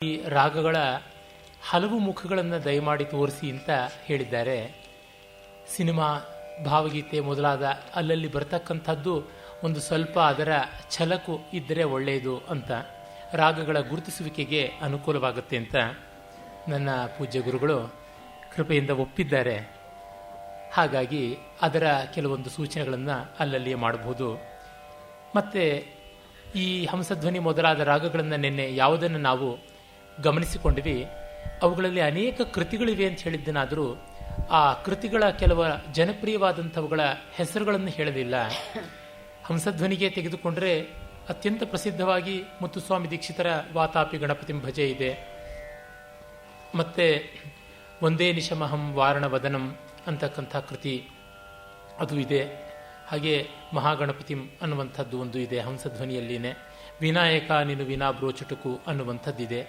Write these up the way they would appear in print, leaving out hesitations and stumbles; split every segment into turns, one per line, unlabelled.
ಈ ರಾಗಗಳ ಹಲವು ಮುಖಗಳನ್ನು ದಯಮಾಡಿ ತೋರಿಸಿ ಅಂತ ಹೇಳಿದ್ದಾರೆ. ಸಿನಿಮಾ, ಭಾವಗೀತೆ ಮೊದಲಾದ ಅಲ್ಲಲ್ಲಿ ಬರ್ತಕ್ಕಂಥದ್ದು ಒಂದು ಸ್ವಲ್ಪ ಅದರ ಛಲಕು ಇದ್ದರೆ ಒಳ್ಳೆಯದು ಅಂತ, ರಾಗಗಳ ಗುರುತಿಸುವಿಕೆಗೆ ಅನುಕೂಲವಾಗುತ್ತೆ ಅಂತ ನನ್ನ ಪೂಜ್ಯ ಗುರುಗಳು ಕೃಪೆಯಿಂದ ಒಪ್ಪಿದ್ದಾರೆ. ಹಾಗಾಗಿ ಅದರ ಕೆಲವೊಂದು ಸೂಚನೆಗಳನ್ನು ಅಲ್ಲಲ್ಲಿಯೇ ಮಾಡಬಹುದು. ಮತ್ತು ಈ ಹಂಸಧ್ವನಿ ಮೊದಲಾದ ರಾಗಗಳನ್ನು ನಿನ್ನೆ ಯಾವುದನ್ನು ನಾವು ಗಮನಿಸಿಕೊಂಡಿವಿ, ಅವುಗಳಲ್ಲಿ ಅನೇಕ ಕೃತಿಗಳಿವೆ ಅಂತ ಹೇಳಿದ್ದನಾದರೂ ಆ ಕೃತಿಗಳ ಕೆಲವು ಜನಪ್ರಿಯವಾದಂಥವುಗಳ ಹೆಸರುಗಳನ್ನು ಹೇಳಲಿಲ್ಲ. ಹಂಸಧ್ವನಿಗೆ ತೆಗೆದುಕೊಂಡರೆ ಅತ್ಯಂತ ಪ್ರಸಿದ್ಧವಾಗಿ ಮುತ್ತುಸ್ವಾಮಿ ದೀಕ್ಷಿತರ ವಾತಾಪಿ ಗಣಪತಿಂ ಭಜೆ ಇದೆ. ಮತ್ತು ಒಂದೇ ನಿಶಮಹಂ ವಾರಣವದನಂ ಅಂತಕ್ಕಂಥ ಕೃತಿ ಅದು ಇದೆ. ಹಾಗೆ ಮಹಾಗಣಪತಿಂ ಅನ್ನುವಂಥದ್ದು ಒಂದು ಇದೆ ಹಂಸಧ್ವನಿಯಲ್ಲಿನೇ. ವಿನಾಯಕ ನೀನು ವಿನಾ ಬ್ರೋಚುಟುಕು ಅನ್ನುವಂಥದ್ದಿದೆ.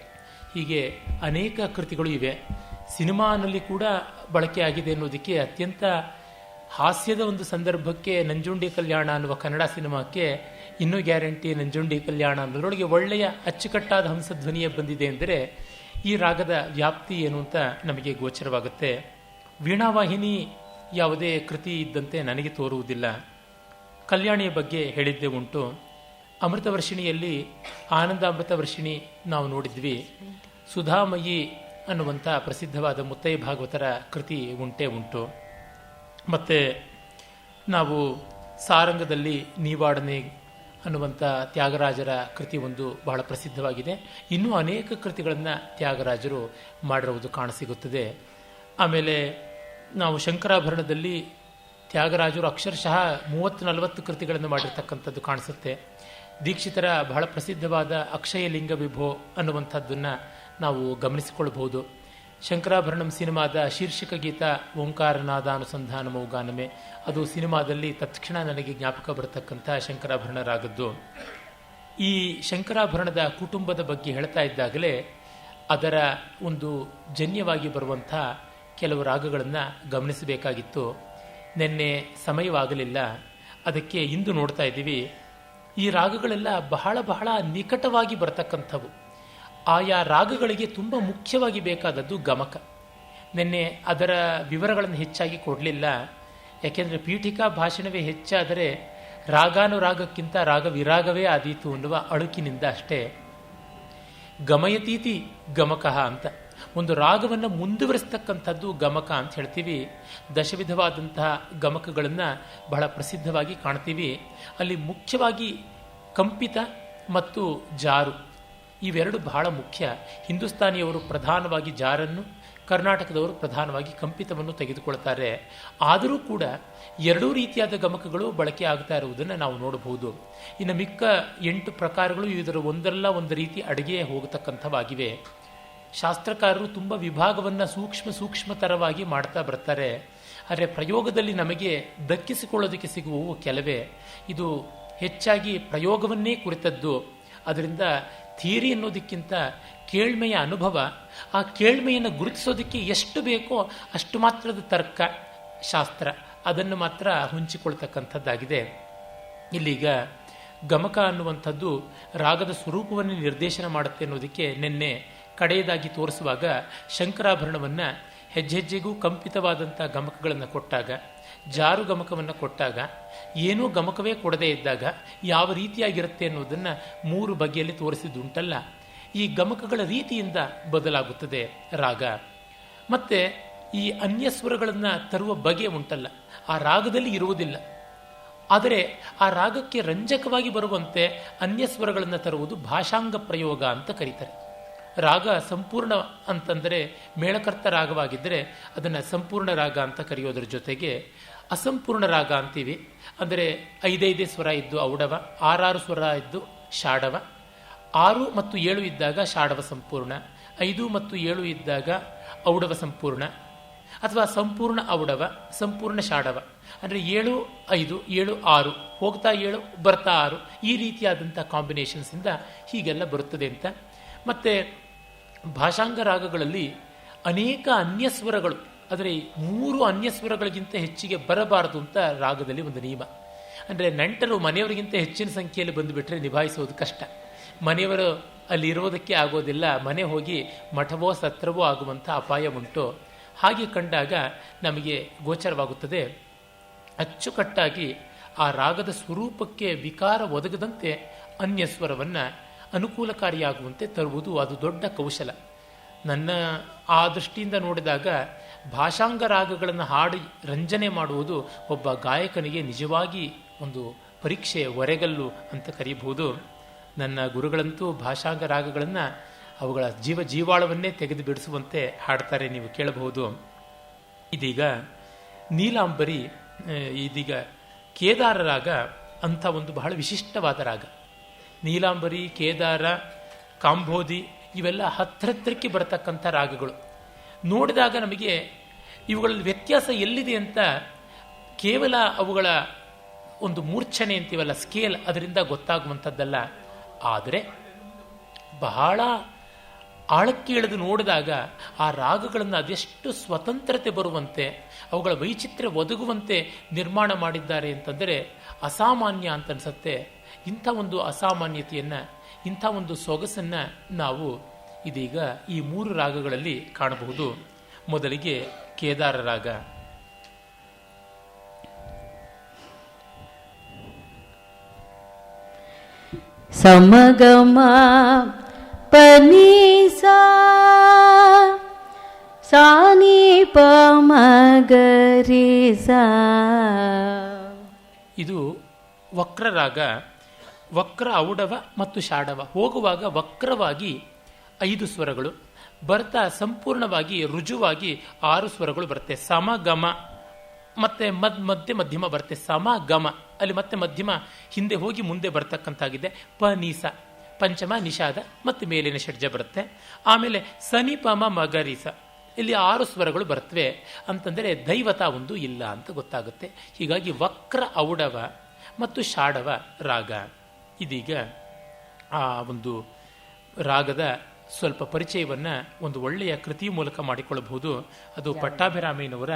ಹೀಗೆ ಅನೇಕ ಕೃತಿಗಳು ಇವೆ. ಸಿನಿಮಾನಲ್ಲಿ ಕೂಡ ಬಳಕೆಯಾಗಿದೆ ಅನ್ನೋದಕ್ಕೆ ಅತ್ಯಂತ ಹಾಸ್ಯದ ಒಂದು ಸಂದರ್ಭಕ್ಕೆ ನಂಜುಂಡಿ ಕಲ್ಯಾಣ ಅನ್ನುವ ಕನ್ನಡ ಸಿನಿಮಾಕ್ಕೆ ಇನ್ನೂ ಗ್ಯಾರಂಟಿ ನಂಜುಂಡಿ ಕಲ್ಯಾಣ ಅನ್ನೋದ್ರೊಳಗೆ ಒಳ್ಳೆಯ ಅಚ್ಚುಕಟ್ಟಾದ ಹಂಸಧ್ವನಿಯೇ ಬಂದಿದೆ ಅಂದರೆ ಈ ರಾಗದ ವ್ಯಾಪ್ತಿ ಏನು ಅಂತ ನಮಗೆ ಗೋಚರವಾಗುತ್ತೆ. ವೀಣಾವಾಹಿನಿ ಯಾವುದೇ ಕೃತಿ ಇದ್ದಂತೆ ನನಗೆ ತೋರುವುದಿಲ್ಲ. ಕಲ್ಯಾಣಿಯ ಬಗ್ಗೆ ಹೇಳಿದ್ದೇ ಉಂಟು. ಅಮೃತವರ್ಷಿಣಿಯಲ್ಲಿ ಆನಂದ ಅಮೃತವರ್ಷಿಣಿ ನಾವು ನೋಡಿದ್ವಿ. ಸುಧಾಮಯಿ ಅನ್ನುವಂಥ ಪ್ರಸಿದ್ಧವಾದ ಮುತ್ತೈ ಭಾಗವತರ ಕೃತಿ ಉಂಟು. ಮತ್ತು ನಾವು ಸಾರಂಗದಲ್ಲಿ ನೀವಾಡನೆ ಅನ್ನುವಂಥ ತ್ಯಾಗರಾಜರ ಕೃತಿ ಒಂದು ಬಹಳ ಪ್ರಸಿದ್ಧವಾಗಿದೆ. ಇನ್ನೂ ಅನೇಕ ಕೃತಿಗಳನ್ನು ತ್ಯಾಗರಾಜರು ಮಾಡಿರುವುದು ಕಾಣಸಿಗುತ್ತದೆ. ಆಮೇಲೆ ನಾವು ಶಂಕರಾಭರಣದಲ್ಲಿ ತ್ಯಾಗರಾಜರು ಅಕ್ಷರಶಃ 30-40 ಕೃತಿಗಳನ್ನು ಮಾಡಿರ್ತಕ್ಕಂಥದ್ದು ಕಾಣಿಸುತ್ತೆ. ದೀಕ್ಷಿತರ ಬಹಳ ಪ್ರಸಿದ್ಧವಾದ ಅಕ್ಷಯಲಿಂಗ ವಿಭೋ ಅನ್ನುವಂಥದ್ದನ್ನು ನಾವು ಗಮನಿಸಿಕೊಳ್ಳಬಹುದು. ಶಂಕರಾಭರಣಂ ಸಿನಿಮಾದ ಶೀರ್ಷಿಕ ಗೀತ ಓಂಕಾರನಾದಾನುಸಂಧಾನ ಮೌಗಾನಮೆ, ಅದು ಸಿನಿಮಾದಲ್ಲಿ ತತ್ಕ್ಷಣ ನನಗೆ ಜ್ಞಾಪಕ ಬರತಕ್ಕಂಥ ಶಂಕರಾಭರಣ ರಾಗದ್ದು. ಈ ಶಂಕರಾಭರಣದ ಕುಟುಂಬದ ಬಗ್ಗೆ ಹೇಳ್ತಾ ಇದ್ದಾಗಲೇ ಅದರ ಒಂದು ಜನ್ಯವಾಗಿ ಬರುವಂಥ ಕೆಲವು ರಾಗಗಳನ್ನು ಗಮನಿಸಬೇಕಾಗಿತ್ತು. ನಿನ್ನೆ ಸಮಯವಾಗಲಿಲ್ಲ, ಅದಕ್ಕೆ ಇಂದು ನೋಡ್ತಾ ಇದ್ದೀವಿ. ಈ ರಾಗಗಳೆಲ್ಲ ಬಹಳ ಬಹಳ ನಿಕಟವಾಗಿ ಬರತಕ್ಕಂಥವು. ಆಯಾ ರಾಗಗಳಿಗೆ ತುಂಬ ಮುಖ್ಯವಾಗಿ ಬೇಕಾದದ್ದು ಗಮಕ. ನಿನ್ನೆ ಅದರ ವಿವರಗಳನ್ನು ಹೆಚ್ಚಾಗಿ ಕೊಡಲಿಲ್ಲ, ಯಾಕೆಂದರೆ ಪೀಠಿಕಾ ಭಾಷಣವೇ ಹೆಚ್ಚಾದರೆ ರಾಗಾನುರಾಗಕ್ಕಿಂತ ರಾಗ ವಿರಾಗವೇ ಆದೀತು ಅನ್ನುವ ಅಳುಕಿನಿಂದ ಅಷ್ಟೇ. ಗಮಯತೀತಿ ಗಮಕಃ ಅಂತ ಒಂದು ರಾಗವನ್ನು ಮುಂದುವರಿಸ್ತಕ್ಕಂಥದ್ದು ಗಮಕ ಅಂತ ಹೇಳ್ತೀವಿ. ದಶವಿಧವಾದಂತಹ ಗಮಕಗಳನ್ನು ಬಹಳ ಪ್ರಸಿದ್ಧವಾಗಿ ಕಾಣ್ತೀವಿ. ಅಲ್ಲಿ ಮುಖ್ಯವಾಗಿ ಕಂಪಿತ ಮತ್ತು ಜಾರು ಇವೆರಡು ಬಹಳ ಮುಖ್ಯ. ಹಿಂದೂಸ್ತಾನಿಯವರು ಪ್ರಧಾನವಾಗಿ ಜಾರನ್ನು, ಕರ್ನಾಟಕದವರು ಪ್ರಧಾನವಾಗಿ ಕಂಪಿತವನ್ನು ತೆಗೆದುಕೊಳ್ತಾರೆ. ಆದರೂ ಕೂಡ ಎರಡೂ ರೀತಿಯಾದ ಗಮಕಗಳು ಬಳಕೆ ಆಗ್ತಾ ಇರುವುದನ್ನು ನಾವು ನೋಡಬಹುದು. ಇನ್ನು ಮಿಕ್ಕ 8 ಪ್ರಕಾರಗಳು ಇದರ ಒಂದಲ್ಲ ಒಂದು ರೀತಿ ಅಡುಗೆ ಹೋಗತಕ್ಕಂಥವಾಗಿವೆ. ಶಾಸ್ತ್ರಕಾರರು ತುಂಬ ವಿಭಾಗವನ್ನು ಸೂಕ್ಷ್ಮತರವಾಗಿ ಮಾಡ್ತಾ ಬರ್ತಾರೆ. ಆದರೆ ಪ್ರಯೋಗದಲ್ಲಿ ನಮಗೆ ದಕ್ಕಿಸಿಕೊಳ್ಳೋದಕ್ಕೆ ಸಿಗುವವು ಕೆಲವೇ. ಇದು ಹೆಚ್ಚಾಗಿ ಪ್ರಯೋಗವನ್ನೇ ಕುರಿತದ್ದು. ಅದರಿಂದ ಥಿಯರಿ ಅನ್ನೋದಕ್ಕಿಂತ ಕೇಳ್ಮೆಯ ಅನುಭವ, ಆ ಕೇಳ್ಮೆಯನ್ನು ಗುರುತಿಸೋದಕ್ಕೆ ಎಷ್ಟು ಬೇಕೋ ಅಷ್ಟು ಮಾತ್ರದ ತರ್ಕ ಶಾಸ್ತ್ರ, ಅದನ್ನು ಮಾತ್ರ ಹೊಂಚಿಕೊಳ್ತಕ್ಕಂಥದ್ದಾಗಿದೆ. ಇಲ್ಲೀಗ ಗಮಕ ಅನ್ನುವಂಥದ್ದು ರಾಗದ ಸ್ವರೂಪವನ್ನು ನಿರ್ದೇಶನ ಮಾಡುತ್ತೆ ಅನ್ನೋದಕ್ಕೆ ನಿನ್ನೆ ಕಡೆಯದಾಗಿ ತೋರಿಸುವಾಗ ಶಂಕರಾಭರಣವನ್ನು ಹೆಜ್ಜೆಜ್ಜೆಗೂ ಕಂಪಿತವಾದಂಥ ಗಮಕಗಳನ್ನು ಕೊಟ್ಟಾಗ, ಜಾರು ಗಮಕವನ್ನು ಕೊಟ್ಟಾಗ, ಏನೂ ಗಮಕವೇ ಕೊಡದೇ ಇದ್ದಾಗ ಯಾವ ರೀತಿಯಾಗಿರುತ್ತೆ ಅನ್ನೋದನ್ನು 3 ಬಗೆಯಲ್ಲಿ ತೋರಿಸಿದ್ದುಂಟಲ್ಲ. ಈ ಗಮಕಗಳ ರೀತಿಯಿಂದ ಬದಲಾಗುತ್ತದೆ ರಾಗ. ಮತ್ತು ಈ ಅನ್ಯಸ್ವರಗಳನ್ನು ತರುವ ಬಗೆ ಉಂಟಲ್ಲ, ಆ ರಾಗದಲ್ಲಿ ಇರುವುದಿಲ್ಲ. ಆದರೆ ಆ ರಾಗಕ್ಕೆ ರಂಜಕವಾಗಿ ಬರುವಂತೆ ಅನ್ಯಸ್ವರಗಳನ್ನು ತರುವುದು ಭಾಷಾಂಗ ಪ್ರಯೋಗ ಅಂತ ಕರೀತಾರೆ. ರಾಗ ಸಂಪೂರ್ಣ ಅಂತಂದರೆ ಮೇಳಕರ್ತ ರಾಗವಾಗಿದ್ದರೆ ಅದನ್ನು ಸಂಪೂರ್ಣ ರಾಗ ಅಂತ ಕರೆಯೋದ್ರ ಜೊತೆಗೆ ಅಸಂಪೂರ್ಣ ರಾಗ ಅಂತೀವಿ. ಅಂದರೆ 5 ಸ್ವರ ಇದ್ದು ಔಡವ, 6 ಸ್ವರ ಇದ್ದು ಶಾಡವ, 6 ಮತ್ತು 7 ಇದ್ದಾಗ ಶಾಡವ ಸಂಪೂರ್ಣ, 5 ಮತ್ತು 7 ಇದ್ದಾಗ ಔಡವ ಸಂಪೂರ್ಣ, ಅಥವಾ ಸಂಪೂರ್ಣ ಔಡವ ಸಂಪೂರ್ಣ ಶಾಡವ. ಅಂದರೆ 7, 5, 7, 6 ಹೋಗ್ತಾ 7 ಬರ್ತಾ 6 ಈ ರೀತಿಯಾದಂಥ ಕಾಂಬಿನೇಷನ್ಸಿಂದ ಹೀಗೆಲ್ಲ ಬರುತ್ತದೆ ಅಂತ. ಮತ್ತು ಭಾಷಾಂಗ ರಾಗಗಳಲ್ಲಿ ಅನೇಕ ಅನ್ಯಸ್ವರಗಳು, ಆದರೆ 3 ಅನ್ಯಸ್ವರಗಳಿಗಿಂತ ಹೆಚ್ಚಿಗೆ ಬರಬಾರದು ಅಂತ ರಾಗದಲ್ಲಿ ಒಂದು ನಿಯಮ. ಅಂದರೆ ನೆಂಟರು ಮನೆಯವರಿಗಿಂತ ಹೆಚ್ಚಿನ ಸಂಖ್ಯೆಯಲ್ಲಿ ಬಂದುಬಿಟ್ರೆ ನಿಭಾಯಿಸೋದು ಕಷ್ಟ. ಮನೆಯವರು ಅಲ್ಲಿ ಇರೋದಕ್ಕೆ ಆಗೋದಿಲ್ಲ, ಮನೆ ಹೋಗಿ ಮಠವೋ ಸತ್ರವೋ ಆಗುವಂಥ ಅಪಾಯ ಉಂಟು. ಹಾಗೆ ಕಂಡಾಗ ನಮಗೆ ಗೋಚರವಾಗುತ್ತದೆ ಅಚ್ಚುಕಟ್ಟಾಗಿ ಆ ರಾಗದ ಸ್ವರೂಪಕ್ಕೆ ವಿಕಾರ ಒದಗದಂತೆ ಅನ್ಯ ಸ್ವರವನ್ನು ಅನುಕೂಲಕಾರಿಯಾಗುವಂತೆ ತರುವುದು ಅದು ದೊಡ್ಡ ಕೌಶಲ. ನನ್ನ ಆ ದೃಷ್ಟಿಯಿಂದ ನೋಡಿದಾಗ ಭಾಷಾಂಗ ರಾಗಗಳನ್ನು ಹಾಡಿ ರಂಜನೆ ಮಾಡುವುದು ಒಬ್ಬ ಗಾಯಕನಿಗೆ ನಿಜವಾಗಿ ಒಂದು ಪರೀಕ್ಷೆ, ಒರೆಗಲ್ಲು ಅಂತ ಕರೀಬಹುದು. ನನ್ನ ಗುರುಗಳಂತೂ ಭಾಷಾಂಗ ರಾಗಗಳನ್ನು ಅವುಗಳ ಜೀವಾಳವನ್ನೇ ತೆಗೆದು ಬಿಡಿಸುವಂತೆ ಹಾಡ್ತಾರೆ, ನೀವು ಕೇಳಬಹುದು. ಇದೀಗ ನೀಲಾಂಬರಿ, ಇದೀಗ ಕೇದಾರ ರಾಗ ಅಂಥ ಒಂದು ಬಹಳ ವಿಶಿಷ್ಟವಾದ ರಾಗ. ನೀಲಾಂಬರಿ, ಕೇದಾರ, ಕಾಂಬೋದಿ ಇವೆಲ್ಲ ಹತ್ತಿರಕ್ಕೆ ಬರತಕ್ಕಂಥ ರಾಗಗಳು. ನೋಡಿದಾಗ ನಮಗೆ ಇವುಗಳಲ್ಲಿ ವ್ಯತ್ಯಾಸ ಎಲ್ಲಿದೆ ಅಂತ ಕೇವಲ ಅವುಗಳ ಒಂದು ಮೂರ್ಛನೆ ಅಂತೀವಲ್ಲ, ಸ್ಕೇಲ್, ಅದರಿಂದ ಗೊತ್ತಾಗುವಂಥದ್ದಲ್ಲ. ಆದರೆ ಬಹಳ ಆಳಕ್ಕೆ ಇಳಿದು ನೋಡಿದಾಗ ಆ ರಾಗಗಳನ್ನು ಅದೆಷ್ಟು ಸ್ವತಂತ್ರತೆ ಬರುವಂತೆ, ಅವುಗಳ ವೈಚಿತ್ರ್ಯ ಒದಗುವಂತೆ ನಿರ್ಮಾಣ ಮಾಡಿದ್ದಾರೆ ಅಂತಂದರೆ ಅಸಾಮಾನ್ಯ ಅಂತ ಅನಿಸುತ್ತೆ. ಇಂಥ ಒಂದು ಅಸಾಮಾನ್ಯತೆಯನ್ನು, ಇಂಥ ಒಂದು ಸೊಗಸನ್ನು ನಾವು ಇದೀಗ ಈ 3 ರಾಗಗಳಲ್ಲಿ ಕಾಣಬಹುದು. ಮೊದಲಿಗೆ ಕೇದಾರ ರಾಗ.
ಸಮಗಮ ಪನೀಸಾ ಸಾನಿ ಪಮಗರಿಸಾ.
ಇದು ವಕ್ರ ರಾಗ. ವಕ್ರ ಔಡವ ಮತ್ತು ಶಾಡವ. ಹೋಗುವಾಗ ವಕ್ರವಾಗಿ 5 ಸ್ವರಗಳು, ಬರ್ತಾ ಸಂಪೂರ್ಣವಾಗಿ ರುಜುವಾಗಿ 6 ಸ್ವರಗಳು ಬರುತ್ತೆ. ಸಮಗಮ ಮತ್ತೆ ಮಧ್ಯ ಮಧ್ಯಮ ಬರುತ್ತೆ. ಸಮಗಮ ಅಲ್ಲಿ ಮತ್ತೆ ಮಧ್ಯಮ ಹಿಂದೆ ಹೋಗಿ ಮುಂದೆ ಬರ್ತಕ್ಕಂತಾಗಿದೆ. ಪನೀಸ ಪಂಚಮ ನಿಷಾದ ಮತ್ತು ಮೇಲಿನ ಷಡ್ಜ ಬರುತ್ತೆ. ಆಮೇಲೆ ಸನಿ ಪಮ ಮಗರಿಸ ಇಲ್ಲಿ 6 ಸ್ವರಗಳು ಬರ್ತವೆ. ಅಂತಂದರೆ ದೈವತ ಒಂದು ಇಲ್ಲ ಅಂತ ಗೊತ್ತಾಗುತ್ತೆ. ಹೀಗಾಗಿ ವಕ್ರ ಔಡವ ಮತ್ತು ಶಾಡವ ರಾಗ. ಇದೀಗ ಆ ಒಂದು ರಾಗದ ಸ್ವಲ್ಪ ಪರಿಚಯವನ್ನು ಒಂದು ಒಳ್ಳೆಯ ಕೃತಿ ಮೂಲಕ ಮಾಡಿಕೊಳ್ಳಬಹುದು. ಅದು ಪಟ್ಟಾಭಿರಾಮಯ್ಯನವರ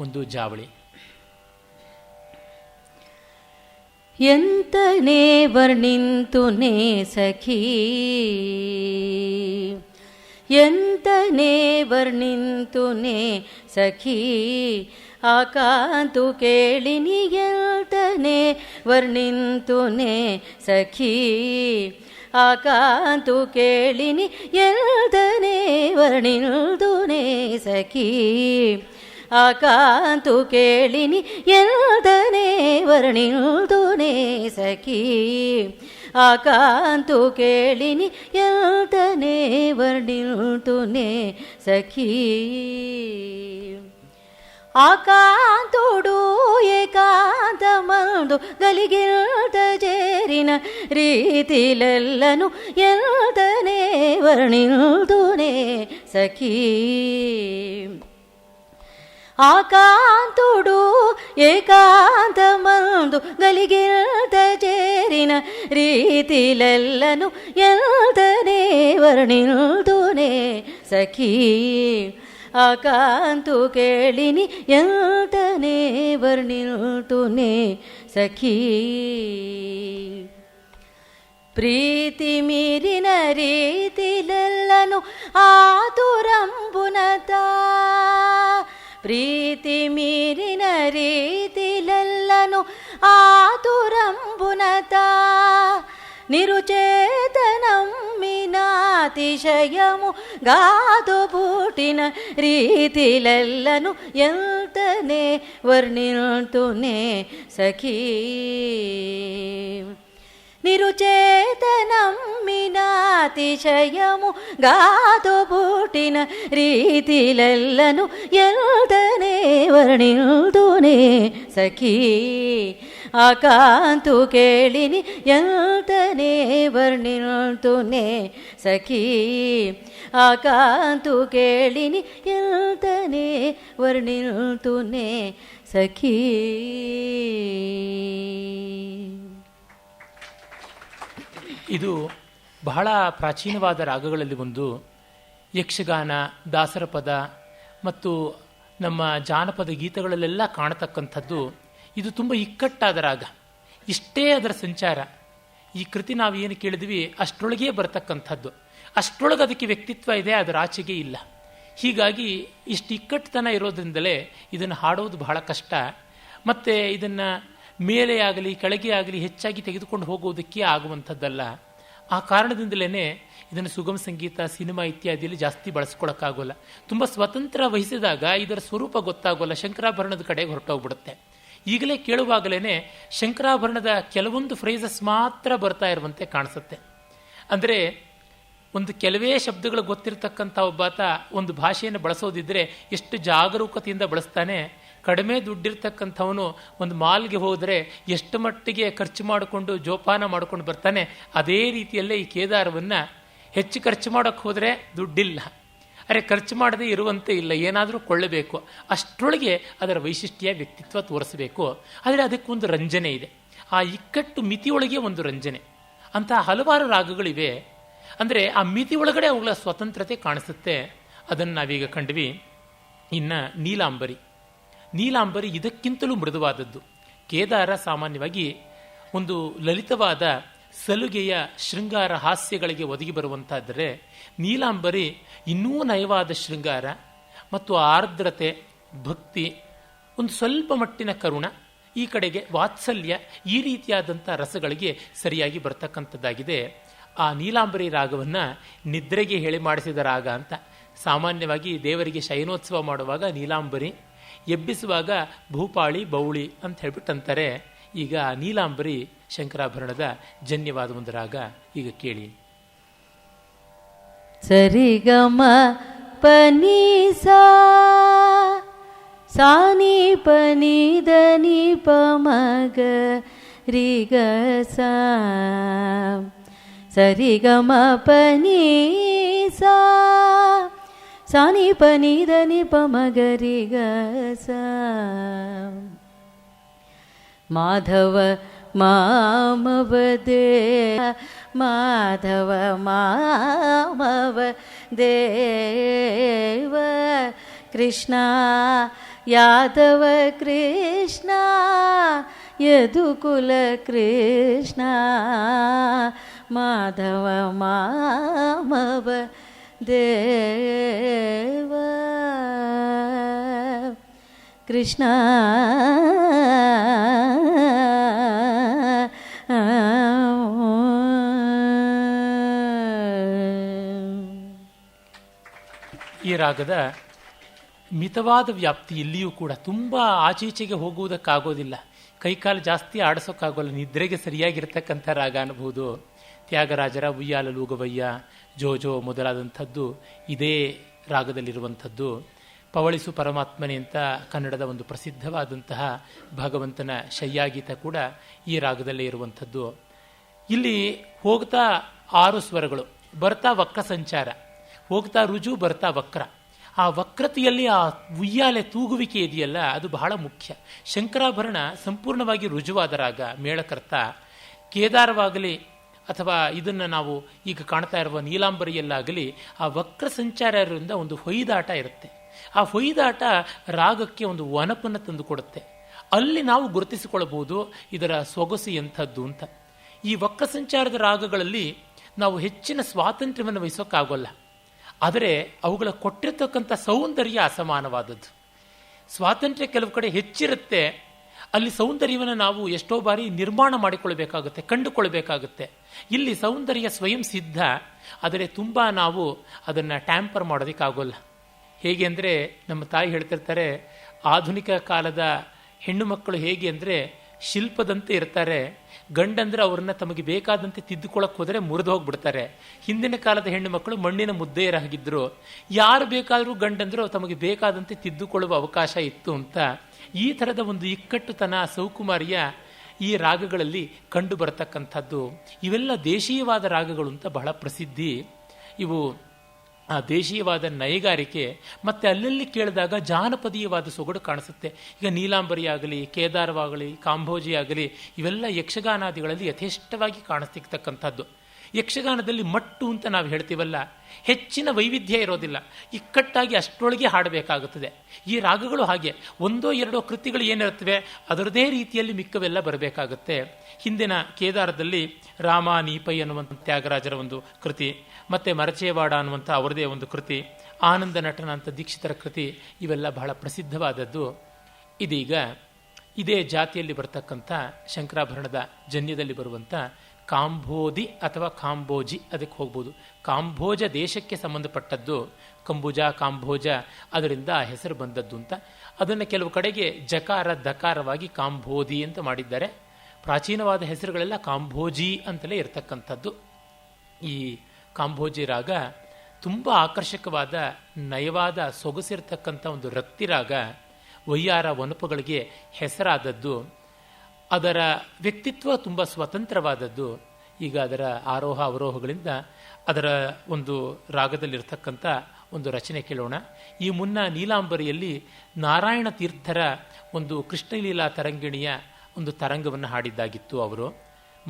ಒಂದು ಜಾವಳಿ.
ಎಂತನೇ ವರ್ಣಿಂತುನೇ ಸಖಿ, ಎಂತನೇ ವರ್ಣಿಂತುನೇ ಸಖಿ, ಆಕಾಂತು ಕೇಳಿನಿ ಎಂತನೇ ವರ್ಣಿಂತುನೇ ಸಖಿ, ಆಕಾಂತು ಕೇಳಿನಿ ಎಂತನೇ ವರ್ಣಿಂತುನೇ ಸಖಿ, ಆಕಾಂತು ಕೇಳಿನಿ ಎಂತನೇ ವರ್ಣಿಂತುನೇ ಸಖಿ, ಆಕಾಂತು ಕೇಳಿನಿ ಎಂತನೇ ವರ್ಣಿಂತುನೇ ಸಖಿ. ಆಕಾಂತೋಡು ಏಕಾಂತ ಮಂದು ಗಲಿಗಿಲ್ದ ಜೇರಿನ ರೀತಿಲೆಲ್ಲನು ಎಂತನೇ ವರ್ಣಿಂತುನೇ ಸಖಿ, ಆಕಾಂತೋಡು ಏಕಾಂತ ಮಂದು ಗಲಿಗಿಲ್ದ ಜೇರಿನ ರೀತಿಲೆಲ್ಲನು ಎಂತನೇ ವರ್ಣಿಂತುನೇ ಸಖಿ, ಆಕಾಂತು ಕೇಳಿನಿ ಎಂತನೇ ವರ್ಣಿಂತುನೇ ಸಖಿ. ಪ್ರೀತಿ ಮೀರಿನ ರೀತಿಲೆಲ್ಲನು ಆತುರಂಬುನತ, ಪ್ರೀತಿ ಮೀರಿನ ರೀತಿಲೆಲ್ಲನು ಆತುರಂಬುನತ, ನಿರುಚೇತನಮ್ಮಿನಾತಿಶಯಮು ಗಾದು ಬೂಟಿನ ರೀತಿಲೆಲ್ಲನು ಎಂತನೇ ವರ್ಣಿಂತುನೇ ಸಖಿ, ನಿರುಚೇತನಮ್ಮಿನಾತಿಶಯಮು ಗಾದು ಬೂಟಿನ ರೀತಿಲೆಲ್ಲನು ಎಂತನೇ ವರ್ಣಿಂತುನೇ ಸಖಿ, ಆಕಾಂತು ಕೇಳಿನಿ ಎಂತನೇ ವರ್ಣಿಂತುನೇ ಸಖಿ, ಆಕಾಂತು ಕೇಳಿನಿ ಎಂತನೇ ವರ್ಣಿಂತುನೇ ಸಖಿ.
ಇದು ಬಹಳ ಪ್ರಾಚೀನವಾದ ರಾಗಗಳಲ್ಲಿ ಒಂದು. ಯಕ್ಷಗಾನ, ದಾಸರ ಪದ ಮತ್ತು ನಮ್ಮ ಜಾನಪದ ಗೀತೆಗಳಲ್ಲೆಲ್ಲ ಕಾಣತಕ್ಕಂಥದ್ದು. ಇದು ತುಂಬ ಇಕ್ಕಟ್ಟಾದ ರಾಗ. ಇಷ್ಟೇ ಅದರ ಸಂಚಾರ. ಈ ಕೃತಿ ನಾವು ಏನು ಕೇಳಿದ್ವಿ ಅಷ್ಟರೊಳಗೆ ಬರತಕ್ಕಂಥದ್ದು. ಅಷ್ಟರೊಳಗೆ ಅದಕ್ಕೆ ವ್ಯಕ್ತಿತ್ವ ಇದೆ, ಅದರ ಆಚೆಗೆ ಇಲ್ಲ. ಹೀಗಾಗಿ ಇಷ್ಟು ಇಕ್ಕಟ್ಟುತನ ಇರೋದ್ರಿಂದಲೇ ಇದನ್ನು ಹಾಡೋದು ಬಹಳ ಕಷ್ಟ. ಮತ್ತು ಇದನ್ನು ಮೇಲೆ ಆಗಲಿ ಕೆಳಗೆ ಆಗಲಿ ಹೆಚ್ಚಾಗಿ ತೆಗೆದುಕೊಂಡು ಹೋಗೋದಕ್ಕೆ ಆಗುವಂಥದ್ದಲ್ಲ. ಆ ಕಾರಣದಿಂದಲೇ ಇದನ್ನು ಸುಗಮ ಸಂಗೀತ, ಸಿನಿಮಾ ಇತ್ಯಾದಿಯಲ್ಲಿ ಜಾಸ್ತಿ ಬಳಸ್ಕೊಳ್ಳೋಕ್ಕಾಗೋಲ್ಲ. ತುಂಬ ಸ್ವತಂತ್ರ ವಹಿಸಿದಾಗ ಇದರ ಸ್ವರೂಪ ಗೊತ್ತಾಗೋಲ್ಲ, ಶಂಕರಾಭರಣದ ಕಡೆಗೆ ಹೊರಟೋಗ್ಬಿಡುತ್ತೆ. ಈಗಲೇ ಕೇಳುವಾಗಲೇ ಶಂಕರಾಭರಣದ ಕೆಲವೊಂದು ಫ್ರೇಸಸ್ ಮಾತ್ರ ಬರ್ತಾ ಇರುವಂತೆ ಕಾಣಿಸುತ್ತೆ. ಅಂದರೆ ಒಂದು ಕೆಲವೇ ಶಬ್ದಗಳು ಗೊತ್ತಿರತಕ್ಕಂಥ ಒಬ್ಬಾತ ಒಂದು ಭಾಷೆಯನ್ನು ಬಳಸೋದಿದ್ದರೆ ಎಷ್ಟು ಜಾಗರೂಕತೆಯಿಂದ ಬಳಸ್ತಾನೆ. ಕಡಿಮೆ ದುಡ್ಡಿರ್ತಕ್ಕಂಥವನು ಒಂದು ಮಾಲ್ಗೆ ಹೋದರೆ ಎಷ್ಟು ಮಟ್ಟಿಗೆ ಖರ್ಚು ಮಾಡಿಕೊಂಡು ಜೋಪಾನ ಮಾಡ್ಕೊಂಡು ಬರ್ತಾನೆ, ಅದೇ ರೀತಿಯಲ್ಲೇ ಈ ಕೇದಾರವನ್ನು ಹೆಚ್ಚು ಖರ್ಚು ಮಾಡೋಕ್ಕೆ ಹೋದರೆ ದುಡ್ಡಿಲ್ಲ, ಅರೆ ಖರ್ಚು ಮಾಡದೇ ಇರುವಂತೆ ಇಲ್ಲ, ಏನಾದರೂ ಕೊಳ್ಳಬೇಕು. ಅಷ್ಟರೊಳಗೆ ಅದರ ವೈಶಿಷ್ಟ್ಯ ವ್ಯಕ್ತಿತ್ವ ತೋರಿಸಬೇಕು. ಆದರೆ ಅದಕ್ಕೊಂದು ರಂಜನೆ ಇದೆ, ಆ ಇಕ್ಕಟ್ಟು ಮಿತಿಯೊಳಗೆ ಒಂದು ರಂಜನೆ. ಅಂತಹ ಹಲವಾರು ರಾಗಗಳಿವೆ. ಅಂದರೆ ಆ ಮಿತಿ ಒಳಗಡೆ ಅವುಗಳ ಸ್ವತಂತ್ರತೆ ಕಾಣಿಸುತ್ತೆ. ಅದನ್ನು ನಾವೀಗ ಕಂಡ್ವಿ. ಇನ್ನು ನೀಲಾಂಬರಿ ಇದಕ್ಕಿಂತಲೂ ಮೃದುವಾದದ್ದು. ಕೇದಾರ ಸಾಮಾನ್ಯವಾಗಿ ಒಂದು ಲಲಿತವಾದ ಸಲುಗೆಯ ಶೃಂಗಾರ ಹಾಸ್ಯಗಳಿಗೆ ಒದಗಿ ಬರುವಂತಾದರೆ, ನೀಲಾಂಬರಿ ಇನ್ನೂ ನಯವಾದ ಶೃಂಗಾರ ಮತ್ತು ಆರ್ದ್ರತೆ, ಭಕ್ತಿ, ಒಂದು ಸ್ವಲ್ಪ ಮಟ್ಟಿನ ಕರುಣ, ಈ ಕಡೆಗೆ ವಾತ್ಸಲ್ಯ, ಈ ರೀತಿಯಾದಂಥ ರಸಗಳಿಗೆ ಸರಿಯಾಗಿ ಬರ್ತಕ್ಕಂಥದ್ದಾಗಿದೆ. ಆ ನೀಲಾಂಬರಿ ರಾಗವನ್ನು ನಿದ್ರೆಗೆ ಹೇಳಿ ಮಾಡಿಸಿದ ರಾಗ ಅಂತ. ಸಾಮಾನ್ಯವಾಗಿ ದೇವರಿಗೆ ಶಯನೋತ್ಸವ ಮಾಡುವಾಗ ನೀಲಾಂಬರಿ, ಎಬ್ಬಿಸುವಾಗ ಭೂಪಾಳಿ, ಬೌಳಿ ಅಂತ ಹೇಳ್ಬಿಟ್ಟಂತಾರೆ. ಈಗ ನೀಲಾಂಬರಿ ಶಂಕರಾಭರಣದ ಜನ್ಯವಾದ ಒಂದು ರಾಗ, ಈಗ ಕೇಳಿ.
ಸರಿಗಮ ಪನಿ ಸಾನಿ ಪನಿ ಧನಿ ಪಮಗ ರಿಗ ಸರಿಗಮ ಪನಿ ಸಾನಿ ಪನಿ ಧನಿ ಪಮಗ ರಿಗ ಮಾಧವ ಮಾಮವದೇ ಮಾಧವ ಮಾಮವ ದೇವ ಕೃಷ್ಣ ಯಾದವ ಕೃಷ್ಣ ಯದುಕುಲ ಕೃಷ್ಣ ಮಾಧವ ಮಾಮವ ದೇವ ಕೃಷ್ಣ
ಈ ರಾಗದ ಮಿತವಾದ ವ್ಯಾಪ್ತಿ ಇಲ್ಲಿಯೂ ಕೂಡ ತುಂಬ ಆಚೀಚೆಗೆ ಹೋಗುವುದಕ್ಕಾಗೋದಿಲ್ಲ, ಕೈಕಾಲು ಜಾಸ್ತಿ ಆಡಿಸೋಕ್ಕಾಗೋಲ್ಲ, ನಿದ್ರೆಗೆ ಸರಿಯಾಗಿರ್ತಕ್ಕಂಥ ರಾಗ ಅನ್ನಬಹುದು. ತ್ಯಾಗರಾಜರ ಉಯ್ಯಾಲಲೂಗವಯ್ಯ, ಜೋಜೋ ಮೊದಲಾದಂಥದ್ದು ಇದೇ ರಾಗದಲ್ಲಿರುವಂಥದ್ದು. ಪವಳಿಸು ಪರಮಾತ್ಮನೆ ಅಂತ ಕನ್ನಡದ ಒಂದು ಪ್ರಸಿದ್ಧವಾದಂತಹ ಭಗವಂತನ ಶಯ್ಯಾಗೀತ ಕೂಡ ಈ ರಾಗದಲ್ಲೇ ಇರುವಂಥದ್ದು. ಇಲ್ಲಿ ಹೋಗ್ತಾ 6 ಸ್ವರಗಳು, ಬರ್ತಾ ವಕ್ರ ಸಂಚಾರ, ಹೋಗ್ತಾ ರುಜು, ಬರ್ತಾ ವಕ್ರ. ಆ ವಕ್ರತೆಯಲ್ಲಿ ಆ ಉಯ್ಯಾಲೆ ತೂಗುವಿಕೆ ಇದೆಯಲ್ಲ, ಅದು ಬಹಳ ಮುಖ್ಯ. ಶಂಕರಾಭರಣ ಸಂಪೂರ್ಣವಾಗಿ ರುಜುವಾದ ರಾಗ, ಮೇಳಕರ್ತ. ಕೇದಾರವಾಗಲಿ ಅಥವಾ ಇದನ್ನು ನಾವು ಈಗ ಕಾಣ್ತಾ ಇರುವ ನೀಲಾಂಬರಿಯಲ್ಲಾಗಲಿ ಆ ವಕ್ರ ಸಂಚಾರ ಇರೋದ್ರಿಂದ ಒಂದು ಹೊಯ್ದಾಟ ಇರುತ್ತೆ. ಆ ಹೊಯ್ದಾಟ ರಾಗಕ್ಕೆ ಒಂದು ವನಪನ್ನು ತಂದುಕೊಡುತ್ತೆ. ಅಲ್ಲಿ ನಾವು ಗುರುತಿಸಿಕೊಳ್ಳಬಹುದು ಇದರ ಸೊಗಸು ಎಂಥದ್ದು ಅಂತ. ಈ ವಕ್ರ ಸಂಚಾರದ ರಾಗಗಳಲ್ಲಿ ನಾವು ಹೆಚ್ಚಿನ ಸ್ವಾತಂತ್ರ್ಯವನ್ನು ವಹಿಸೋಕ್ಕಾಗೋಲ್ಲ, ಆದರೆ ಅವುಗಳ ಕೊಟ್ಟಿರ್ತಕ್ಕಂಥ ಸೌಂದರ್ಯ ಅಸಮಾನವಾದದ್ದು. ಸ್ವಾತಂತ್ರ್ಯ ಕೆಲವು ಕಡೆ ಹೆಚ್ಚಿರುತ್ತೆ, ಅಲ್ಲಿ ಸೌಂದರ್ಯವನ್ನು ನಾವು ಎಷ್ಟೋ ಬಾರಿ ನಿರ್ಮಾಣ ಮಾಡಿಕೊಳ್ಬೇಕಾಗುತ್ತೆ, ಕಂಡುಕೊಳ್ಬೇಕಾಗುತ್ತೆ. ಇಲ್ಲಿ ಸೌಂದರ್ಯ ಸ್ವಯಂ ಸಿದ್ಧ, ಆದರೆ ತುಂಬ ನಾವು ಅದನ್ನು ಟ್ಯಾಂಪರ್ ಮಾಡೋದಕ್ಕಾಗೋಲ್ಲ. ಹೇಗೆ ಅಂದರೆ ನಮ್ಮ ತಾಯಿ ಹೇಳ್ತಿರ್ತಾರೆ, ಆಧುನಿಕ ಕಾಲದ ಹೆಣ್ಣು ಮಕ್ಕಳು ಹೇಗೆ ಅಂದರೆ ಶಿಲ್ಪದಂತೆ ಇರ್ತಾರೆ. ಗಂಡಂದ್ರೆ ಅವ್ರನ್ನ ತಮಗೆ ಬೇಕಾದಂತೆ ತಿದ್ದುಕೊಳ್ಳಕ್ಕೆ ಹೋದರೆ ಮುರಿದು ಹೋಗ್ಬಿಡ್ತಾರೆ. ಹಿಂದಿನ ಕಾಲದ ಹೆಣ್ಣು ಮಕ್ಕಳು ಮಣ್ಣಿನ ಮುದ್ದೆಯರಾಗಿದ್ದರು. ಯಾರು ಬೇಕಾದರೂ ಗಂಡಂದ್ರು ತಮಗೆ ಬೇಕಾದಂತೆ ತಿದ್ದುಕೊಳ್ಳುವ ಅವಕಾಶ ಇತ್ತು ಅಂತ. ಈ ಥರದ ಒಂದು ಇಕ್ಕಟ್ಟುತನ, ಸೌಕುಮಾರ್ಯ ಈ ರಾಗಗಳಲ್ಲಿ ಕಂಡು ಬರತಕ್ಕಂಥದ್ದು. ಇವೆಲ್ಲ ದೇಶೀಯವಾದ ರಾಗಗಳು ಅಂತ ಬಹಳ ಪ್ರಸಿದ್ಧಿ. ಇವು ಆ ದೇಶೀಯವಾದ ನಯಗಾರಿಕೆ ಮತ್ತು ಅಲ್ಲಲ್ಲಿ ಕೇಳಿದಾಗ ಜಾನಪದೀಯವಾದ ಸೊಗಡು ಕಾಣಿಸುತ್ತೆ. ಈಗ ನೀಲಾಂಬರಿ ಆಗಲಿ, ಕೇದಾರವಾಗಲಿ, ಕಾಂಬೋಜಿ ಆಗಲಿ, ಇವೆಲ್ಲ ಯಕ್ಷಗಾನಾದಿಗಳಲ್ಲಿ ಯಥೇಷ್ಟವಾಗಿ ಕಾಣಿಸ್ತಿರ್ತಕ್ಕಂಥದ್ದು. ಯಕ್ಷಗಾನದಲ್ಲಿ ಮಟ್ಟು ಅಂತ ನಾವು ಹೇಳ್ತೀವಲ್ಲ, ಹೆಚ್ಚಿನ ವೈವಿಧ್ಯ ಇರೋದಿಲ್ಲ, ಇಕ್ಕಟ್ಟಾಗಿ ಅಷ್ಟರೊಳಗೆ ಹಾಡಬೇಕಾಗುತ್ತದೆ. ಈ ರಾಗಗಳು ಹಾಗೆ ಒಂದೋ ಎರಡೋ ಕೃತಿಗಳು ಏನಿರುತ್ತವೆ ಅದರದೇ ರೀತಿಯಲ್ಲಿ ಮಿಕ್ಕವೆಲ್ಲ ಬರಬೇಕಾಗುತ್ತೆ. ಹಿಂದಿನ ಕೇದಾರದಲ್ಲಿ ರಾಮ ನೀಪೈ ಅನ್ನುವಂಥ ತ್ಯಾಗರಾಜರ ಒಂದು ಕೃತಿ, ಮತ್ತು ಮರಚೇವಾಡ ಅನ್ನುವಂಥ ಅವರದೇ ಒಂದು ಕೃತಿ, ಆನಂದ ನಟನ ಅಂತ ದೀಕ್ಷಿತರ ಕೃತಿ, ಇವೆಲ್ಲ ಬಹಳ ಪ್ರಸಿದ್ಧವಾದದ್ದು. ಇದೀಗ ಇದೇ ಜಾತಿಯಲ್ಲಿ ಬರ್ತಕ್ಕಂಥ ಶಂಕರಾಭರಣದ ಜನ್ಯದಲ್ಲಿ ಬರುವಂಥ ಕಾಂಬೋದಿ ಅಥವಾ ಕಾಂಬೋಜಿ, ಅದಕ್ಕೆ ಹೋಗ್ಬೋದು. ಕಾಂಬೋಜ ದೇಶಕ್ಕೆ ಸಂಬಂಧಪಟ್ಟದ್ದು, ಕಂಬುಜ ಕಾಂಬೋಜ, ಅದರಿಂದ ಆ ಹೆಸರು ಬಂದದ್ದು ಅಂತ. ಅದನ್ನು ಕೆಲವು ಕಡೆಗೆ ಜಕಾರ ದಕಾರವಾಗಿ ಕಾಂಬೋದಿ ಅಂತ ಮಾಡಿದ್ದಾರೆ. ಪ್ರಾಚೀನವಾದ ಹೆಸರುಗಳೆಲ್ಲ ಕಾಂಬೋಜಿ ಅಂತಲೇ ಇರತಕ್ಕಂಥದ್ದು. ಈ ಕಾಂಬೋಜಿ ರಾಗ ತುಂಬ ಆಕರ್ಷಕವಾದ ನಯವಾದ ಸೊಗಸಿರ್ತಕ್ಕಂಥ ಒಂದು ರಕ್ತಿ ರಾಗ, ವಯ್ಯಾರ ವನಪಗಳಿಗೆ ಹೆಸರಾದದ್ದು. ಅದರ ವ್ಯಕ್ತಿತ್ವ ತುಂಬ ಸ್ವತಂತ್ರವಾದದ್ದು. ಈಗ ಅದರ ಆರೋಹ ಅವರೋಹಗಳಿಂದ ಅದರ ಒಂದು ರಾಗದಲ್ಲಿರ್ತಕ್ಕಂಥ ಒಂದು ರಚನೆ ಕೇಳೋಣ. ಈ ಮುನ್ನ ನೀಲಾಂಬರಿಯಲ್ಲಿ ನಾರಾಯಣ ತೀರ್ಥರ ಒಂದು ಕೃಷ್ಣಲೀಲಾ ತರಂಗಿಣಿಯ ಒಂದು ತರಂಗವನ್ನು ಹಾಡಿದ್ದಾಗಿತ್ತು ಅವರು,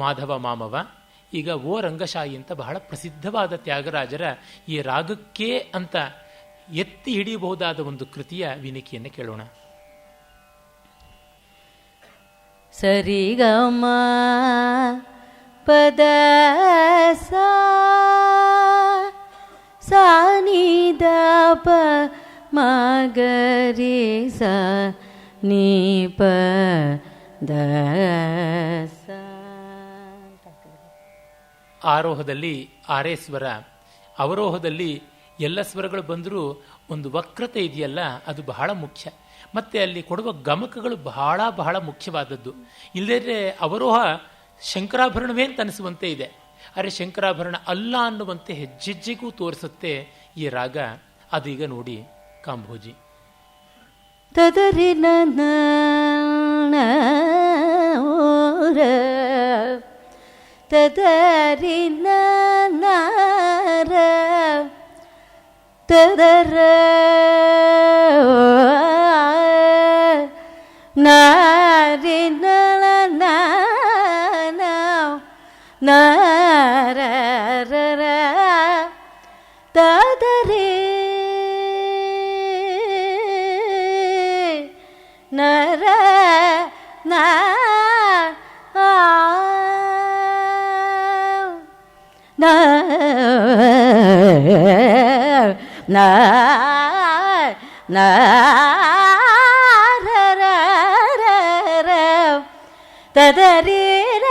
ಮಾಧವ ಮಾಮವ. ಈಗ ಓ ರಂಗಶಾಹಿ ಅಂತ ಬಹಳ ಪ್ರಸಿದ್ಧವಾದ ತ್ಯಾಗರಾಜರ ಈ ರಾಗಕ್ಕೆ ಅಂತ ಎತ್ತಿ ಹಿಡಿಯಬಹುದಾದ ಒಂದು ಕೃತಿಯ ವಿನಿಕಿಯನ್ನು ಕೇಳೋಣ.
ಸರಿಗಮ ಪದ ಸಾನಿದ ಪ ಮಗರಿ ಸ ನೀಪ ದ.
ಆರೋಹದಲ್ಲಿ ಆರೇ ಸ್ವರ, ಅವರೋಹದಲ್ಲಿ ಎಲ್ಲ ಸ್ವರಗಳು ಬಂದರೂ ಒಂದು ವಕ್ರತೆ ಇದೆಯಲ್ಲ, ಅದು ಬಹಳ ಮುಖ್ಯ. ಮತ್ತು ಅಲ್ಲಿ ಕೊಡುವ ಗಮಕಗಳು ಬಹಳ ಬಹಳ ಮುಖ್ಯವಾದದ್ದು. ಇಲ್ಲದೇ ಅವರೋಹ ಶಂಕರಾಭರಣವೇ ಅಂತ ಅನಿಸುವಂತೆ ಇದೆ, ಆದರೆ ಶಂಕರಾಭರಣ ಅಲ್ಲ ಅನ್ನುವಂತೆ ಹೆಜ್ಜೆಜ್ಜೆಗೂ ತೋರಿಸುತ್ತೆ ಈ ರಾಗ. ಅದೀಗ ನೋಡಿ ಕಾಂಬೋಜಿ.
ತದರಿ ತದರಿ ನಾರ ತದರ ನಾರಿ ನಳ ನಾರ ತದರಿ ನರ ನಾ ತದರೀರ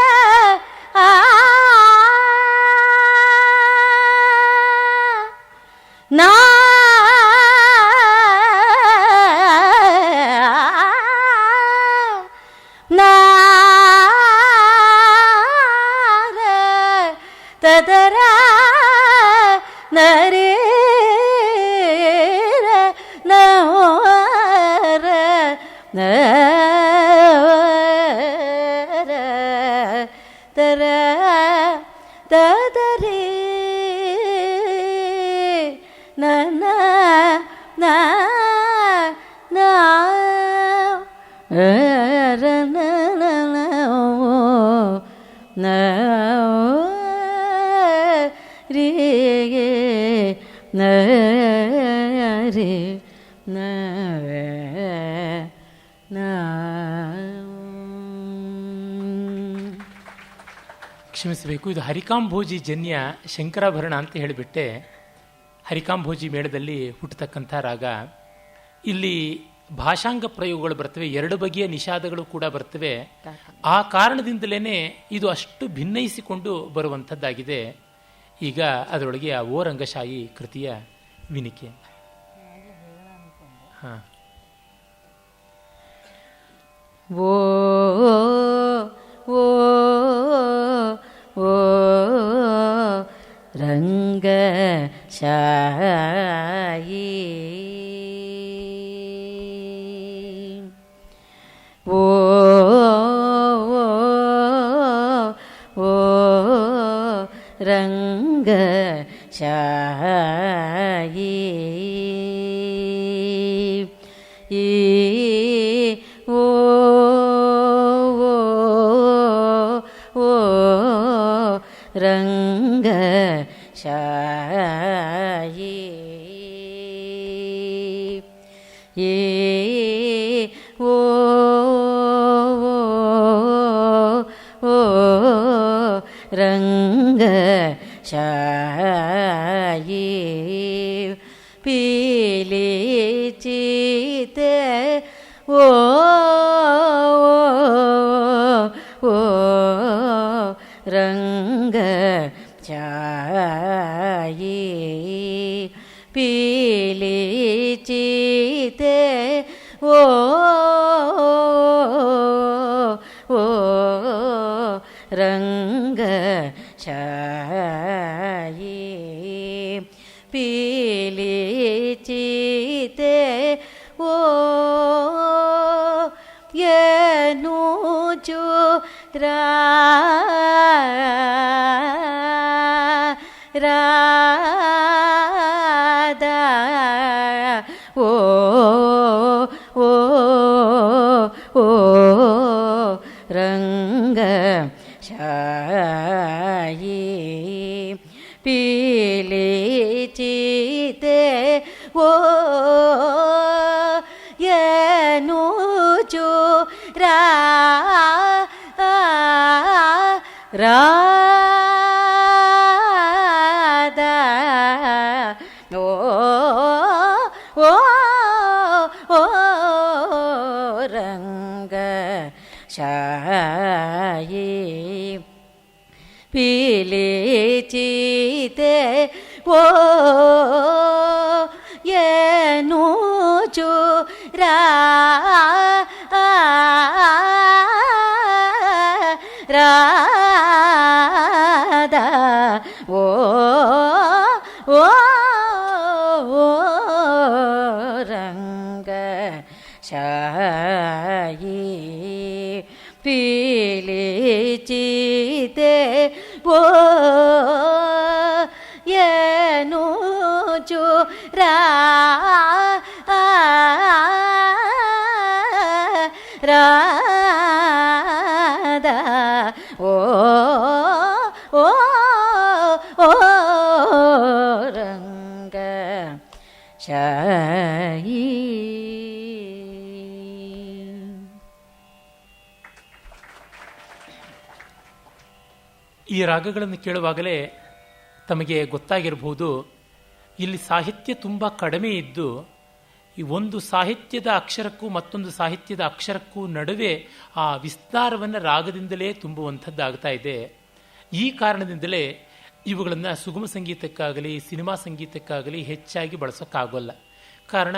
ನಾ ತದರ ನರೇ ನರ ತರ ತದರೇ ನನ ನಾ ನಾ ರೇ ನ ರೇ ನ
ಕ್ಷಮಿಸಬೇಕು, ಇದು ಹರಿಕಾಂಭೋಜಿ ಜನ್ಯ ಶಂಕರಾಭರಣ ಅಂತ ಹೇಳಿಬಿಟ್ಟೆ. ಹರಿಕಾಂಭೋಜಿ ಮೇಳದಲ್ಲಿ ಹುಟ್ಟತಕ್ಕಂಥ ರಾಗ. ಇಲ್ಲಿ ಭಾಷಾಂಗ ಪ್ರಯೋಗಗಳು ಬರ್ತವೆ, ಎರಡು ಬಗೆಯ ನಿಷಾದಗಳು ಕೂಡ ಬರ್ತವೆ. ಆ ಕಾರಣದಿಂದಲೇ ಇದು ಅಷ್ಟು ಭಿನ್ನಯಿಸಿಕೊಂಡು ಬರುವಂಥದ್ದಾಗಿದೆ. ಈಗ ಅದರೊಳಗೆ ಆ ಓ ರಂಗಶಾಹಿ ಕೃತಿಯ ವಿನಿಕೆ. ಹಾಂ,
ಓ ಓ ಓ ರಂಗಶಾಹಿ ಓ ಓ ರಂಗಶಾಹಿ ಈ ಓ ಓ ರಂಗ ಏ ಓ ಓ ರಂಗ ಶಾಯಿ ಪೀಲಿ ಚೀತೆ ಓ ಓ ರಂಗ ಚಾಯಿ ಪೀಲಿ ಚೀತೆ ಓ ಓ ರಂಗ ಶಾಯಿ ಪೀಲಿ ಚೀತೆ ಓ ಏನು ರಾಧ ಓ ಓ ಓ ರಂಗ ಶಾಯಿ ಪೀಲಿ ಚೀತೆ ಓ ಏನು ರಾಧ ಓ ಓ ಓ ರಂಗ ಶಾಯಿ ಪೀಲಿ ಚೀತೆ ಓ ಏನು ರಾಧ ಓ ಓ ರಂಗ ಶಾಯಿ ಪೀಲಿ ಚೀತೆ ಓ ಏನು ರಾಧ ಓ ಓ ಓ ರಂಗ ಶಾಯಿ.
ಈ ರಾಗಗಳನ್ನು ಕೇಳುವಾಗಲೇ ತಮಗೆ ಗೊತ್ತಾಗಿರಬಹುದು, ಇಲ್ಲಿ ಸಾಹಿತ್ಯ ತುಂಬ ಕಡಿಮೆ ಇದ್ದು ಈ ಒಂದು ಸಾಹಿತ್ಯದ ಅಕ್ಷರಕ್ಕೂ ಮತ್ತೊಂದು ಸಾಹಿತ್ಯದ ಅಕ್ಷರಕ್ಕೂ ನಡುವೆ ಆ ವಿಸ್ತಾರವನ್ನು ರಾಗದಿಂದಲೇ ತುಂಬುವಂಥದ್ದಾಗ್ತಾ ಇದೆ. ಈ ಕಾರಣದಿಂದಲೇ ಇವುಗಳನ್ನು ಸುಗಮ ಸಂಗೀತಕ್ಕಾಗಲಿ ಸಿನಿಮಾ ಸಂಗೀತಕ್ಕಾಗಲಿ ಹೆಚ್ಚಾಗಿ ಬಳಸೋಕ್ಕಾಗೋಲ್ಲ. ಕಾರಣ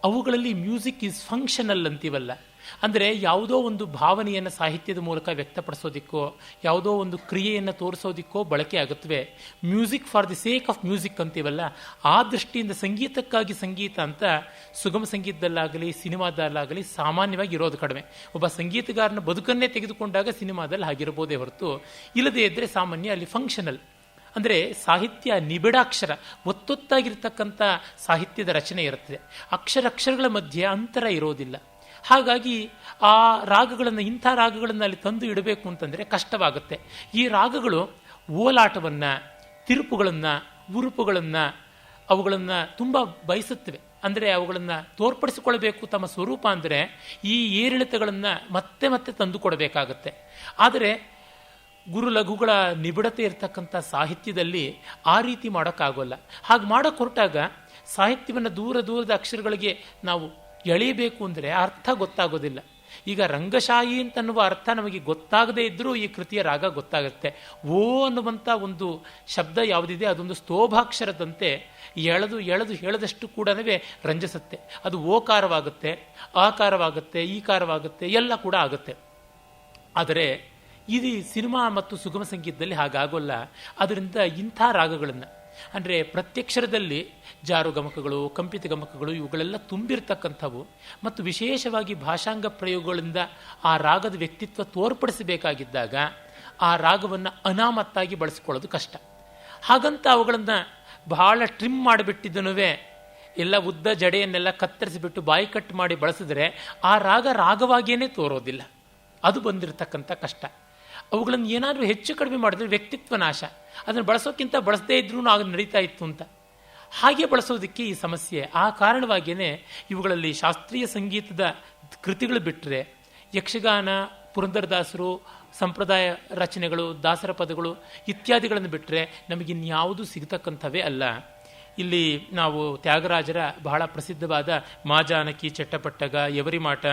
ಅವುಗಳಲ್ಲಿ ಮ್ಯೂಸಿಕ್ ಈಸ್ ಫಂಕ್ಷನಲ್ ಅಂತೀವಲ್ಲ, ಅಂದರೆ ಯಾವುದೋ ಒಂದು ಭಾವನೆಯನ್ನು ಸಾಹಿತ್ಯದ ಮೂಲಕ ವ್ಯಕ್ತಪಡಿಸೋದಿಕ್ಕೋ ಯಾವುದೋ ಒಂದು ಕ್ರಿಯೆಯನ್ನು ತೋರಿಸೋದಿಕ್ಕೋ ಬಳಕೆ ಆಗುತ್ತವೆ. Music for the sake of music ಅಂತೀವಲ್ಲ, ಆ ದೃಷ್ಟಿಯಿಂದ ಸಂಗೀತಕ್ಕಾಗಿ ಸಂಗೀತ ಅಂತ ಸುಗಮ ಸಂಗೀತದಲ್ಲಾಗಲಿ ಸಿನಿಮಾದಲ್ಲಾಗಲಿ ಸಾಮಾನ್ಯವಾಗಿ ಇರೋದು ಕಡಿಮೆ. ಒಬ್ಬ ಸಂಗೀತಗಾರನ ಬದುಕನ್ನೇ ತೆಗೆದುಕೊಂಡಾಗ ಸಿನಿಮಾದಲ್ಲಿ ಹಾಗಿರಬಹುದೇ ಹೊರತು ಇಲ್ಲದೇ ಇದ್ದರೆ ಸಾಮಾನ್ಯ ಅಲ್ಲಿ ಫಂಕ್ಷನಲ್. ಅಂದರೆ ಸಾಹಿತ್ಯ ನಿಬಿಡಾಕ್ಷರ, ಒತ್ತೊತ್ತಾಗಿರ್ತಕ್ಕಂಥ ಸಾಹಿತ್ಯದ ರಚನೆ ಇರುತ್ತದೆ. ಅಕ್ಷರಗಳ ಮಧ್ಯೆ ಅಂತರ ಇರೋದಿಲ್ಲ. ಹಾಗಾಗಿ ಆ ರಾಗಗಳನ್ನು, ಇಂಥ ರಾಗಗಳನ್ನು ಅಲ್ಲಿ ತಂದು ಇಡಬೇಕು ಅಂತಂದರೆ ಕಷ್ಟವಾಗುತ್ತೆ. ಈ ರಾಗಗಳು ಓಲಾಟವನ್ನು, ತಿರುಪುಗಳನ್ನು, ಉರುಪುಗಳನ್ನು ಅವುಗಳನ್ನು ತುಂಬ ಬಯಸುತ್ತವೆ. ಅಂದರೆ ಅವುಗಳನ್ನು ತೋರ್ಪಡಿಸಿಕೊಳ್ಬೇಕು ತಮ್ಮ ಸ್ವರೂಪ. ಅಂದರೆ ಈ ಏರಿಳಿತಗಳನ್ನು ಮತ್ತೆ ಮತ್ತೆ ತಂದು ಕೊಡಬೇಕಾಗತ್ತೆ. ಆದರೆ ಗುರು ಲಘುಗಳ ನಿಬಿಡತೆ ಇರತಕ್ಕಂಥ ಸಾಹಿತ್ಯದಲ್ಲಿ ಆ ರೀತಿ ಮಾಡೋಕ್ಕಾಗೋಲ್ಲ. ಹಾಗೆ ಮಾಡೋಕ್ಕೆ ಹೊರಟಾಗ ಸಾಹಿತ್ಯವನ್ನು ದೂರದ ಅಕ್ಷರಗಳಿಗೆ ನಾವು ಎಳೆಯಬೇಕು ಅಂದರೆ ಅರ್ಥ ಗೊತ್ತಾಗೋದಿಲ್ಲ. ಈಗ ರಂಗಶಾಹಿ ಅಂತನ್ನುವ ಅರ್ಥ ನಮಗೆ ಗೊತ್ತಾಗದೇ ಇದ್ದರೂ ಈ ಕೃತಿಯ ರಾಗ ಗೊತ್ತಾಗುತ್ತೆ. ಓ ಅನ್ನುವಂಥ ಒಂದು ಶಬ್ದ ಯಾವುದಿದೆ ಅದೊಂದು ಸ್ತೋಭಾಕ್ಷರದಂತೆ ಎಳೆದು ಹೇಳದಷ್ಟು ಕೂಡ ರಂಜಿಸುತ್ತೆ. ಅದು ಓಕಾರವಾಗುತ್ತೆ, ಆಕಾರವಾಗುತ್ತೆ, ಈಕಾರವಾಗುತ್ತೆ, ಎಲ್ಲ ಕೂಡ ಆಗುತ್ತೆ. ಆದರೆ ಇದು ಸಿನಿಮಾ ಮತ್ತು ಸುಗಮ ಸಂಗೀತದಲ್ಲಿ ಹಾಗಾಗೋಲ್ಲ. ಅದರಿಂದ ಇಂಥ ರಾಗಗಳನ್ನು, ಅಂದರೆ ಪ್ರತ್ಯಕ್ಷರದಲ್ಲಿ ಜಾರು ಗಮಕಗಳು, ಕಂಪಿತ ಗಮಕಗಳು ಇವುಗಳೆಲ್ಲ ತುಂಬಿರ್ತಕ್ಕಂಥವು ಮತ್ತು ವಿಶೇಷವಾಗಿ ಭಾಷಾಂಗ ಪ್ರಯೋಗಗಳಿಂದ ಆ ರಾಗದ ವ್ಯಕ್ತಿತ್ವ ತೋರ್ಪಡಿಸಬೇಕಾಗಿದ್ದಾಗ ಆ ರಾಗವನ್ನು ಅನಾಮತ್ತಾಗಿ ಬಳಸಿಕೊಳ್ಳೋದು ಕಷ್ಟ. ಹಾಗಂತ ಅವುಗಳನ್ನು ಬಹಳ ಟ್ರಿಮ್ ಮಾಡಿಬಿಟ್ಟಿದ್ದನೂ ಎಲ್ಲ ಉದ್ದ ಜಡೆಯನ್ನೆಲ್ಲ ಕತ್ತರಿಸಿಬಿಟ್ಟು ಬಾಯಿ ಕಟ್ ಮಾಡಿ ಬಳಸಿದ್ರೆ ಆ ರಾಗವಾಗಿಯೇ ತೋರೋದಿಲ್ಲ. ಅದು ಬಂದಿರತಕ್ಕಂಥ ಕಷ್ಟ. ಅವುಗಳನ್ನು ಏನಾದರೂ ಹೆಚ್ಚು ಕಡಿಮೆ ಮಾಡಿದ್ರೆ ವ್ಯಕ್ತಿತ್ವ ನಾಶ. ಅದನ್ನು ಬಳಸೋಕ್ಕಿಂತ ಬಳಸದೇ ಇದ್ರೂ ಆಗ ನಡೀತಾ ಇತ್ತು ಅಂತ. ಹಾಗೆ ಬಳಸೋದಕ್ಕೆ ಈ ಸಮಸ್ಯೆ. ಆ ಕಾರಣವಾಗಿಯೇ ಇವುಗಳಲ್ಲಿ ಶಾಸ್ತ್ರೀಯ ಸಂಗೀತದ ಕೃತಿಗಳು ಬಿಟ್ಟರೆ ಯಕ್ಷಗಾನ, ಪುರಂದರದಾಸರು, ಸಂಪ್ರದಾಯ ರಚನೆಗಳು, ದಾಸರ ಪದಗಳು ಇತ್ಯಾದಿಗಳನ್ನು ಬಿಟ್ಟರೆ ನಮಗಿನ್ಯಾವುದೂ ಸಿಗತಕ್ಕಂಥವೇ ಅಲ್ಲ. ಇಲ್ಲಿ ನಾವು ತ್ಯಾಗರಾಜರ ಬಹಳ ಪ್ರಸಿದ್ಧವಾದ ಮಾಜಾನಕಿ, ಚಟ್ಟಪಟ್ಟಗ, ಯವರಿಮಾಟ,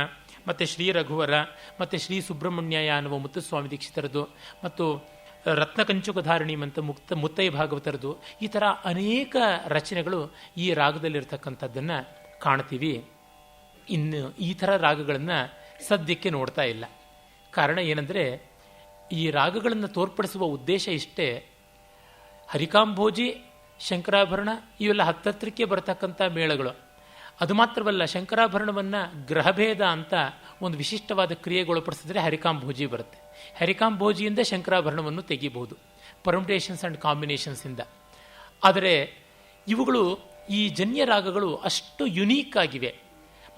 ಮತ್ತು ಶ್ರೀ ರಘುವರ, ಮತ್ತು ಶ್ರೀ ಸುಬ್ರಹ್ಮಣ್ಯಯ ಅನ್ನುವ ಮುತ್ತುಸ್ವಾಮಿ ದೀಕ್ಷಿತರದು, ಮತ್ತು ರತ್ನಕಂಚುಕಧಾರಣಿ ಅಂತ ಮುತ್ತೈ ಭಾಗವತರದು, ಈ ಥರ ಅನೇಕ ರಚನೆಗಳು ಈ ರಾಗದಲ್ಲಿರ್ತಕ್ಕಂಥದ್ದನ್ನು ಕಾಣ್ತೀವಿ. ಇನ್ನು ಈ ಥರ ರಾಗಗಳನ್ನು ಸದ್ಯಕ್ಕೆ ನೋಡ್ತಾ ಇಲ್ಲ. ಕಾರಣ ಏನಂದರೆ, ಈ ರಾಗಗಳನ್ನು ತೋರ್ಪಡಿಸುವ ಉದ್ದೇಶ ಇಷ್ಟೇ. ಹರಿಕಾಂಭೋಜಿ, ಶಂಕರಾಭರಣ ಇವೆಲ್ಲ ಹತ್ತತ್ರಕ್ಕೆ ಬರತಕ್ಕಂಥ ಮೇಳಗಳು. ಅದು ಮಾತ್ರವಲ್ಲ, ಶಂಕರಾಭರಣವನ್ನು ಗ್ರಹಭೇದ ಅಂತ ಒಂದು ವಿಶಿಷ್ಟವಾದ ಕ್ರಿಯೆಗೊಳಪಡಿಸಿದ್ರೆ ಹರಿಕಾಂಭೋಜಿ ಬರುತ್ತೆ. ಹರಿಕಾಂಭೋಜಿಯಿಂದ ಶಂಕರಾಭರಣವನ್ನು ತೆಗಿಬಹುದು, ಪರ್ಮುಟೇಷನ್ಸ್ ಆ್ಯಂಡ್ ಕಾಂಬಿನೇಷನ್ಸಿಂದ. ಆದರೆ ಇವುಗಳು, ಈ ಜನ್ಯ ರಾಗಗಳು ಅಷ್ಟು ಯುನೀಕ್ ಆಗಿವೆ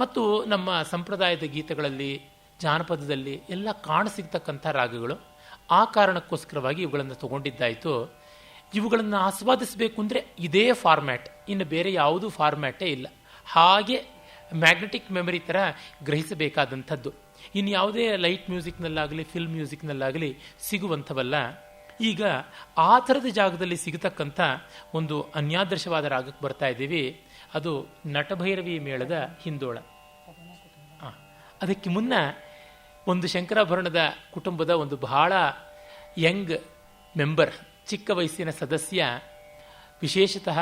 ಮತ್ತು ನಮ್ಮ ಸಂಪ್ರದಾಯದ ಗೀತೆಗಳಲ್ಲಿ, ಜಾನಪದದಲ್ಲಿ ಎಲ್ಲ ಕಾಣಸಿಗ್ತಕ್ಕಂಥ ರಾಗಗಳು. ಆ ಕಾರಣಕ್ಕೋಸ್ಕರವಾಗಿ ಇವುಗಳನ್ನು ತಗೊಂಡಿದ್ದಾಯಿತು. ಇವುಗಳನ್ನು ಆಸ್ವಾದಿಸಬೇಕು ಅಂದರೆ ಇದೇ ಫಾರ್ಮ್ಯಾಟ್, ಇನ್ನು ಬೇರೆ ಯಾವುದೂ ಫಾರ್ಮ್ಯಾಟೇ ಇಲ್ಲ. ಹಾಗೆ ಮ್ಯಾಗ್ನೆಟಿಕ್ ಮೆಮರಿ ಥರ ಗ್ರಹಿಸಬೇಕಾದಂಥದ್ದು. ಇನ್ನು ಯಾವುದೇ ಲೈಟ್ ಮ್ಯೂಸಿಕ್ನಲ್ಲಾಗಲಿ, ಫಿಲ್ಮ್ ಮ್ಯೂಸಿಕ್ನಲ್ಲಾಗಲಿ ಸಿಗುವಂಥವಲ್ಲ. ಈಗ ಆ ಥರದ ಜಾಗದಲ್ಲಿ ಸಿಗತಕ್ಕಂಥ ಒಂದು ಅನ್ಯಾದೃಶವಾದ ರಾಗಕ್ಕೆ ಬರ್ತಾ ಇದ್ದೀವಿ. ಅದು ನಟಭೈರವಿ ಮೇಳದ ಹಿಂದೋಳ. ಅದಕ್ಕೆ ಮುನ್ನ ಒಂದು ಶಂಕರಾಭರಣದ ಕುಟುಂಬದ ಒಂದು ಬಹಳ ಯಂಗ್ ಮೆಂಬರ್, ಚಿಕ್ಕ ವಯಸ್ಸಿನ ಸದಸ್ಯ, ವಿಶೇಷತಃ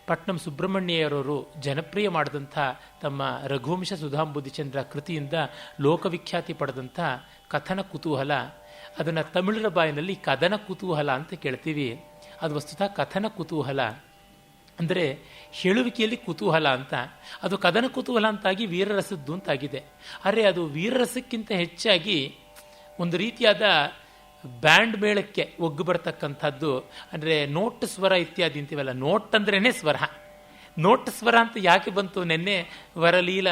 ಪಟ್ನಂ ಸುಬ್ರಹ್ಮಣ್ಯರವರು ಜನಪ್ರಿಯ ಮಾಡಿದಂಥ ತಮ್ಮ ರಘುವಂಶ ಸುಧಾಂಬುದಿಚಂದ್ರ ಕೃತಿಯಿಂದ ಲೋಕವಿಖ್ಯಾತಿ ಪಡೆದಂಥ ಕಥನ ಕುತೂಹಲ, ಅದನ್ನು ತಮಿಳರ ಬಾಯಿನಲ್ಲಿ ಕದನ ಕುತೂಹಲ ಅಂತ ಕೇಳ್ತೀವಿ. ಅದು ವಸ್ತುತಃ ಕಥನ ಕುತೂಹಲ ಅಂದರೆ ಹೇಳುವಿಕೆಯಲ್ಲಿ ಕುತೂಹಲ ಅಂತ. ಅದು ಕದನ ಕುತೂಹಲ ಅಂತಾಗಿ ವೀರರಸದ್ದು ಅಂತಾಗಿದೆ. ಆದರೆ ಅದು ವೀರರಸಕ್ಕಿಂತ ಹೆಚ್ಚಾಗಿ ಒಂದು ರೀತಿಯಾದ ಬ್ಯಾಂಡ್ ಮೇಳಕ್ಕೆ ಒಗ್ಗು ಬರ್ತಕ್ಕಂಥದ್ದು. ಅಂದರೆ ನೋಟ್ ಸ್ವರ ಇತ್ಯಾದಿ ಅಂತೀವಲ್ಲ, ನೋಟ್ ಅಂದ್ರೇ ಸ್ವರ. ನೋಟ್ ಸ್ವರ ಅಂತ ಯಾಕೆ ಬಂತು? ನೆನ್ನೆ ವರಲೀಲ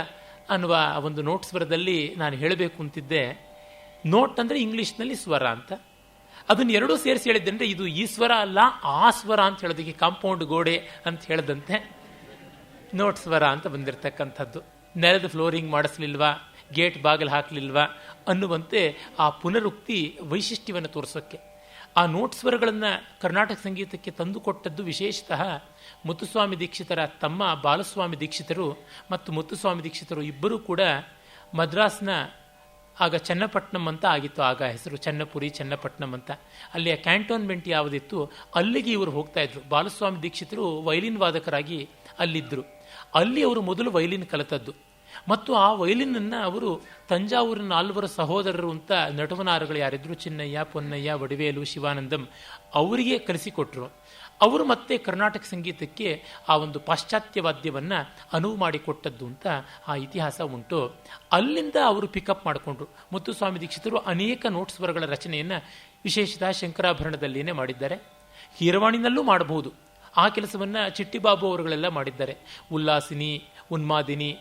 ಅನ್ನುವ ಒಂದು ನೋಟ್ ಸ್ವರದಲ್ಲಿ ನಾನು ಹೇಳಬೇಕು ಅಂತಿದ್ದೆ. ನೋಟ್ ಅಂದರೆ ಇಂಗ್ಲೀಷ್ನಲ್ಲಿ ಸ್ವರ ಅಂತ. ಅದನ್ನು ಎರಡೂ ಸೇರಿಸಿ ಹೇಳಿದ್ದಂದ್ರೆ ಇದು ಈ ಸ್ವರ ಅಲ್ಲ, ಆ ಸ್ವರ ಅಂತ ಹೇಳೋದಕ್ಕೆ ಕಾಂಪೌಂಡ್ ಗೋಡೆ ಅಂತ ಹೇಳದಂತೆ ನೋಟ್ ಸ್ವರ ಅಂತ ಬಂದಿರತಕ್ಕಂಥದ್ದು. ನೆಲದ ಫ್ಲೋರಿಂಗ್ ಮಾಡಿಸ್ಲಿಲ್ವಾ, ಗೇಟ್ ಬಾಗಿಲು ಹಾಕಲಿಲ್ವಾ ಅನ್ನುವಂತೆ ಆ ಪುನರುಕ್ತಿ ವೈಶಿಷ್ಟ್ಯವನ್ನು ತೋರಿಸೋಕ್ಕೆ. ಆ ನೋಟ್ ಸ್ವರಗಳನ್ನು ಕರ್ನಾಟಕ ಸಂಗೀತಕ್ಕೆ ತಂದುಕೊಟ್ಟದ್ದು ವಿಶೇಷತಃ ಮುತ್ತುಸ್ವಾಮಿ ದೀಕ್ಷಿತರ ತಮ್ಮ ಬಾಲಸ್ವಾಮಿ ದೀಕ್ಷಿತರು ಮತ್ತು ಮುತ್ತುಸ್ವಾಮಿ ದೀಕ್ಷಿತರು ಇಬ್ಬರೂ ಕೂಡ ಮದ್ರಾಸ್ನ, ಆಗ ಚನ್ನಪಟ್ಟಣಂ ಅಂತ ಆಗಿತ್ತು ಆಗ ಹೆಸರು, ಚನ್ನಪುರಿ ಚನ್ನಪಟ್ಟಣಂ ಅಂತ. ಅಲ್ಲಿಯ ಕ್ಯಾಂಟೋನ್ಮೆಂಟ್ ಯಾವುದಿತ್ತು ಅಲ್ಲಿಗೆ ಇವರು ಹೋಗ್ತಾ ಇದ್ರು. ಬಾಲಸ್ವಾಮಿ ದೀಕ್ಷಿತರು ವೈಲಿನ್ ವಾದಕರಾಗಿ ಅಲ್ಲಿದ್ದರು. ಅಲ್ಲಿ ಅವರು ಮೊದಲು ವೈಲಿನ್ ಕಲಿತದ್ದು ಮತ್ತು ಆ ವೈಲಿನನ್ನು ಅವರು ತಂಜಾವೂರಿನ 4 ಸಹೋದರರು ಅಂತ ನಟವನಾರಗಳು ಯಾರಿದ್ರು, ಚಿನ್ನಯ್ಯ, ಪೊನ್ನಯ್ಯ, ವಡಿವೇಲು, ಶಿವಾನಂದಂ, ಅವರಿಗೆ ಕಲಿಸಿಕೊಟ್ರು. ಅವರು ಮತ್ತೆ ಕರ್ನಾಟಕ ಸಂಗೀತಕ್ಕೆ ಆ ಒಂದು ಪಾಶ್ಚಾತ್ಯ ವಾದ್ಯವನ್ನು ಅನುವು ಮಾಡಿಕೊಟ್ಟದ್ದು ಅಂತ ಆ ಇತಿಹಾಸ ಉಂಟು. ಅಲ್ಲಿಂದ ಅವರು ಪಿಕಪ್ ಮಾಡಿಕೊಂಡ್ರು. ಮುತ್ತುಸ್ವಾಮಿ ದೀಕ್ಷಿತರು ಅನೇಕ ನೋಟ್ ಸ್ವರಗಳ ರಚನೆಯನ್ನು ವಿಶೇಷತಃ ಶಂಕರಾಭರಣದಲ್ಲಿಯೇ ಮಾಡಿದ್ದಾರೆ. ಕೀರವಾಣಿನಲ್ಲೂ ಮಾಡಬಹುದು. ಆ ಕೆಲಸವನ್ನು ಚಿಟ್ಟಿಬಾಬು ಅವರುಗಳೆಲ್ಲ ಮಾಡಿದ್ದಾರೆ. ಉಲ್ಲಾಸಿನಿ, ಉನ್ಮಾದಿನಿ,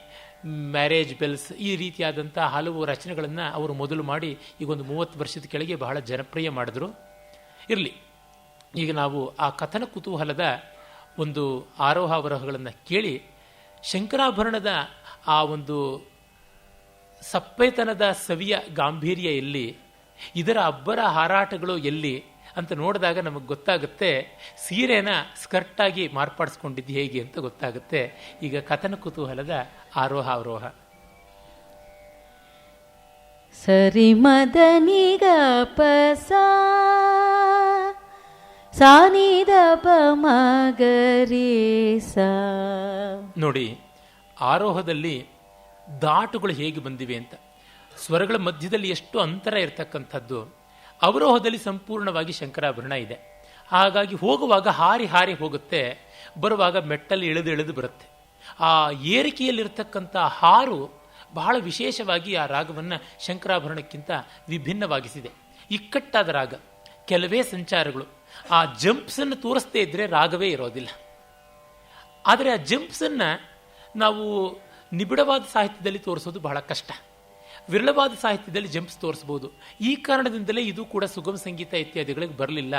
ಮ್ಯಾರೇಜ್ ಬೆಲ್ಸ್, ಈ ರೀತಿಯಾದಂಥ ಹಲವು ರಚನೆಗಳನ್ನು ಅವರು ಮೊದಲು ಮಾಡಿ ಈಗೊಂದು 30 ವರ್ಷದ ಕೆಳಗೆ ಬಹಳ ಜನಪ್ರಿಯ ಮಾಡಿದ್ರು. ಇರಲಿ, ಈಗ ನಾವು ಆ ಕಥನ ಕುತೂಹಲದ ಒಂದು ಆರೋಹಾವರೋಹಗಳನ್ನು ಕೇಳಿ ಶಂಕರಾಭರಣದ ಆ ಒಂದು ಸಪ್ಪೆತನದ ಸವಿಯ ಗಾಂಭೀರ್ಯ ಎಲ್ಲಿ, ಇದರ ಅಬ್ಬರ ಹಾರಾಟಗಳು ಎಲ್ಲಿ ಅಂತ ನೋಡಿದಾಗ ನಮಗೆ ಗೊತ್ತಾಗುತ್ತೆ. ಸೀರೆನ ಸ್ಕರ್ಟಾಗಿ ಮಾರ್ಪಾಡಿಸ್ಕೊಂಡಿದ್ದು ಹೇಗೆ ಅಂತ ಗೊತ್ತಾಗುತ್ತೆ. ಈಗ ಕಥನ ಕುತೂಹಲದ ಆರೋಹ ಅವರೋಹ.
ಸರಿ ಮದನಿ ಗ ಪ ಸಾ ನಿ ದ ಪ ಮ ಗ ರೇ ಸಾ.
ನೋಡಿ, ಆರೋಹದಲ್ಲಿ ದಾಟುಗಳು ಹೇಗೆ ಬಂದಿವೆ ಅಂತ, ಸ್ವರಗಳ ಮಧ್ಯದಲ್ಲಿ ಎಷ್ಟು ಅಂತರ ಇರತಕ್ಕಂಥದ್ದು. ಅವರೋಹದಲ್ಲಿ ಸಂಪೂರ್ಣವಾಗಿ ಶಂಕರಾಭರಣ ಇದೆ. ಹಾಗಾಗಿ ಹೋಗುವಾಗ ಹಾರಿ ಹಾರಿ ಹೋಗುತ್ತೆ, ಬರುವಾಗ ಮೆಟ್ಟಲ್ಲಿ ಇಳಿದು ಬರುತ್ತೆ. ಆ ಏರಿಕೆಯಲ್ಲಿರ್ತಕ್ಕಂಥ ಹಾರು ಬಹಳ ವಿಶೇಷವಾಗಿ ಆ ರಾಗವನ್ನು ಶಂಕರಾಭರಣಕ್ಕಿಂತ ವಿಭಿನ್ನವಾಗಿಸಿದೆ. ಇಕ್ಕಟ್ಟಾದ ರಾಗ, ಕೆಲವೇ ಸಂಚಾರಗಳು. ಆ ಜಂಪ್ಸನ್ನು ತೋರಿಸದೇ ಇದ್ದರೆ ರಾಗವೇ ಇರೋದಿಲ್ಲ. ಆದರೆ ಆ ಜಂಪ್ಸನ್ನು ನಾವು ನಿಬಿಡವಾದ ಸಾಹಿತ್ಯದಲ್ಲಿ ತೋರಿಸೋದು ಬಹಳ ಕಷ್ಟ. ವಿರಳವಾದ ಸಾಹಿತ್ಯದಲ್ಲಿ ಜಂಪ್ಸ್ ತೋರಿಸ್ಬೋದು. ಈ ಕಾರಣದಿಂದಲೇ ಇದು ಕೂಡ ಸುಗಮ ಸಂಗೀತ ಇತ್ಯಾದಿಗಳಿಗೆ ಬರಲಿಲ್ಲ.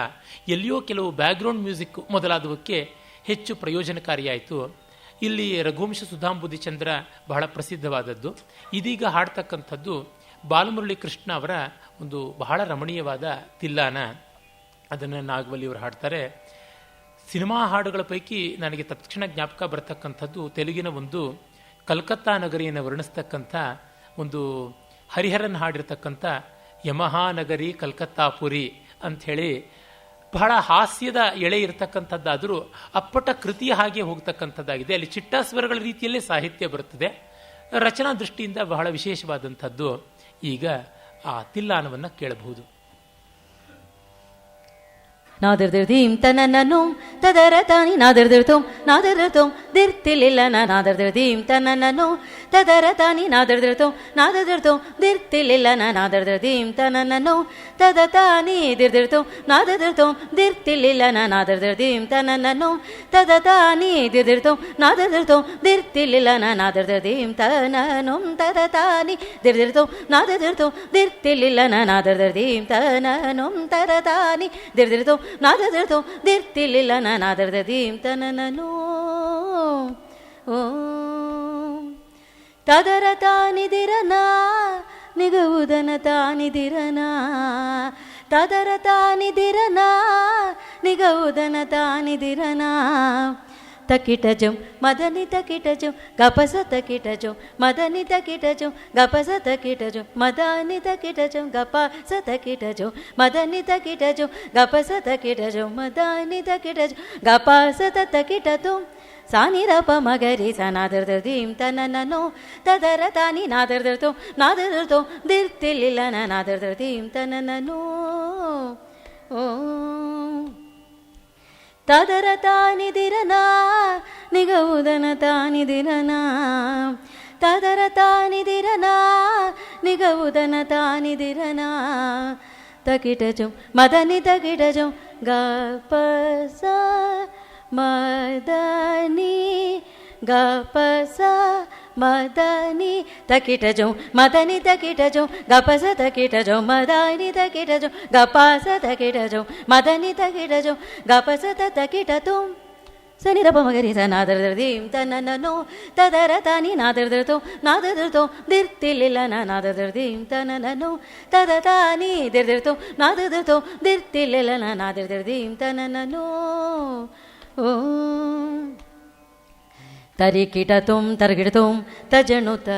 ಎಲ್ಲಿಯೋ ಕೆಲವು ಬ್ಯಾಕ್ಗ್ರೌಂಡ್ ಮ್ಯೂಸಿಕ್ ಮೊದಲಾದವಕ್ಕೆ ಹೆಚ್ಚು ಪ್ರಯೋಜನಕಾರಿಯಾಯಿತು. ಇಲ್ಲಿ ರಘುವಂಶ ಸುಧಾಂಬುದಿ ಚಂದ್ರ ಬಹಳ ಪ್ರಸಿದ್ಧವಾದದ್ದು. ಇದೀಗ ಹಾಡ್ತಕ್ಕಂಥದ್ದು ಬಾಲಮುರಳಿ ಕೃಷ್ಣ ಅವರ ಒಂದು ಬಹಳ ರಮಣೀಯವಾದ ತಿಲ್ಲಾನ. ಅದನ್ನು ನಾಗವಲ್ಲಿಯವರು ಹಾಡ್ತಾರೆ. ಸಿನಿಮಾ ಹಾಡುಗಳ ಪೈಕಿ ನನಗೆ ತಕ್ಷಣ ಜ್ಞಾಪಕ ಬರತಕ್ಕಂಥದ್ದು ತೆಲುಗಿನ ಒಂದು ಕಲ್ಕತ್ತಾ ನಗರಿಯನ್ನು ವರ್ಣಿಸ್ತಕ್ಕಂಥ ಒಂದು ಹರಿಹರನ್ ಹಾಡಿರ್ತಕ್ಕಂಥ ಯಮಹಾನಗರಿ ಕಲ್ಕತ್ತಾಪುರಿ ಅಂಥೇಳಿ ಬಹಳ ಹಾಸ್ಯದ ಎಳೆ ಇರತಕ್ಕಂಥದ್ದಾದರೂ ಅಪ್ಪಟ ಕೃತಿಯ ಹಾಗೆ ಹೋಗ್ತಕ್ಕಂಥದ್ದಾಗಿದೆ. ಅಲ್ಲಿ ಚಿಟ್ಟಾಸ್ವರಗಳ ರೀತಿಯಲ್ಲೇ ಸಾಹಿತ್ಯ ಬರುತ್ತದೆ. ರಚನಾ ದೃಷ್ಟಿಯಿಂದ ಬಹಳ ವಿಶೇಷವಾದಂಥದ್ದು. ಈಗ ಆ ತಿಲ್ಲಾನವನ್ನು ಕೇಳಬಹುದು.
ನಾದರ್ದಿರ್ದೀಂ ತನನನು ತದರತಾನಿ ನಾದರ್ದಿರ್ತೋಂ ನಾದರ್ದಿರ್ತೋಂ ದಿರ್ತಿಲಿಲ್ಲ ನಾದರ್ದಿರ್ದೀಂ ತನನನು ತದರತಾನಿ ನಾದರ್ದಿರ್ತೋಂ ನಾದರ್ದಿರ್ತೋಂ ದಿರ್ತಿಲಿಲ್ಲ ನಾದರ್ದಿರ್ದೀಂ ತನನನು ತದತಾನಿ ದಿರ್ದಿರ್ತೋಂ ನಾದರ್ದಿರ್ತೋಂ ದಿರ್ತಿಲಿಲ್ಲ ನಾದರ್ದಿರ್ದೀಂ ತನನನು ತದತಾನಿ ದಿರ್ದಿರ್ತೋಂ ನಾದರ್ದಿರ್ತೋಂ ದಿರ್ತಿಲಿಲ್ಲ ನಾದರ್ದಿರ್ದೀಂ ತನನುಂ ತದತಾನಿ ದಿರ್ದಿರ್ತೋಂ ನಾದರ್ದಿರ್ತೋಂ ದಿರ್ತಿಲಿಲ್ಲ ನಾದರ್ದಿರ್ದೀಂ ತನನುಂ ತದತಾನಿ ದಿರ್ದಿರ್ತೋಂ ನಾದರ್ದಿರ್ತೋ ದಿರ್ತಿಲಿಲ್ಲ ನಾದರ್ದೀಂ ತನನನು ತದರ ತಾನಿದಿರನ ನಿಗವುದನ ತಾನಿದಿರನ ತದರ ತಾನಿದಿರನ ನಿಗವುದನ ತಾನಿದಿರನ ತಕಿಟಜಂ ಮದನಿ ತಕಿಟಜಂ ಗಪಸ ತಕಿಟಜಂ ಮದನಿ ತಕಿಟಜಂ ಗಪಸ ತಕಿಟಜಂ ಮದನಿ ತಕಿಟಜಂ ಗಪಸ ತಕಿಟಜಂ ಮದನಿ ತಕಿಟಜಂ ಗಪಸ ತಕಿಟಜಂ ಮದನಿ ತಕಿಟಜಂ ಗಪಸ ತಕಿಟತು ಸಾನಿರಪ ಮಗರಿ ಸ ನಾದರ್ದೀಂ ತನನನು ತದರ ತಾನಿ ನಾದರ್ದೋ ನಾದರ್ದೋ ದಿರ್ತಿಲಿಲ್ಲ ನಾದರ್ದೀಂ ತನನನು ತದರ ತಾನಿದಿರನ ನಿಗವುದನ ತಾನಿದಿರನ ತದರ ತಾನಿದಿರನ ನಿಗವುದನ ತಾನಿದಿರನ ತಕಿಟಜಂ ಮದನಿ ತಕಿಟಜಂ ಗಪಸ ಮದನಿ ಗಪಸ ಮದನಿ ತಕಿಟಜಂ ಮದನಿ ತಕಿಟಜಂ ಗಪಸ ತಕಿಟಜಂ ಮದನಿ ತಕಿಟಜಂ ಗಪಸ ತಕಿಟಜಂ ಮದನಿ ತಕಿಟಜಂ ಗಪಸ ತಕಿಟತುಂ ಸನಿರಪ ಮಗರಿ ಸ ನಾದರ್ದೀಂ ತನನನು ತದರ ತಾನಿ ನಾದರ್ದೋ ನಾದರ್ದೋ ದಿರ್ತಿಲಿಲ್ಲ ನಾದರ್ದೀಂ ತನನನು ತದ ತಾನಿ ದಿರ್ದಿರ್ತೋ ನಾದರ್ದೋ ದಿರ್ತಿಲಿಲ್ಲ ನಾದರ್ದೀಂ ತನನನು ತರಿಕಿಟತುಂ ತರ್ಗಿಡತುಂ ತಜನುತ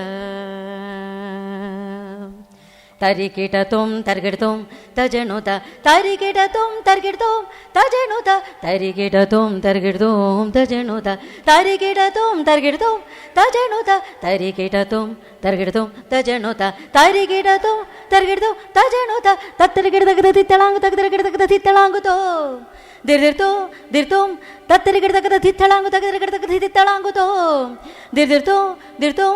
ತರಿಕಿಟತುಂ ತರ್ಗಿಡತುಂ ತಜನುತ ತರಿಕಿಟತುಂ ತರ್ಗಿಡತುಂ ತಜನುತ ತರಿಕಿಟತುಂ ತರ್ಗಿಡತುಂ ತಜನುತ ತರಿಕಿಟತುಂ ತರ್ಗಿಡತುಂ ತಜನುತ ತರಿಕಿಟತುಂ ತರ್ಗಿಡತುಂ ತಜನುತ ತರಿಕಿಟತುಂ ತರ್ಗಿಡತುಂ ತಜನುತ ತತ್ತರಿಗಿಡದಗದ ತಿತ್ತಳಾಂಗು ತಗದರಗಿಡದಗದ ತಿತ್ತಳಾಂಗುತೋ ದಿರ್ದಿರ್ತೋ ದಿರ್ತೋಂ ತತ್ತರಿಗಿಡದಗದ ತಿತ್ತಳಾಂಗು ತಗದರಗಿಡದಗದ ತಿತ್ತಳಾಂಗುತೋ ದಿರ್ದಿರ್ತೋ ದಿರ್ತೋ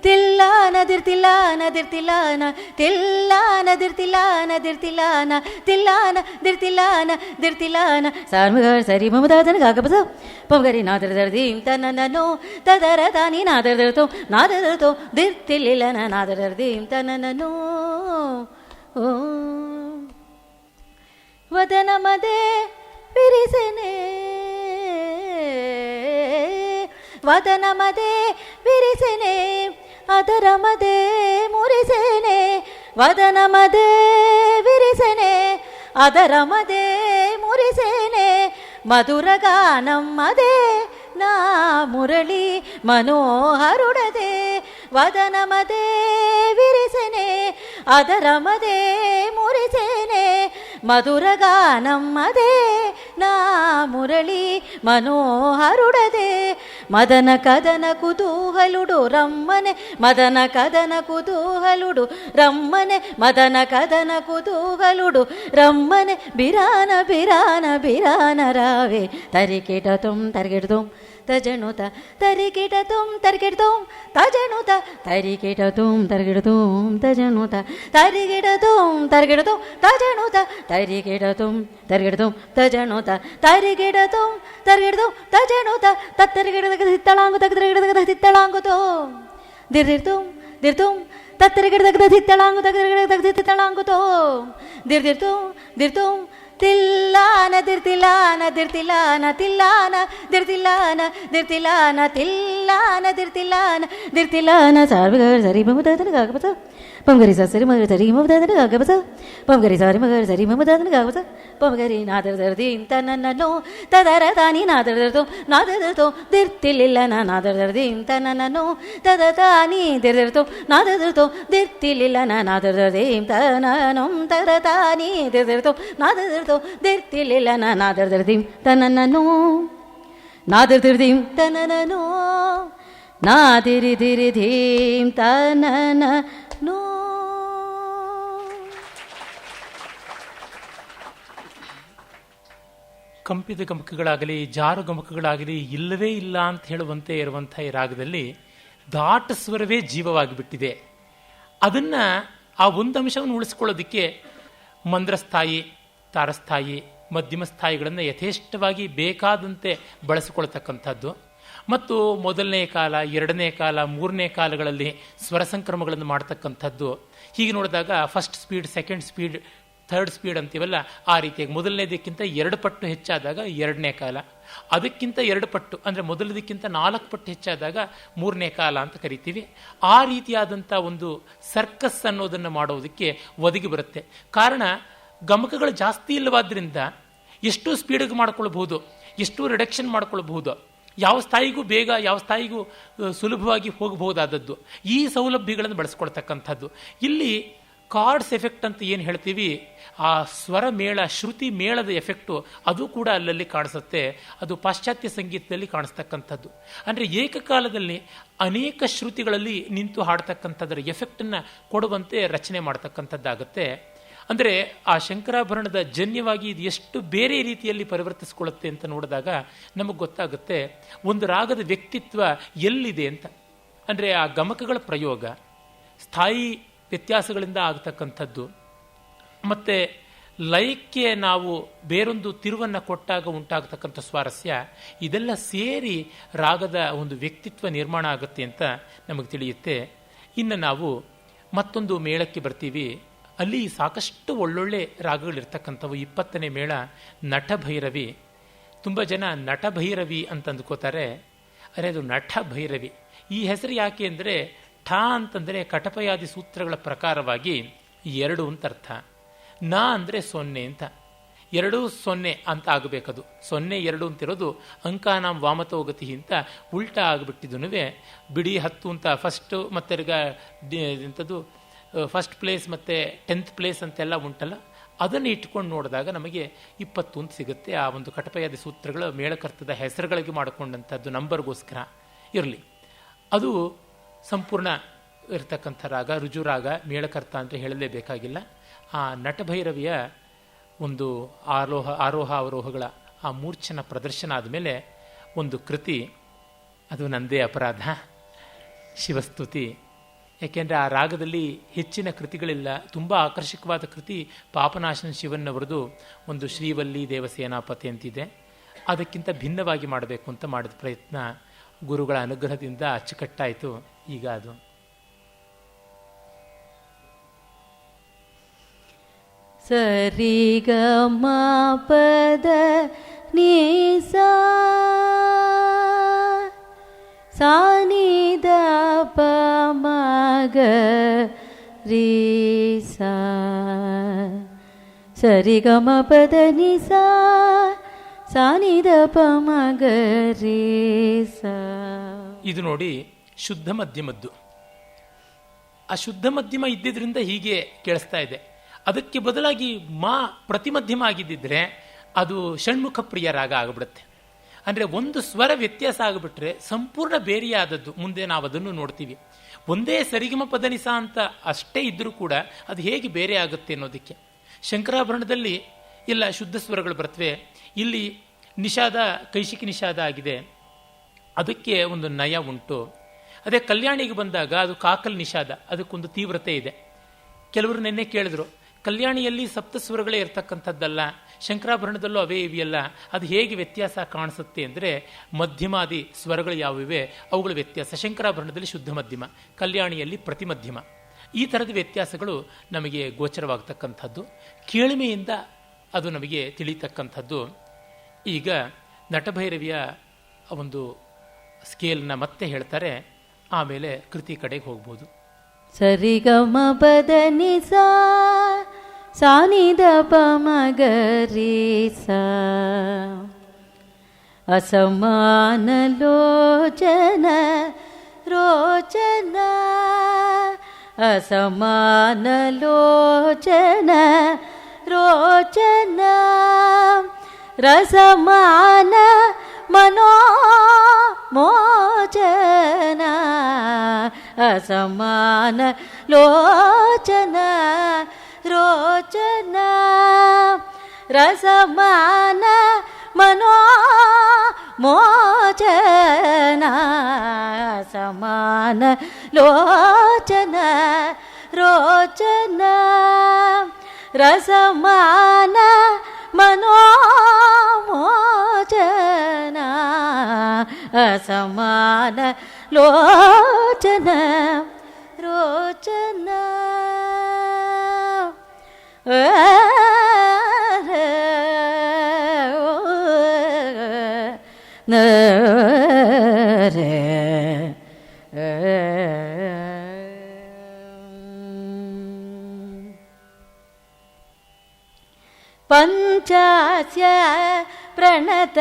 ತಿಲ್ಲಾನ ದಿರ್ತಿಲ್ಲಾನ ದಿರ್ತಿಲ್ಲಾನ ತಿಲ್ಲಾನ ದಿರ್ತಿಲ್ಲಾನ ದಿರ್ತಿಲ್ಲಾನ ತಿಲ್ಲಾನ ದಿರ್ತಿಲ್ಲಾನ ದಿರ್ತಿಲ್ಲಾನ ಸಾರ್ಮಗ ಸರಿ ಮಮದಾದನ ಗಾಗಬಸ ಪಮಗರಿ ನಾದರ್ದೀಂ ತನನನು ತದರ ತಾನಿ ನಾದರ್ದೋ ನಾದರ್ದೋ ದಿರ್ತಿಲಿಲ್ಲ ನಾದರ್ದೀಂ ತನನನು ವದನ ಮದೆ ವಿರಿಸೆನೆ ವದನ ಮದೆ ವಿರಿಸೆನೆ ಅದರ ಮದೆ ಮುರಿಸೆನೆ ವದನ ಮದೆ ವಿರಿಸೆನೆ ಅದರ ಮದೆ ಮುರಿಸೆನೆ ಮಧುರ ಗಾನಂ ಮದೆ ನಾ ಮುರಳಿ ಮನೋಹರುಡದೆ ವದನ ಮದೆ ವಿರಿಸೆನೆ ಅದರ ಮದೆ ಮುರಿಸೆನೆ ಮಧುರ ಗಾನಂ ಮದೆ ನಾ ಮುರಳಿ ಮನೋಹರುಡದೆ ಮದನ ಕದನ ಕುತೂಹಲುಡು ರಮ್ಮನೆ ಮದನ ಕದನ ಕುತೂಹಲುಡು ರಮ್ಮನೆ ಮದನ ಕದನ ಕುತೂಹಲುಡು ರಮ್ಮನೆ ಬಿರಾನ ಬಿರಾನ ಬಿರಾನ ರಾವೆ ತರಿಕಿಟತುಂ ತರ್ಗಿಡ್ದುಂ ತಜನುತ ತರಿಕಿಟತುಂ ತರ್ಗಿಡ್ದುಂ ತಜನುತ ತರಿಕಿಟತುಂ ತರ್ಗಿಡ್ದುಂ ತಜನುತ ತರಿಗಿಡತುಂ ತರ್ಗಿಡ್ದುಂ ತಜನುತ ತರಿಕಿಟತುಂ ತರ್ಗಿಡ್ದುಂ ತಜನುತ ತರಿಗಿಡತುಂ ತರ್ಗಿಡ್ದುಂ ತಜನುತ ತತ್ತರಿಗಿಡದಗ ಹಿತ್ತಳಾಂಗು ತಗದರಿಗಿಡದಗ ಹಿತ್ತಳಾಂಗುತೋ ದಿರ್ದಿರ್ತುಂ ದಿರ್ತುಂ ತತ್ತರಿಗಿಡದಗ ಹಿತ್ತಳಾಂಗು ತಗದರಿಗಿಡದಗ ಹಿತ್ತಳಾಂಗುತೋ ದಿರ್ದಿರ್ತುಂ ದಿರ್ತುಂ ತಿಲ್ಲಾನ ದಿರ್ತಿಲಾನ ದಿರ್ತಿಲಾನ ತಿಲ್ಲಾನ ದಿರ್ತಿಲಾನ ದಿರ್ತಿಲಾನ ತಿಲ್ಲಾನ ದಿರ್ತಿಲಾನ ದಿರ್ತಿಲಾನ ಸಾರ್ವಗರ್ ಸರಿ ಮಮದಾದನಗಾಗಬಸ ಪಂಗರಿ ಸರಿ ಮಗರಿ ಸರಿ ಮಮದಾದನಗಾಗಬಸ ಪಂಗರಿ ಸಾರಿ ಮಗರಿ ಸರಿ ಮಮದಾದನಗಾಗಬಸ ಪಂಗರಿ ನಾದರದರ್ದಿ ಇಂತ ನನ್ನೋ ತದರ ತಾನಿ ನಾದರದರ್ದು ನಾದರದರ್ದು ದಿರ್ತಿಲಿಲ್ಲ ನಾದರದರ್ದಿ ಇಂತ ನನ್ನೋ ತದ ತಾನಿ ದಿರ್ದಿರ್ತು ನಾದರದರ್ದು ದಿರ್ತಿಲಿಲ್ಲ ನಾದರದರ್ದಿ ಇಂತ ನನಂ ತದ ತಾನಿ ದಿರ್ದಿರ್ತು ನಾದರದರ್ದು ದಿರ್ತಿಲಿಲ್ಲ ನಾದರದರ್ದಿ ತನನೋ ನಾದರದರ್ದಿಂ ತನನೋ ನಾದಿರಿ ದಿರಿ ಧೀಂ ತನನೋ.
ಕಂಪಿತ ಗಮಕಗಳಾಗಲಿ ಜಾರು ಗಮಕಗಳಾಗಲಿ ಇಲ್ಲವೇ ಇಲ್ಲ ಅಂತ ಹೇಳುವಂತೆ ಇರುವಂಥ ಈ ರಾಗದಲ್ಲಿ ದಾಟ ಸ್ವರವೇ ಜೀವವಾಗಿಬಿಟ್ಟಿದೆ. ಅದನ್ನು ಆ ಒಂದು ಅಂಶವನ್ನು ಉಳಿಸ್ಕೊಳ್ಳೋದಕ್ಕೆ ಮಂದ್ರಸ್ಥಾಯಿ, ತಾರಸ್ಥಾಯಿ, ಮಧ್ಯಮ ಸ್ಥಾಯಿಗಳನ್ನು ಯಥೇಷ್ಟವಾಗಿ ಬೇಕಾದಂತೆ ಬಳಸಿಕೊಳ್ತಕ್ಕಂಥದ್ದು ಮತ್ತು ಮೊದಲನೇ ಕಾಲ, ಎರಡನೇ ಕಾಲ, ಮೂರನೇ ಕಾಲಗಳಲ್ಲಿ ಸ್ವರ ಸಂಕ್ರಮಗಳನ್ನು ಮಾಡ್ತಕ್ಕಂಥದ್ದು. ಹೀಗೆ ನೋಡಿದಾಗ first speed, second speed, third speed ಅಂತೀವಲ್ಲ, ಆ ರೀತಿಯಾಗಿ ಮೊದಲನೇದಕ್ಕಿಂತ 2 ಪಟ್ಟು ಹೆಚ್ಚಾದಾಗ ಎರಡನೇ ಕಾಲ, ಅದಕ್ಕಿಂತ 2 ಪಟ್ಟು ಅಂದರೆ ಮೊದಲದಕ್ಕಿಂತ 4 ಪಟ್ಟು ಹೆಚ್ಚಾದಾಗ ಮೂರನೇ ಕಾಲ ಅಂತ ಕರಿತೀವಿ. ಆ ರೀತಿಯಾದಂಥ ಒಂದು ಸರ್ಕಸ್ ಅನ್ನೋದನ್ನು ಮಾಡೋದಕ್ಕೆ ಒದಗಿ ಬರುತ್ತೆ. ಕಾರಣ ಗಮಕಗಳು ಜಾಸ್ತಿ ಇಲ್ಲವಾದ್ರಿಂದ ಎಷ್ಟು ಸ್ಪೀಡಿಗೆ ಮಾಡ್ಕೊಳ್ಬಹುದು, ಎಷ್ಟು ರಿಡಕ್ಷನ್ ಮಾಡ್ಕೊಳ್ಬಹುದು, ಯಾವ ಸ್ಥಾಯಿಗೂ ಬೇಗ, ಯಾವ ಸ್ಥಾಯಿಗೂ ಸುಲಭವಾಗಿ ಹೋಗಬಹುದಾದದ್ದು. ಈ ಸೌಲಭ್ಯಗಳನ್ನು ಬಳಸ್ಕೊಳ್ತಕ್ಕಂಥದ್ದು. ಇಲ್ಲಿ ಕಾರ್ಡ್ಸ್ ಎಫೆಕ್ಟ್ ಅಂತ ಏನು ಹೇಳ್ತೀವಿ, ಆ ಸ್ವರ ಮೇಳ, ಶ್ರುತಿ ಮೇಳದ ಎಫೆಕ್ಟು ಅದು ಕೂಡ ಅಲ್ಲಲ್ಲಿ ಕಾಣಿಸುತ್ತೆ. ಅದು ಪಾಶ್ಚಾತ್ಯ ಸಂಗೀತದಲ್ಲಿ ಕಾಣಿಸ್ತಕ್ಕಂಥದ್ದು. ಅಂದರೆ ಏಕಕಾಲದಲ್ಲಿ ಅನೇಕ ಶ್ರುತಿಗಳಲ್ಲಿ ನಿಂತು ಹಾಡ್ತಕ್ಕಂಥದ್ದರ ಎಫೆಕ್ಟನ್ನು ಕೊಡುವಂತೆ ರಚನೆ ಮಾಡ್ತಕ್ಕಂಥದ್ದಾಗುತ್ತೆ. ಅಂದರೆ ಆ ಶಂಕರಾಭರಣದ ಜನ್ಯವಾಗಿ ಇದು ಎಷ್ಟು ಬೇರೆ ರೀತಿಯಲ್ಲಿ ಪರಿವರ್ತಿಸ್ಕೊಳ್ಳುತ್ತೆ ಅಂತ ನೋಡಿದಾಗ ನಮಗೆ ಗೊತ್ತಾಗುತ್ತೆ ಒಂದು ರಾಗದ ವ್ಯಕ್ತಿತ್ವ ಎಲ್ಲಿದೆ ಅಂತ. ಅಂದರೆ ಆ ಗಮಕಗಳ ಪ್ರಯೋಗ, ಸ್ಥಾಯಿ ವ್ಯತ್ಯಾಸಗಳಿಂದ ಆಗ್ತಕ್ಕಂಥದ್ದು, ಮತ್ತು ಲಯಕ್ಕೆ ನಾವು ಬೇರೊಂದು ತಿರುವನ್ನು ಕೊಟ್ಟಾಗ ಉಂಟಾಗತಕ್ಕಂಥ ಸ್ವಾರಸ್ಯ, ಇದೆಲ್ಲ ಸೇರಿ ರಾಗದ ಒಂದು ವ್ಯಕ್ತಿತ್ವ ನಿರ್ಮಾಣ ಆಗುತ್ತೆ ಅಂತ ನಮಗೆ ತಿಳಿಯುತ್ತೆ. ಇನ್ನು ನಾವು ಮತ್ತೊಂದು ಮೇಳಕ್ಕೆ ಬರ್ತೀವಿ. ಅಲ್ಲಿ ಸಾಕಷ್ಟು ಒಳ್ಳೊಳ್ಳೆ ರಾಗಗಳಿರ್ತಕ್ಕಂಥವು. 20ನೇ ಮೇಳ ನಟಭೈರವಿ. ತುಂಬ ಜನ ನಟಭೈರವಿ ಅಂತ ಅಂದ್ಕೋತಾರೆ. ಅರೆ, ಅದು ನಟಭೈರವಿ. ಈ ಹೆಸರು ಯಾಕೆ ಅಂದರೆ ಠ ಅಂತಂದರೆ ಕಟಪಯಾದಿ ಸೂತ್ರಗಳ ಪ್ರಕಾರವಾಗಿ 2 ಅಂತ ಅರ್ಥ. ನ ಅಂದರೆ 0 ಅಂತ. 2 0 ಅಂತ ಆಗಬೇಕದು. 0 2 ಅಂತಿರೋದು ಅಂಕಾನಾಂ ವಾಮತೋಗತಿ ಅಂತ ಉಲ್ಟಾ ಆಗಿಬಿಟ್ಟಿದ್ದು. ಬಿಡಿ 10 ಅಂತ ಫಸ್ಟು ಮತ್ತೆ ಇಂಥದ್ದು ಫಸ್ಟ್ ಪ್ಲೇಸ್ ಮತ್ತು 10th ಪ್ಲೇಸ್ ಅಂತೆಲ್ಲ ಉಂಟಲ್ಲ, ಅದನ್ನು ಇಟ್ಕೊಂಡು ನೋಡಿದಾಗ ನಮಗೆ 20 ಅಂತ ಸಿಗುತ್ತೆ. ಆ ಒಂದು ಕಟಪಯಾದಿ ಸೂತ್ರಗಳು ಮೇಳಕರ್ತದ ಹೆಸರುಗಳಿಗೆ ಮಾಡಿಕೊಂಡಂಥದ್ದು ನಂಬರ್ಗೋಸ್ಕರ ಇರಲಿ. ಅದು ಸಂಪೂರ್ಣ ಇರತಕ್ಕಂಥ ರಾಗ, ರುಜುರಾಗ, ಮೇಳಕರ್ತ ಅಂತ ಹೇಳಲೇಬೇಕಾಗಿಲ್ಲ. ಆ ನಟಭೈರವಿಯ ಒಂದು ಆರೋಹ ಅವರೋಹಗಳ ಆ ಮೂರ್ಛನ ಪ್ರದರ್ಶನ ಆದಮೇಲೆ ಒಂದು ಕೃತಿ, ಅದು ನಂದೇ ಅಪರಾಧ, ಶಿವಸ್ತುತಿ. ಯಾಕೆಂದರೆ ಆ ರಾಗದಲ್ಲಿ ಹೆಚ್ಚಿನ ಕೃತಿಗಳಿಲ್ಲ. ತುಂಬ ಆಕರ್ಷಕವಾದ ಕೃತಿ ಪಾಪನಾಶನ ಶಿವನ್ನವರದು ಒಂದು ಶ್ರೀವಲ್ಲಿ ದೇವಸೇನಾಪತಿ ಅಂತಿದೆ. ಅದಕ್ಕಿಂತ ಭಿನ್ನವಾಗಿ ಮಾಡಬೇಕು ಅಂತ ಮಾಡಿದ ಪ್ರಯತ್ನ ಗುರುಗಳ ಅನುಗ್ರಹದಿಂದ ಅಚ್ಚುಕಟ್ಟಾಯಿತು. ಈಗ ಅದು
ಸರಿ ಗ ಮ ಪದ ನೀ ಸಾ ನಿ ದ ಪ ಮ ಗ ರೀ ಸಾ. ಸರಿ ಗ ಮ ಪದ ನಿ ಸಾ ನಿ ದ ಪ ಮ ಗ ರೀ ಸಾ.
ಇದು ನೋಡಿ ಶುದ್ಧ ಮಧ್ಯಮದ್ದು. ಆ ಶುದ್ಧ ಮಧ್ಯಮ ಇದ್ದಿದ್ರಿಂದ ಹೀಗೆ ಕೇಳಿಸ್ತಾ ಇದೆ. ಅದಕ್ಕೆ ಬದಲಾಗಿ ಪ್ರತಿಮಧ್ಯಮ ಆಗಿದ್ದಿದ್ರೆ ಅದು ಷಣ್ಮುಖ ಪ್ರಿಯ ರಾಗ ಆಗಿಬಿಡುತ್ತೆ. ಅಂದರೆ ಒಂದು ಸ್ವರ ವ್ಯತ್ಯಾಸ ಆಗಿಬಿಟ್ರೆ ಸಂಪೂರ್ಣ ಬೇರೆಯಾದದ್ದು. ಮುಂದೆ ನಾವು ಅದನ್ನು ನೋಡ್ತೀವಿ. ಒಂದೇ ಸರಿಗಮ ಪದನಿಸ ಅಂತ ಅಷ್ಟೇ ಇದ್ದರೂ ಕೂಡ ಅದು ಹೇಗೆ ಬೇರೆ ಆಗುತ್ತೆ ಅನ್ನೋದಕ್ಕೆ. ಶಂಕರಾಭರಣದಲ್ಲಿ ಎಲ್ಲ ಶುದ್ಧ ಸ್ವರಗಳು ಬರ್ತವೆ. ಇಲ್ಲಿ ನಿಷಾದ, ಕೈಶಿಕಿ ನಿಷಾದ ಆಗಿದೆ, ಅದಕ್ಕೆ ಒಂದು ನಯ ಉಂಟು. ಅದೇ ಕಲ್ಯಾಣಿಗೆ ಬಂದಾಗ ಅದು ಕಾಕಲ್ ನಿಷಾದ, ಅದಕ್ಕೊಂದು ತೀವ್ರತೆ ಇದೆ. ಕೆಲವರು ನಿನ್ನೆ ಕೇಳಿದ್ರು, ಕಲ್ಯಾಣಿಯಲ್ಲಿ ಸಪ್ತಸ್ವರಗಳೇ ಇರ್ತಕ್ಕಂಥದ್ದಲ್ಲ, ಶಂಕರಾಭರಣದಲ್ಲೂ ಅವೇ ಇವೆಯಲ್ಲ, ಅದು ಹೇಗೆ ವ್ಯತ್ಯಾಸ ಕಾಣಿಸುತ್ತೆ ಅಂದರೆ ಮಧ್ಯಮಾದಿ ಸ್ವರಗಳು ಯಾವಿವೆ ಅವುಗಳ ವ್ಯತ್ಯಾಸ. ಶಂಕರಾಭರಣದಲ್ಲಿ ಶುದ್ಧ ಮಧ್ಯಮ, ಕಲ್ಯಾಣಿಯಲ್ಲಿ ಪ್ರತಿಮಧ್ಯಮ. ಈ ಥರದ ವ್ಯತ್ಯಾಸಗಳು ನಮಗೆ ಗೋಚರವಾಗತಕ್ಕಂಥದ್ದು. ಕೇಳಿಮೆಯಿಂದ ಅದು ನಮಗೆ ತಿಳಿತಕ್ಕಂಥದ್ದು. ಈಗ ನಟಭೈರವಿಯ ಒಂದು ಸ್ಕೇಲ್ನ ಮತ್ತೆ ಹೇಳ್ತಾರೆ, ಆಮೇಲೆ ಕೃತಿ ಕಡೆಗೆ ಹೋಗ್ಬೋದು.
ಸರಿಗಮ ಪದನಿ ಸಾನಿದ ಪಮಗರಿ ಸಾ ಅಸಮಾನ ಲೋಚನ ರೋಚನ ಅಸಮಾನ ಲೋಚನ ರೋಚನ ರಸಮಾನ ಮನೋ ಮೋಚನ ಅಸಮಾನ ಲೋಚನ ರೋಚನ ರಸಮಾನ ಮನೋ ಮೋಚನ ಸಮಾನ ಲೋಚನ ರೋಚನ ರಸಮಾನ ಮನೋ ಮೋಚನ ಅಸಮಾನ ಲೋಚನ ರೋಚನ ಪಂಚಾಸ್ಯ ಪ್ರಣತ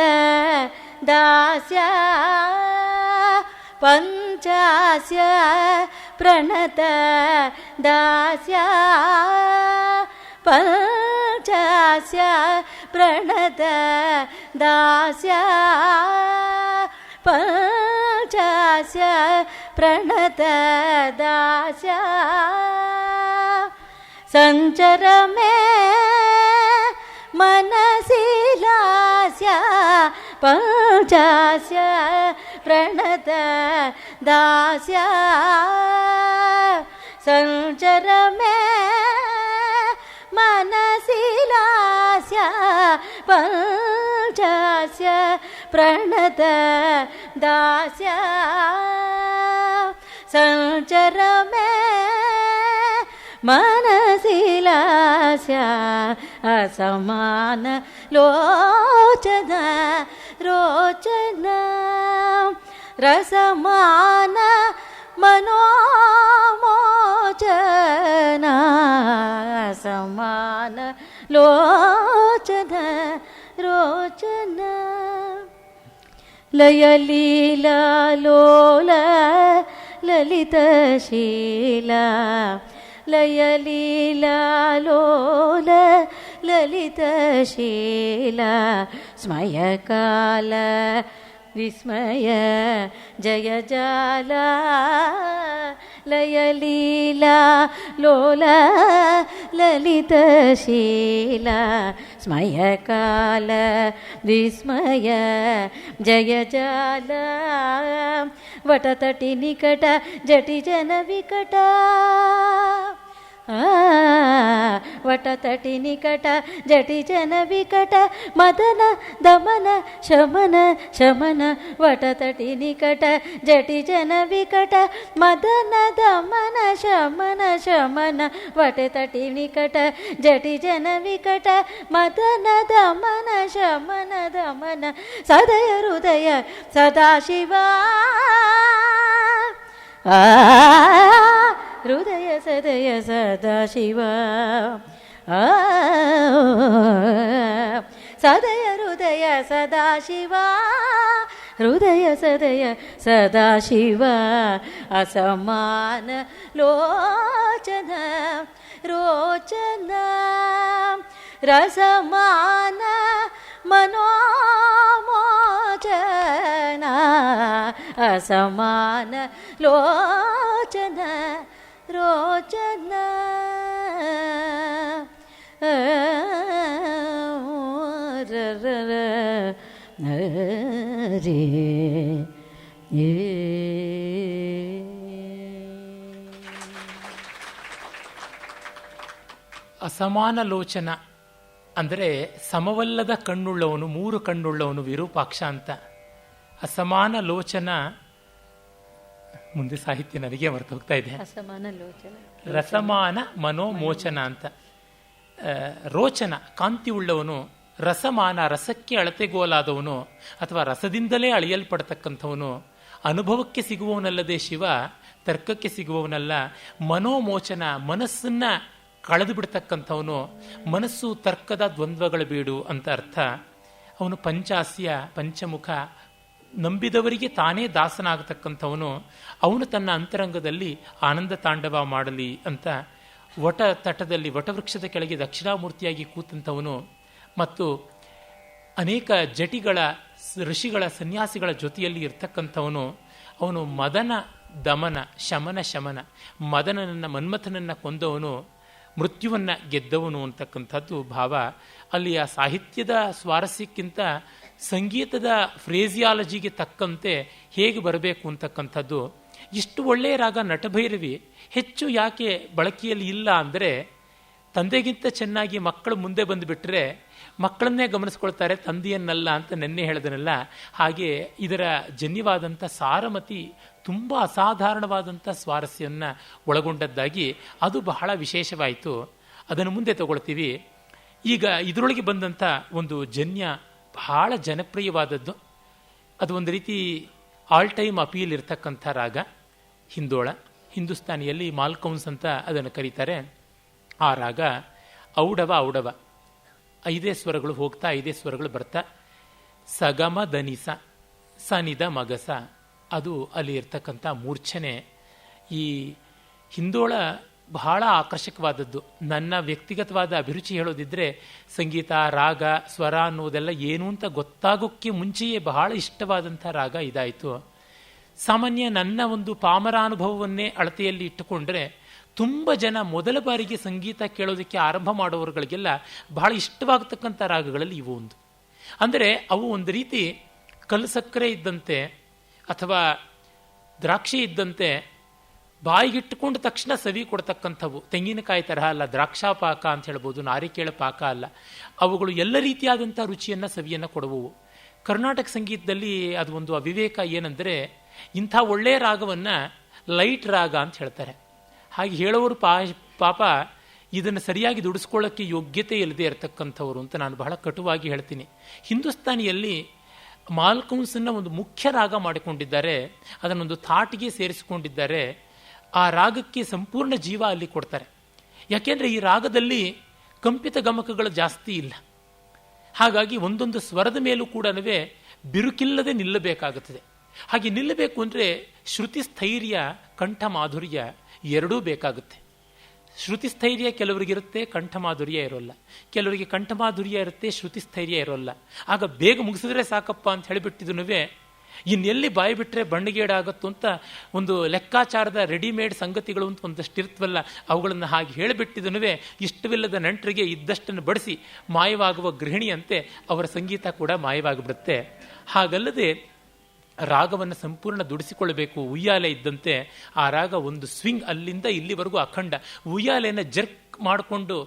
ದಾಸ್ಯ ಪಂಚಾಸ್ಯ ಪ್ರಣತ ದಾಸ್ಯ ಪಂಚಾಸ್ಯ ಪ್ರಣತ ದಾಸ್ಯ ಪಂಚಾಸ್ಯ ಪ್ರಣತ ದಾಸ್ಯ ಸಂಚರ ಮೇ ಮನಸಿಲಾಸ್ಯ ಪಂಚಾಸ್ಯ ಪ್ರಣತ ದಾಸ್ಯ ಸಂಚರ ಮೇ ಮನಸಿಲಾಸ್ಯ ಪಂಚಾಸ್ಯ ಪ್ರಣತ ದಾಸ್ಯ ಸಂಚರ ಮೇ ಮನಸಿಲಾಸ್ಯ ಅಸಮಾನ ಲೋಚನ ರೋಚನ ರಸಮಾನ ಮನೋಮೋಚನ ಸಮಾನ ಲೋಚನ ರೋಚನ ಲಯಲೀಲಾ ಲೋಲ ಲಲಿತಶೀಲ ಲಯಲೀಲಾ ಲೋಲ ಲಲಿತಶೀಲ ಸ್ಮಯಕಾಲ ವಿಸ್ಮಯ ಜಯ ಜಾಲ ಲಯಲೀಲಾ ಲೋಲ ಲಲಿತಶೀಲ ಸ್ಮಯಕಾಲ ವಿಸ್ಮಯ ಜಯ ಜಾಲ ವಟತಟಿ ನಿಕಟ ಜಟಿ ಜನ ವಿಕಟ ವಟತಟಿ ನಿಕಟ ಜಟಿ ಜನ ವಿಕಟ ಮದನ ದಮನ ಶಮನ ಶಮನ ವಟತಟಿ ನಿಕಟ ಜಟಿ ಜನ ವಿಕಟ ಮದನ ದಮನ ಶಮನ ಶಮನ ವಟತಟಿ ನಿಕಟ ಜಟಿ ಜನ ವಿಕಟ ಮದನ ದಮನ ಶಮನ ದಮನ ಸದಯ ಹೃದಯ ಸದಾಶಿವ ಹೃದಯ ಸದಯ ಸದಾಶಿವ ಸದಯ ಹೃದಯ ಸದಾಶಿವ ಹೃದಯ ಸದಯ ಸದಾಶಿವ ಅಸಮಾನ ಲೋಚನ ರೋಚನ ರಸಮಾನ ಮನೋಮೋಚನ ಅಸಮಾನ ಲೋಚನ ರೋಚನ ರೇ
ಅಸಮಾನ ಲೋಚನ ಅಂದರೆ ಸಮವಲ್ಲದ ಕಣ್ಣುಳ್ಳವನು, ಮೂರು ಕಣ್ಣುಳ್ಳವನು ವಿರೂಪಾಕ್ಷ ಅಂತ. ಅಸಮಾನ ಲೋಚನ, ಮುಂದೆ ಸಾಹಿತ್ಯ ನನಗೆ ಮರೆತು ಹೋಗ್ತಾ ಇದೆ.
ಅಸಮಾನ ಲೋಚನ,
ರಸಮಾನ ಮನೋಮೋಚನ ಅಂತ. ರೋಚನ ಕಾಂತಿ ಉಳ್ಳವನು, ರಸಮಾನ ರಸಕ್ಕೆ ಅಳತೆಗೋಲಾದವನು ಅಥವಾ ರಸದಿಂದಲೇ ಅಳೆಯಲ್ಪಡ್ತಕ್ಕಂಥವನು, ಅನುಭವಕ್ಕೆ ಸಿಗುವವನಲ್ಲದೆ ಶಿವ ತರ್ಕಕ್ಕೆ ಸಿಗುವವನಲ್ಲ, ಮನೋಮೋಚನ ಮನಸ್ಸನ್ನ ಕಳೆದು ಬಿಡ್ತಕ್ಕಂಥವನು, ಮನಸ್ಸು ತರ್ಕದ ದ್ವಂದ್ವಗಳ ಬೀಡು ಅಂತ ಅರ್ಥ. ಅವನು ಪಂಚಾಸ್ಯ ಪಂಚಮುಖ, ನಂಬಿದವರಿಗೆ ತಾನೇ ದಾಸನಾಗತಕ್ಕಂಥವನು, ಅವನು ತನ್ನ ಅಂತರಂಗದಲ್ಲಿ ಆನಂದ ತಾಂಡವ ಮಾಡಲಿ ಅಂತ ವಟ ತಟದಲ್ಲಿ ವಟವೃಕ್ಷದ ಕೆಳಗೆ ದಕ್ಷಿಣಾಮೂರ್ತಿಯಾಗಿ ಕೂತಂಥವನು ಮತ್ತು ಅನೇಕ ಜಟಿಗಳ ಋಷಿಗಳ ಸನ್ಯಾಸಿಗಳ ಜೊತೆಯಲ್ಲಿ ಇರ್ತಕ್ಕಂಥವನು. ಅವನು ಮದನ ದಮನ ಶಮನ ಮದನನನ್ನ ಮನ್ಮಥನನ್ನು ಕೊಂದವನು, ಮೃತ್ಯುವನ್ನು ಗೆದ್ದವನು ಅಂತಕ್ಕಂಥದ್ದು ಭಾವ. ಅಲ್ಲಿಯ ಸಾಹಿತ್ಯದ ಸ್ವಾರಸ್ಯಕ್ಕಿಂತ ಸಂಗೀತದ ಫ್ರೇಸಿಯಾಲಜಿಗೆ ತಕ್ಕಂತೆ ಹೇಗೆ ಬರಬೇಕು ಅಂತಕ್ಕಂಥದ್ದು. ಇಷ್ಟು ಒಳ್ಳೆಯ ರಾಗ ನಟಭೈರವಿ ಹೆಚ್ಚು ಯಾಕೆ ಬಳಕೆಯಲ್ಲಿ ಇಲ್ಲ ಅಂದರೆ, ತಂದೆಗಿಂತ ಚೆನ್ನಾಗಿ ಮಕ್ಕಳು ಮುಂದೆ ಬಂದುಬಿಟ್ರೆ ಮಕ್ಕಳನ್ನೇ ಗಮನಿಸ್ಕೊಳ್ತಾರೆ, ತಂದೆಯನ್ನಲ್ಲ ಅಂತ ನೆನ್ನೆ ಹೇಳಿದನಲ್ಲ. ಹಾಗೆ ಇದರ ಜನ್ಯವಾದಂಥ ಸಾರಮತಿ ತುಂಬ ಅಸಾಧಾರಣವಾದಂಥ ಸ್ವಾರಸ್ಯವನ್ನು ಒಳಗೊಂಡದ್ದಾಗಿ ಅದು ಬಹಳ ವಿಶೇಷವಾಯಿತು. ಅದನ್ನು ಮುಂದೆ ತಗೊಳ್ತೀವಿ. ಈಗ ಇದರೊಳಗೆ ಬಂದಂಥ ಒಂದು ಜನ್ಯ ಬಹಳ ಜನಪ್ರಿಯವಾದದ್ದು, ಅದು ಒಂದು ರೀತಿ ಆಲ್ ಟೈಮ್ ಅಪೀಲ್ ಇರ್ತಕ್ಕಂಥ ರಾಗ ಹಿಂದೋಳ. ಹಿಂದೂಸ್ತಾನಿಯಲ್ಲಿ ಮಾಲ್ಕೌನ್ಸ್ ಅಂತ ಅದನ್ನು ಕರೀತಾರೆ. ಆ ರಾಗ ಔಡವ 5 ಸ್ವರಗಳು ಹೋಗ್ತಾ 5 ಸ್ವರಗಳು ಬರ್ತಾ ಸಗಮ ದನಿಸ ಸನಿದ ಮಗಸ, ಅದು ಅಲ್ಲಿ ಇರ್ತಕ್ಕಂಥ ಮೂರ್ಛನೆ. ಈ ಹಿಂದೋಳ ಬಹಳ ಆಕರ್ಷಕವಾದದ್ದು. ನನ್ನ ವ್ಯಕ್ತಿಗತವಾದ ಅಭಿರುಚಿ ಹೇಳೋದಿದ್ರೆ ಸಂಗೀತ ರಾಗ ಸ್ವರ ಅನ್ನೋದೆಲ್ಲ ಏನು ಅಂತ ಗೊತ್ತಾಗೋಕ್ಕೆ ಮುಂಚೆಯೇ ಬಹಳ ಇಷ್ಟವಾದಂಥ ರಾಗ ಇದಾಯಿತು. ಸಾಮಾನ್ಯ ನನ್ನ ಒಂದು ಪಾಮರಾನುಭವವನ್ನೇ ಅಳತೆಯಲ್ಲಿ ಇಟ್ಟುಕೊಂಡ್ರೆ ತುಂಬ ಜನ ಮೊದಲ ಬಾರಿಗೆ ಸಂಗೀತ ಕೇಳೋದಕ್ಕೆ ಆರಂಭ ಮಾಡೋರುಗಳಿಗೆಲ್ಲ ಬಹಳ ಇಷ್ಟವಾಗತಕ್ಕಂಥ ರಾಗಗಳಲ್ಲಿ ಇವು ಒಂದು. ಅಂದರೆ ಅವು ಒಂದು ರೀತಿ ಕಲ್ಲು ಸಕ್ಕರೆ ಇದ್ದಂತೆ ಅಥವಾ ದ್ರಾಕ್ಷಿ ಇದ್ದಂತೆ ಬಾಯಿಗಿಟ್ಟುಕೊಂಡ ತಕ್ಷಣ ಸವಿ ಕೊಡ್ತಕ್ಕಂಥವು. ತೆಂಗಿನಕಾಯಿ ತರಹ ಅಲ್ಲ, ದ್ರಾಕ್ಷಾ ಪಾಕ ಅಂತ ಹೇಳ್ಬೋದು, ನಾರಿಕೇಳ ಪಾಕ ಅಲ್ಲ. ಅವುಗಳು ಎಲ್ಲ ರೀತಿಯಾದಂಥ ರುಚಿಯನ್ನು ಸವಿಯನ್ನು ಕೊಡುವವು. ಕರ್ನಾಟಕ ಸಂಗೀತದಲ್ಲಿ ಅದು ಒಂದು ಅವಿವೇಕ ಏನೆಂದರೆ, ಇಂಥ ಒಳ್ಳೆಯ ರಾಗವನ್ನು ಲೈಟ್ ರಾಗ ಅಂತ ಹೇಳ್ತಾರೆ. ಹಾಗೆ ಹೇಳೋರು ಪಾಪ ಇದನ್ನು ಸರಿಯಾಗಿ ದುಡಿಸ್ಕೊಳ್ಳೋಕ್ಕೆ ಯೋಗ್ಯತೆ ಇಲ್ಲದೆ ಇರತಕ್ಕಂಥವ್ರು ಅಂತ ನಾನು ಬಹಳ ಕಟುವಾಗಿ ಹೇಳ್ತೀನಿ. ಹಿಂದೂಸ್ತಾನಿಯಲ್ಲಿ ಮಾಲ್ಕೌನ್ಸನ್ನು ಒಂದು ಮುಖ್ಯ ರಾಗ ಮಾಡಿಕೊಂಡಿದ್ದಾರೆ, ಅದನ್ನೊಂದು ಥಾಟಿಗೆ ಸೇರಿಸಿಕೊಂಡಿದ್ದಾರೆ. ಆ ರಾಗಕ್ಕೆ ಸಂಪೂರ್ಣ ಜೀವ ಅಲ್ಲಿ ಕೊಡ್ತಾರೆ. ಯಾಕೆಂದರೆ ಈ ರಾಗದಲ್ಲಿ ಕಂಪಿತ ಗಮಕಗಳು ಜಾಸ್ತಿ ಇಲ್ಲ. ಹಾಗಾಗಿ ಒಂದೊಂದು ಸ್ವರದ ಮೇಲೂ ಕೂಡ ಬಿರುಕಿಲ್ಲದೆ ನಿಲ್ಲಬೇಕಾಗುತ್ತದೆ. ಹಾಗೆ ನಿಲ್ಲಬೇಕು ಅಂದರೆ ಶ್ರುತಿ ಸ್ಥೈರ್ಯ ಕಂಠ ಮಾಧುರ್ಯ ಎರಡೂ ಬೇಕಾಗುತ್ತೆ. ಶ್ರುತಿ ಸ್ಥೈರ್ಯ ಕೆಲವರಿಗಿರುತ್ತೆ, ಕಂಠ ಮಾಧುರ್ಯ ಇರೋಲ್ಲ. ಕೆಲವರಿಗೆ ಕಂಠ ಮಾಧುರ್ಯ ಇರುತ್ತೆ, ಶ್ರುತಿ ಸ್ಥೈರ್ಯ ಇರೋಲ್ಲ. ಆಗ ಬೇಗ ಮುಗಿಸಿದ್ರೆ ಸಾಕಪ್ಪ ಅಂತ ಹೇಳಿಬಿಟ್ಟಿದ್ದು ಇನ್ನೆಲ್ಲಿ ಬಾಯಿ ಬಿಟ್ಟರೆ ಬಣ್ಣಗೇಡಾಗತ್ತು ಅಂತ ಒಂದು ಲೆಕ್ಕಾಚಾರದ ರೆಡಿಮೇಡ್ ಸಂಗತಿಗಳು ಅಂತ ಒಂದಷ್ಟು ಇರ್ತವಲ್ಲ, ಅವುಗಳನ್ನು ಹಾಗೆ ಹೇಳಿಬಿಟ್ಟಿದ್ದು ಇಷ್ಟವಿಲ್ಲದ ನೆಂಟರಿಗೆ ಇದ್ದಷ್ಟನ್ನು ಬಡಿಸಿ ಮಾಯವಾಗುವ ಗೃಹಿಣಿಯಂತೆ ಅವರ ಸಂಗೀತ ಕೂಡ ಮಾಯವಾಗಿಬಿಡುತ್ತೆ. ಹಾಗಲ್ಲದೆ ರಾಗವನ್ನು ಸಂಪೂರ್ಣ ದುಡಿಸಿಕೊಳ್ಳಬೇಕು. ಉಯ್ಯಾಲೆ ಇದ್ದಂತೆ ಆ ರಾಗ ಒಂದು ಸ್ವಿಂಗ್ ಅಲ್ಲಿಂದ ಇಲ್ಲಿವರೆಗೂ ಅಖಂಡ. ಉಯ್ಯಾಲೆಯನ್ನು ಜರ್ಕ್ ಮಾಡಿಕೊಂಡು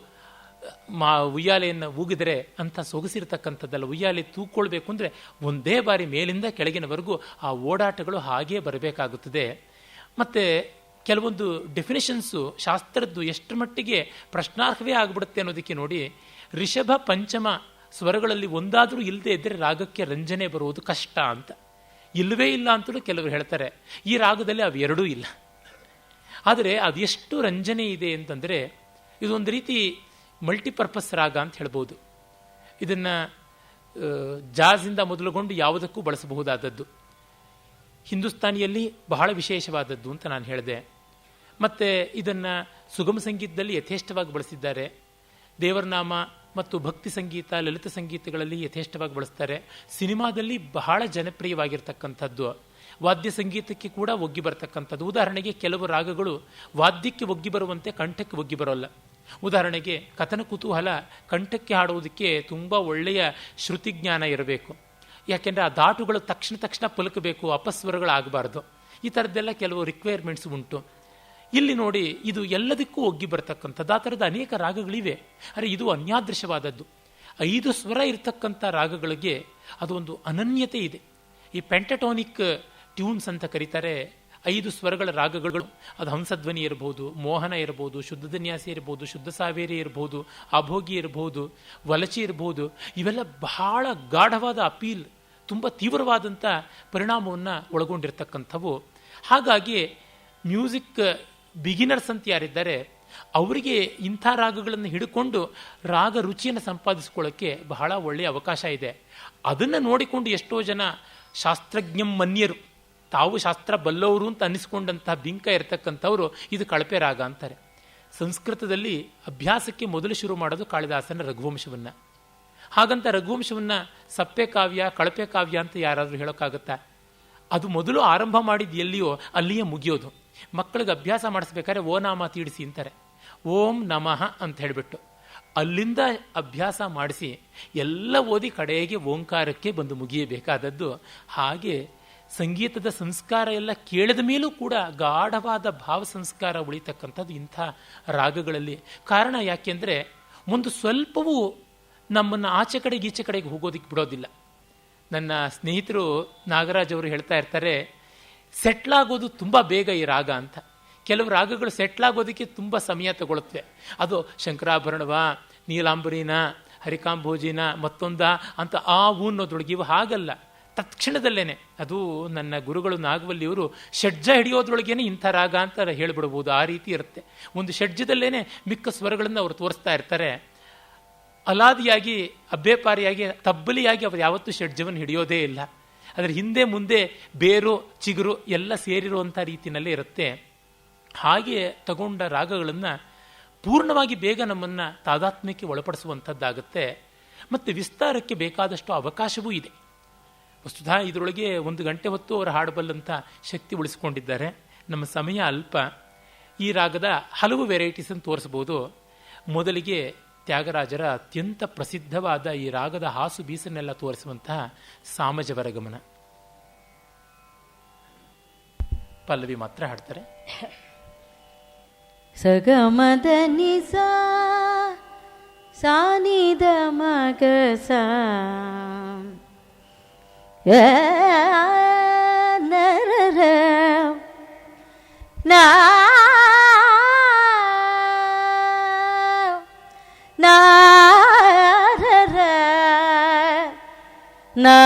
ಉಯ್ಯಾಲೆಯನ್ನು ಊಗಿದರೆ ಅಂತ ಸೊಗಸಿರ್ತಕ್ಕಂಥದ್ದಲ್ಲ. ಉಯ್ಯಾಲೆ ತೂಕೊಳ್ಬೇಕು ಅಂದರೆ ಒಂದೇ ಬಾರಿ ಮೇಲಿಂದ ಕೆಳಗಿನವರೆಗೂ ಆ ಓಡಾಟಗಳು ಹಾಗೇ ಬರಬೇಕಾಗುತ್ತದೆ. ಮತ್ತು ಕೆಲವೊಂದು ಡೆಫಿನೇಷನ್ಸು ಶಾಸ್ತ್ರದ್ದು ಎಷ್ಟರ ಮಟ್ಟಿಗೆ ಪ್ರಶ್ನಾರ್ಹವೇ ಆಗಿಬಿಡುತ್ತೆ ಅನ್ನೋದಕ್ಕೆ ನೋಡಿ. ರಿಷಭ ಪಂಚಮ ಸ್ವರಗಳಲ್ಲಿ ಒಂದಾದರೂ ಇಲ್ಲದೆ ಇದ್ದರೆ ರಾಗಕ್ಕೆ ರಂಜನೆ ಬರುವುದು ಕಷ್ಟ ಅಂತ. ಇಲ್ಲವೇ ಇಲ್ಲ ಅಂತಲೂ ಕೆಲವರು ಹೇಳ್ತಾರೆ. ಈ ರಾಗದಲ್ಲಿ ಅವೆರಡೂ ಇಲ್ಲ. ಆದರೆ ಅದೆಷ್ಟು ರಂಜನೆ ಇದೆ ಅಂತಂದರೆ ಇದೊಂದು ರೀತಿ ಮಲ್ಟಿಪರ್ಪಸ್ ರಾಗ ಅಂತ ಹೇಳ್ಬೋದು. ಇದನ್ನು ಜಾಝಿಂದ ಮೊದಲುಗೊಂಡು ಯಾವುದಕ್ಕೂ ಬಳಸಬಹುದಾದದ್ದು. ಹಿಂದೂಸ್ತಾನಿಯಲ್ಲಿ ಬಹಳ ವಿಶೇಷವಾದದ್ದು ಅಂತ ನಾನು ಹೇಳಿದೆ. ಮತ್ತು ಇದನ್ನು ಸುಗಮ ಸಂಗೀತದಲ್ಲಿ ಯಥೇಷ್ಟವಾಗಿ ಬಳಸಿದ್ದಾರೆ. ದೇವರನಾಮ ಮತ್ತು ಭಕ್ತಿ ಸಂಗೀತ, ಲಲಿತ ಸಂಗೀತಗಳಲ್ಲಿ ಯಥೇಷ್ಟವಾಗಿ ಬಳಸ್ತಾರೆ. ಸಿನಿಮಾದಲ್ಲಿ ಬಹಳ ಜನಪ್ರಿಯವಾಗಿರ್ತಕ್ಕಂಥದ್ದು. ವಾದ್ಯ ಸಂಗೀತಕ್ಕೆ ಕೂಡ ಒಗ್ಗಿ ಬರ್ತಕ್ಕಂಥದ್ದು. ಉದಾಹರಣೆಗೆ ಕೆಲವು ರಾಗಗಳು ವಾದ್ಯಕ್ಕೆ ಒಗ್ಗಿ ಬರುವಂತೆ ಕಂಠಕ್ಕೆ ಒಗ್ಗಿ ಬರೋಲ್ಲ. ಉದಾಹರಣೆಗೆ ಕಥನ ಕುತೂಹಲ ಕಂಠಕ್ಕೆ ಹಾಡುವುದಕ್ಕೆ ತುಂಬ ಒಳ್ಳೆಯ ಶ್ರುತಿಜ್ಞಾನ ಇರಬೇಕು. ಯಾಕೆಂದರೆ ಆ ದಾಟುಗಳು ತಕ್ಷಣ ಪಲಕಬೇಕು, ಅಪಸ್ವರಗಳಾಗಬಾರ್ದು. ಈ ಥರದ್ದೆಲ್ಲ ಕೆಲವು ರಿಕ್ವೈರ್ಮೆಂಟ್ಸ್ ಉಂಟು. ಇಲ್ಲಿ ನೋಡಿ, ಇದು ಎಲ್ಲದಕ್ಕೂ ಒಗ್ಗಿ ಬರ್ತಕ್ಕಂಥದ್ದು. ಆ ಥರದ ಅನೇಕ ರಾಗಗಳಿವೆ. ಆದರೆ ಇದು ಅನ್ಯಾದೃಶವಾದದ್ದು. 5 ಸ್ವರ ಇರತಕ್ಕಂಥ ರಾಗಗಳಿಗೆ ಅದು ಒಂದು ಅನನ್ಯತೆ ಇದೆ. ಈ ಪೆಂಟಟೋನಿಕ್ ಟ್ಯೂನ್ಸ್ ಅಂತ ಕರೀತಾರೆ. 5 ಸ್ವರಗಳ ರಾಗಗಳು, ಅದು ಹಂಸಧ್ವನಿ ಇರಬಹುದು, ಮೋಹನ ಇರಬಹುದು, ಶುದ್ಧ ಧನ್ಯಾಸಿ ಇರಬಹುದು, ಶುದ್ಧ ಸಾವೇರಿ ಇರಬಹುದು, ಅಭೋಗಿ ಇರಬಹುದು, ವಲಚಿ ಇರಬಹುದು. ಇವೆಲ್ಲ ಬಹಳ ಗಾಢವಾದ ಅಪೀಲ್, ತುಂಬ ತೀವ್ರವಾದಂಥ ಪರಿಣಾಮವನ್ನು ಒಳಗೊಂಡಿರ್ತಕ್ಕಂಥವು. ಹಾಗಾಗಿ ಮ್ಯೂಸಿಕ್ ಬಿಗಿನರ್ಸ್ ಅಂತ ಯಾರಿದ್ದಾರೆ ಅವರಿಗೆ ಇಂಥ ರಾಗಗಳನ್ನು ಹಿಡ್ಕೊಂಡು ರಾಗ ರುಚಿಯನ್ನು ಸಂಪಾದಿಸ್ಕೊಳ್ಳೋಕ್ಕೆ ಬಹಳ ಒಳ್ಳೆಯ ಅವಕಾಶ ಇದೆ. ಅದನ್ನು ನೋಡಿಕೊಂಡು ಎಷ್ಟೋ ಜನ ಶಾಸ್ತ್ರಜ್ಞಂ ಮನ್ಯರು, ತಾವು ಶಾಸ್ತ್ರ ಬಲ್ಲವರು ಅಂತ ಅನ್ನಿಸ್ಕೊಂಡಂತಹ ಬಿಂಕ ಇರತಕ್ಕಂಥವ್ರು ಇದು ಕಳಪೆ ರಾಗ ಅಂತಾರೆ. ಸಂಸ್ಕೃತದಲ್ಲಿ ಅಭ್ಯಾಸಕ್ಕೆ ಮೊದಲು ಶುರು ಮಾಡೋದು ಕಾಳಿದಾಸನ ರಘುವಂಶವನ್ನು. ಹಾಗಂತ ರಘುವಂಶವನ್ನು ಸಪ್ಪೆ ಕಾವ್ಯ, ಕಳಪೆ ಕಾವ್ಯ ಅಂತ ಯಾರಾದರೂ ಹೇಳೋಕ್ಕಾಗತ್ತಾ? ಅದು ಮೊದಲು ಆರಂಭ ಮಾಡಿದ್ದು ಎಲ್ಲಿಯೋ ಅಲ್ಲಿಯೇ ಮುಗಿಯೋದು. ಮಕ್ಕಳಿಗೆ ಅಭ್ಯಾಸ ಮಾಡಿಸ್ಬೇಕಾದ್ರೆ ಓ ನಾಮ ತೀಡಿಸಿ ಅಂತಾರೆ, ಓಂ ನಮಃ ಅಂತ ಹೇಳಿಬಿಟ್ಟು ಅಲ್ಲಿಂದ ಅಭ್ಯಾಸ ಮಾಡಿಸಿ ಎಲ್ಲ ಓದಿ ಕಡೆಗೆ ಓಂಕಾರಕ್ಕೆ ಬಂದು ಮುಗಿಯಬೇಕಾದದ್ದು. ಹಾಗೆ ಸಂಗೀತದ ಸಂಸ್ಕಾರ ಎಲ್ಲ ಕೇಳಿದ ಮೇಲೂ ಕೂಡ ಗಾಢವಾದ ಭಾವ ಸಂಸ್ಕಾರ ಉಳಿತಕ್ಕಂಥದ್ದು ಇಂಥ ರಾಗಗಳಲ್ಲಿ. ಕಾರಣ ಯಾಕೆಂದರೆ ಒಂದು ಸ್ವಲ್ಪವೂ ನಮ್ಮನ್ನು ಆಚೆ ಕಡೆಗೆ ಈಚೆ ಕಡೆಗೆ ಹೋಗೋದಕ್ಕೆ ಬಿಡೋದಿಲ್ಲ. ನನ್ನ ಸ್ನೇಹಿತರು ನಾಗರಾಜ್ ಅವರು ಹೇಳ್ತಾ ಇರ್ತಾರೆ, ಸೆಟ್ಲಾಗೋದು ತುಂಬ ಬೇಗ ಈ ರಾಗ ಅಂತ. ಕೆಲವು ರಾಗಗಳು ಸೆಟ್ಲಾಗೋದಕ್ಕೆ ತುಂಬ ಸಮಯ ತಗೊಳುತ್ತವೆ. ಅದು ಶಂಕರಾಭರಣವ, ನೀಲಾಂಬರಿನ, ಹರಿಕಾಂಭೋಜಿನ, ಮತ್ತೊಂದ ಅಂತ ಆ ಅನ್ನೋದ್ರೊಳಗೆ ಇವು ಹಾಗಲ್ಲ, ತತ್ಕ್ಷಣದಲ್ಲೇನೆ. ಅದು ನನ್ನ ಗುರುಗಳು ನಾಗವಲ್ಲಿಯವರು ಷಡ್ಜ ಹಿಡಿಯೋದ್ರೊಳಗೇನೆ ಇಂಥ ರಾಗ ಅಂತ ಹೇಳಿಬಿಡ್ಬೋದು, ಆ ರೀತಿ ಇರುತ್ತೆ. ಒಂದು ಷಡ್ಜದಲ್ಲೇನೆ ಮಿಕ್ಕ ಸ್ವರಗಳನ್ನು ಅವರು ತೋರಿಸ್ತಾ ಇರ್ತಾರೆ. ಅಲಾದಿಯಾಗಿ, ಅಬ್ಬೇಪಾರಿಯಾಗಿ, ತಬ್ಬಲಿಯಾಗಿ ಅವರು ಯಾವತ್ತೂ ಷಡ್ಜವನ್ನು ಹಿಡಿಯೋದೇ ಇಲ್ಲ. ಅದರ ಹಿಂದೆ ಮುಂದೆ ಬೇರು ಚಿಗುರು ಎಲ್ಲ ಸೇರಿರುವಂಥ ರೀತಿಯಲ್ಲೇ ಇರುತ್ತೆ. ಹಾಗೆ ತಗೊಂಡ ರಾಗಗಳನ್ನು ಪೂರ್ಣವಾಗಿ ಬೇಗ ನಮ್ಮನ್ನು ತಾದಾತ್ಮ್ಯಕ್ಕೆ ಒಳಪಡಿಸುವಂಥದ್ದಾಗುತ್ತೆ. ಮತ್ತು ವಿಸ್ತಾರಕ್ಕೆ ಬೇಕಾದಷ್ಟು ಅವಕಾಶವೂ ಇದೆ. ವಸ್ತುತಃ ಇದರೊಳಗೆ 1 ಗಂಟೆ ಹೊತ್ತು ಅವರು ಹಾಡಬಲ್ಲಂಥ ಶಕ್ತಿ ಉಳಿಸ್ಕೊಂಡಿದ್ದಾರೆ. ನಮ್ಮ ಸಮಯ ಅಲ್ಪ. ಈ ರಾಗದ ಹಲವು ವೆರೈಟೀಸನ್ನು ತೋರಿಸ್ಬೋದು. ಮೊದಲಿಗೆ ತ್ಯಾಗರಾಜರ ಅತ್ಯಂತ ಪ್ರಸಿದ್ಧವಾದ ಈ ರಾಗದ ಹಾಸು ಬೀಸನ್ನೆಲ್ಲ ತೋರಿಸುವಂತಹ ಸಾಮಜವರ ಗಮನ. ಪಲ್ಲವಿ ಮಾತ್ರ ಹಾಡ್ತಾರೆ.
ಸಗಮದ ನಿಸ ಸಾನಿದ ಮಗ ಸಾ ನರರ ನಾ ನಾರರ ನಾ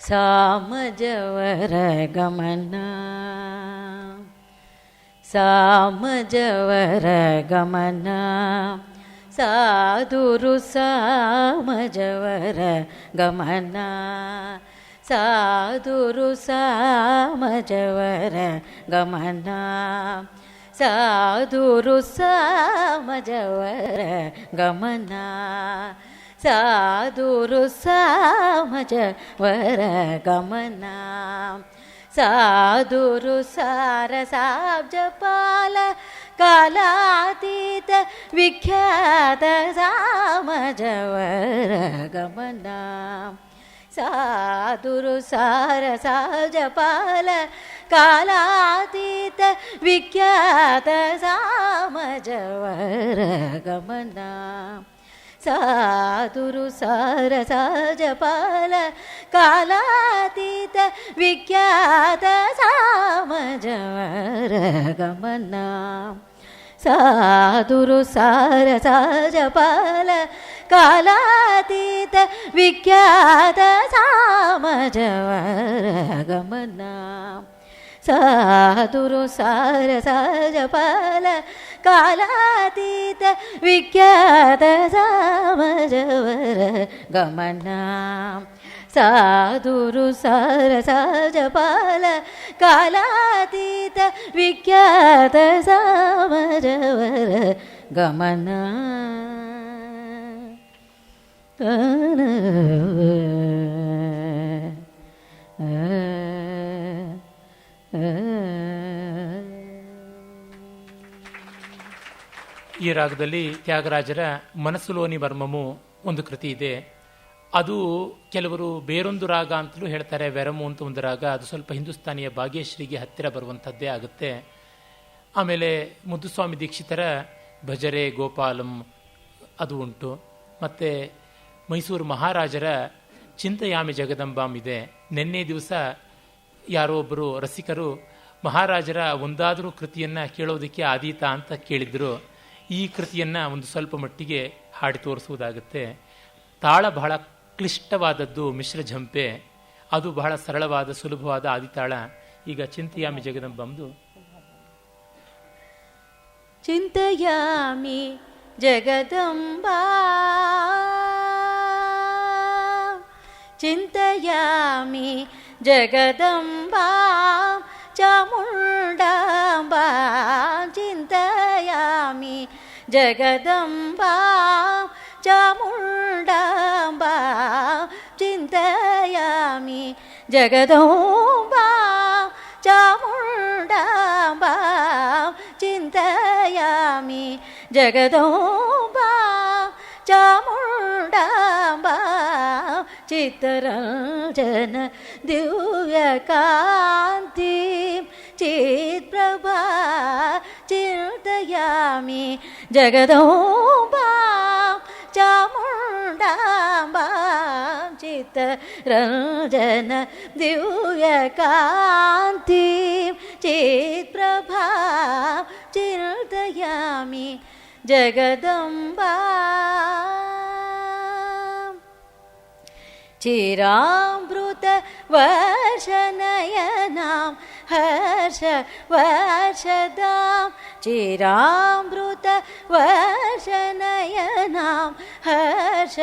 ಸಾಮಜವರ ಗಮನ ಸಾಮಜವರ ಗಮನ ಸಾಧುರು ಸಾಮಜವರ ಗಮನ ಸಾಧುರು ಸಾಮಜವರ ಗಮನ ಸಾಧುರು ಸಾಮಜವರ ಗಮನ ಸಾಧುರು ಸಾಮಜವರ ಗಮನ ಸಾಧುರು ಸಾರಸಾಬ್ಜಪಾಲ ಕಾಲಾತೀತ ವಿಖ್ಯಾತ ಸಾಮಜವರ ಗಮನ ಸಾಧುರು ಸಾರಸಾಬ್ಜಪಾಲ ಕಾಲಾತೀತ ವಿಖ್ಯಾತ ಸಾಮಜವರ ಗಮನ ಸಾಧುರು ಸಾರಸಾಜಪಾಲ ಕಾಲಾತೀತ ವಿಖ್ಯಾತ ಸಾಮಜವರ ಗಮನ ಸಾಧುರು ಸಾರಸಾಜಪಾಲ ಕಾಲಾತೀತ ವಿಖ್ಯಾತ ಸಾಮಜವರ ಗಮನ ಸಾಧುರು ಸಾರ ಸಹಜ ಫಲ ಕಾಲಾತೀತ ವಿಖ್ಯಾತ ಸಾಮಜವರ ಗಮನ ಸಾಧುರು ಸಾರ ಸಹಜ ಫಲ ಕಾಲಾತೀತ ವಿಖ್ಯಾತ ಸಾಮಜವರ ಗಮನ
ಈ ರಾಗದಲ್ಲಿ ತ್ಯಾಗರಾಜರ ಮನಸ್ಸುಲೋನಿ ಮರ್ಮಮು ಒಂದು ಕೃತಿ ಇದೆ. ಅದು ಕೆಲವರು ಬೇರೊಂದು ರಾಗ ಅಂತಲೂ ಹೇಳ್ತಾರೆ. ವೆರಮು ಅಂತ ಒಂದು ರಾಗ, ಅದು ಸ್ವಲ್ಪ ಹಿಂದೂಸ್ತಾನಿಯ ಭಾಗ್ಯಶ್ರೀಗೆ ಹತ್ತಿರ ಬರುವಂಥದ್ದೇ ಆಗುತ್ತೆ. ಆಮೇಲೆ ಮುದ್ದುಸ್ವಾಮಿ ದೀಕ್ಷಿತರ ಭಜರೆ ಗೋಪಾಲಂ ಅದು ಉಂಟು. ಮತ್ತು ಮೈಸೂರು ಮಹಾರಾಜರ ಚಿಂತಯಾಮಿ ಜಗದಂಬಾಂ ಇದೆ. ನಿನ್ನೆ ದಿವಸ ಯಾರೋ ಒಬ್ಬರು ರಸಿಕರು ಮಹಾರಾಜರ ಒಂದಾದರೂ ಕೃತಿಯನ್ನು ಕೇಳೋದಕ್ಕೆ ಆದೀತ ಅಂತ ಕೇಳಿದ್ರು. ಈ ಕೃತಿಯನ್ನು ಒಂದು ಸ್ವಲ್ಪ ಮಟ್ಟಿಗೆ ಹಾಡಿ ತೋರಿಸುವುದಾಗುತ್ತೆ. ತಾಳ ಬಹಳ ಕ್ಲಿಷ್ಟವಾದದ್ದು ಮಿಶ್ರ ಝಂಪೆ, ಅದು ಬಹಳ ಸರಳವಾದ ಸುಲಭವಾದ ಆದಿತಾಳ. ಈಗ ಚಿಂತಯಾಮಿ ಜಗದಂಬಂದು
ಚಿಂತಯಾಮಿ ಜಗದಂಬಾ ಚಿಂತಯಾಮಿ ಜಗದಂಬಾ ಚಾಮುಂಡಾಂಬಾ ಚಿಂತಯಾಮಿ ಜಗದಂಬಾ ಚಾಮುಂಡಾಂಬಾ ಚಿಂತಯಾಮಿ ಜಗದಂಬಾ ಚಾಮುಂಡಾಂಬಾ ಚಿಂತಯಾಮಿ ಜಗದಂಬಾ ಚಾಮುಂಡಾಂಬಾ ಚಿತ್ತರಂಜನ ದಿವ್ಯ ಕಾಂತಿ ಚಿತ್ಪ್ರಭಾ ಚಿಂತಯಾಮಿ ಜಗದಂಬಾ ಚಾಮುಂಡಾಂಬಾ ಚಿತ್ತರಂಜನ ದಿವ್ಯ ಕಾಂತಿ ಚಿತ್ಪ್ರಭಾ ಚಿಂತಯಾಮಿ ಜಗದಂಬಾ ಚಿರಾಮೃತ ವರ್ಷನಯನಾಂ ಹರ್ಷ ವರ್ಷದಾಂ ಚಿರಾಮೃತ ವರ್ಷನಯನಾಂ ಹರ್ಷ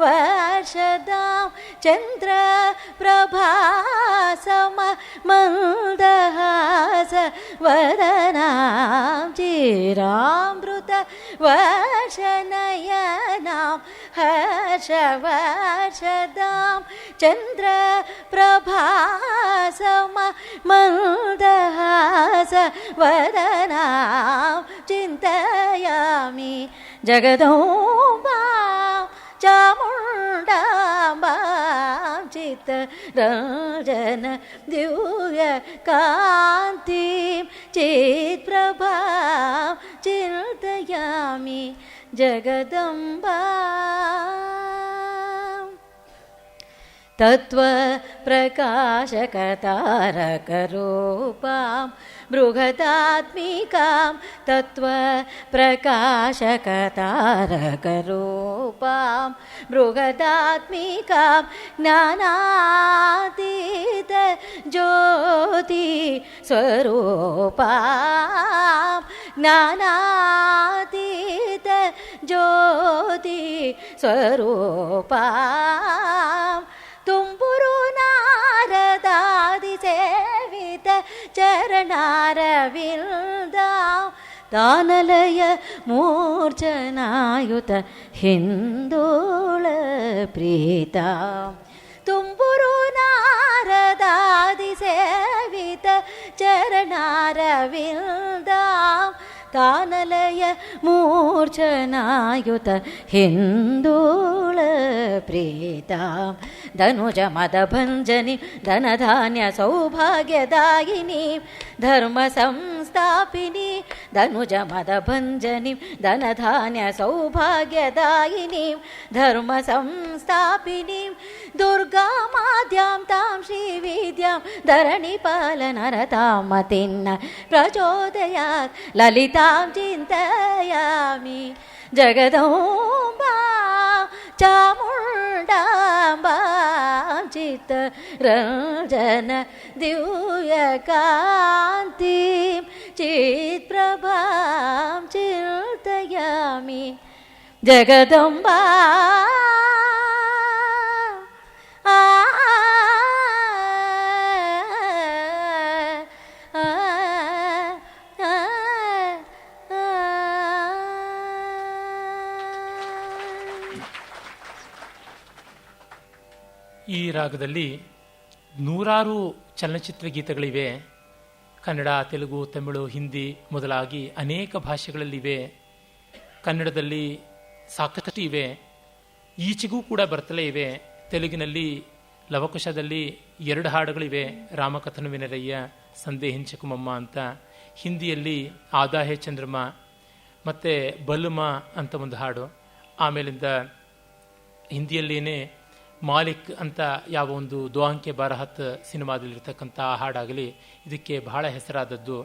ವರ್ಷದಾಂ ಚಂದ್ರ ಪ್ರಭಾಸಮ ಮಂದಹಾಸ ವದನಾಂ ಚಿರಾಮೃತ ವರ್ಷನಯನಾಂ ಹರ್ಷ ವರ್ಷದಾಂ ಚಂದ್ರ ಪ್ರಭಾಸಮ ಮಂದಹಾಸ ವದನಾಂ ಚಿಂತಯಾಮಿ ಜಗದಂಬಾ ಚಾಮುಂಡಾಂಬಾ ಚಿತ್ತರಂಜನ ದಿವ್ಯ ಕಾಂತಿ ಚಿತ್ಪ್ರಭಾ ಚಿಂತಯಾಮಿ ಜಗದಂಬಾ ತತ್ವ ಪ್ರಕಾಶಕತಾರಕರೂಪಾಂ ಬೃಹದಾತ್ಮಿಕಾಂ ತತ್ವ ಪ್ರಕಾಶಕತಾರಕರೂಪಾಂ ಬೃಹದಾತ್ಮಿಕಾಂ ಜ್ಞಾನಾತೀತ ಜ್ಯೋತಿ ಸ್ವರೂಪಾಂ ಜ್ಞಾನಾತೀತ ಜ್ಯೋತಿ ಸ್ವರೂಪಾಂ ತುಂಬುರು ನಾರದಾದಿ ಸೇವಿತ ಚರಣಾರವಿಂದ ತಾನಲಯ ಮೂರ್ಛನಾಯುತ ಹಿಂದೋಳ ಪ್ರೀತ ತುಂಬುರು ನಾರದಾದಿ ಸೇವಿತ ಚರಣಾರವಿಂದ ತಾನಲಯ ಮೂರ್ಛನಾಯುತ ಹಿಂದೋಳ ಪ್ರೀತ ಧನುಜ ಮದ ಭಂಜನಿ ಧನಧಾನ್ಯ ಸೌಭಾಗ್ಯದಾಯಿನಿ ಧರ್ಮ ಸಂಸ್ಥಾಪಿನಿ ಧನುಜ ಮದ ಭಂಜನಿ ಧನಧಾನ್ಯ ಸೌಭಾಗ್ಯದಾಯಿನಿ ಧರ್ಮ ಸಂಸ್ಥಾಪಿನಿ ದುರ್ಗಾ ಮಾದ್ಯಾಂ ತಾಂ ಶ್ರೀ ವಿದ್ಯಾಂ ಧರಣಿ ಪಾಲನರತಾಂ ಮತಿನ್ನ ಪ್ರಚೋದಯಾತ್ ಲಲಿತಾಂ ಚಿಂತಯಾಮಿ ಜಗದಂಬಾ ಚಾಮುಂಡಾಂಬಾ ಚಿ ಚಿತ್ತರಂಜನ ದಿವ್ಯಕಾಂತಿಂ ಚಿತ್ಪ್ರಭಾಂ ಚಿಂತಯಾಮಿ ಜಗದಂಬಾ
ಈ ರಾಗದಲ್ಲಿ ನೂರಾರು ಚಲನಚಿತ್ರ ಗೀತೆಗಳಿವೆ. ಕನ್ನಡ, ತೆಲುಗು, ತಮಿಳು, ಹಿಂದಿ ಮೊದಲಾಗಿ ಅನೇಕ ಭಾಷೆಗಳಲ್ಲಿವೆ. ಕನ್ನಡದಲ್ಲಿ ಸಾಕಷ್ಟು ಇವೆ, ಈಚೆಗೂ ಕೂಡ ಬರ್ತಲೇ ಇವೆ. ತೆಲುಗಿನಲ್ಲಿ ಲವಕುಶದಲ್ಲಿ 2 ಹಾಡುಗಳಿವೆ, ರಾಮಕಥನವಿನರಯ್ಯ, ಸಂದೇಹಿಂಚಕುಮಮ್ಮ ಅಂತ. ಹಿಂದಿಯಲ್ಲಿ ಆದಾ ಹೇ ಚಂದ್ರಮ ಮತ್ತು ಬಲುಮ ಅಂತ ಒಂದು ಹಾಡು. ಆಮೇಲಿಂದ ಹಿಂದಿಯಲ್ಲೇನೆ ಮಾಲಿಕ್ ಅಂತ ಯಾವ ಒಂದು 2 ಅಂಕೆ ಬಾರಹತ್ ಸಿನಿಮಾದಲ್ಲಿರ್ತಕ್ಕಂಥ ಹಾಡಾಗಲಿ ಇದಕ್ಕೆ ಬಹಳ ಹೆಸರಾದದ್ದು.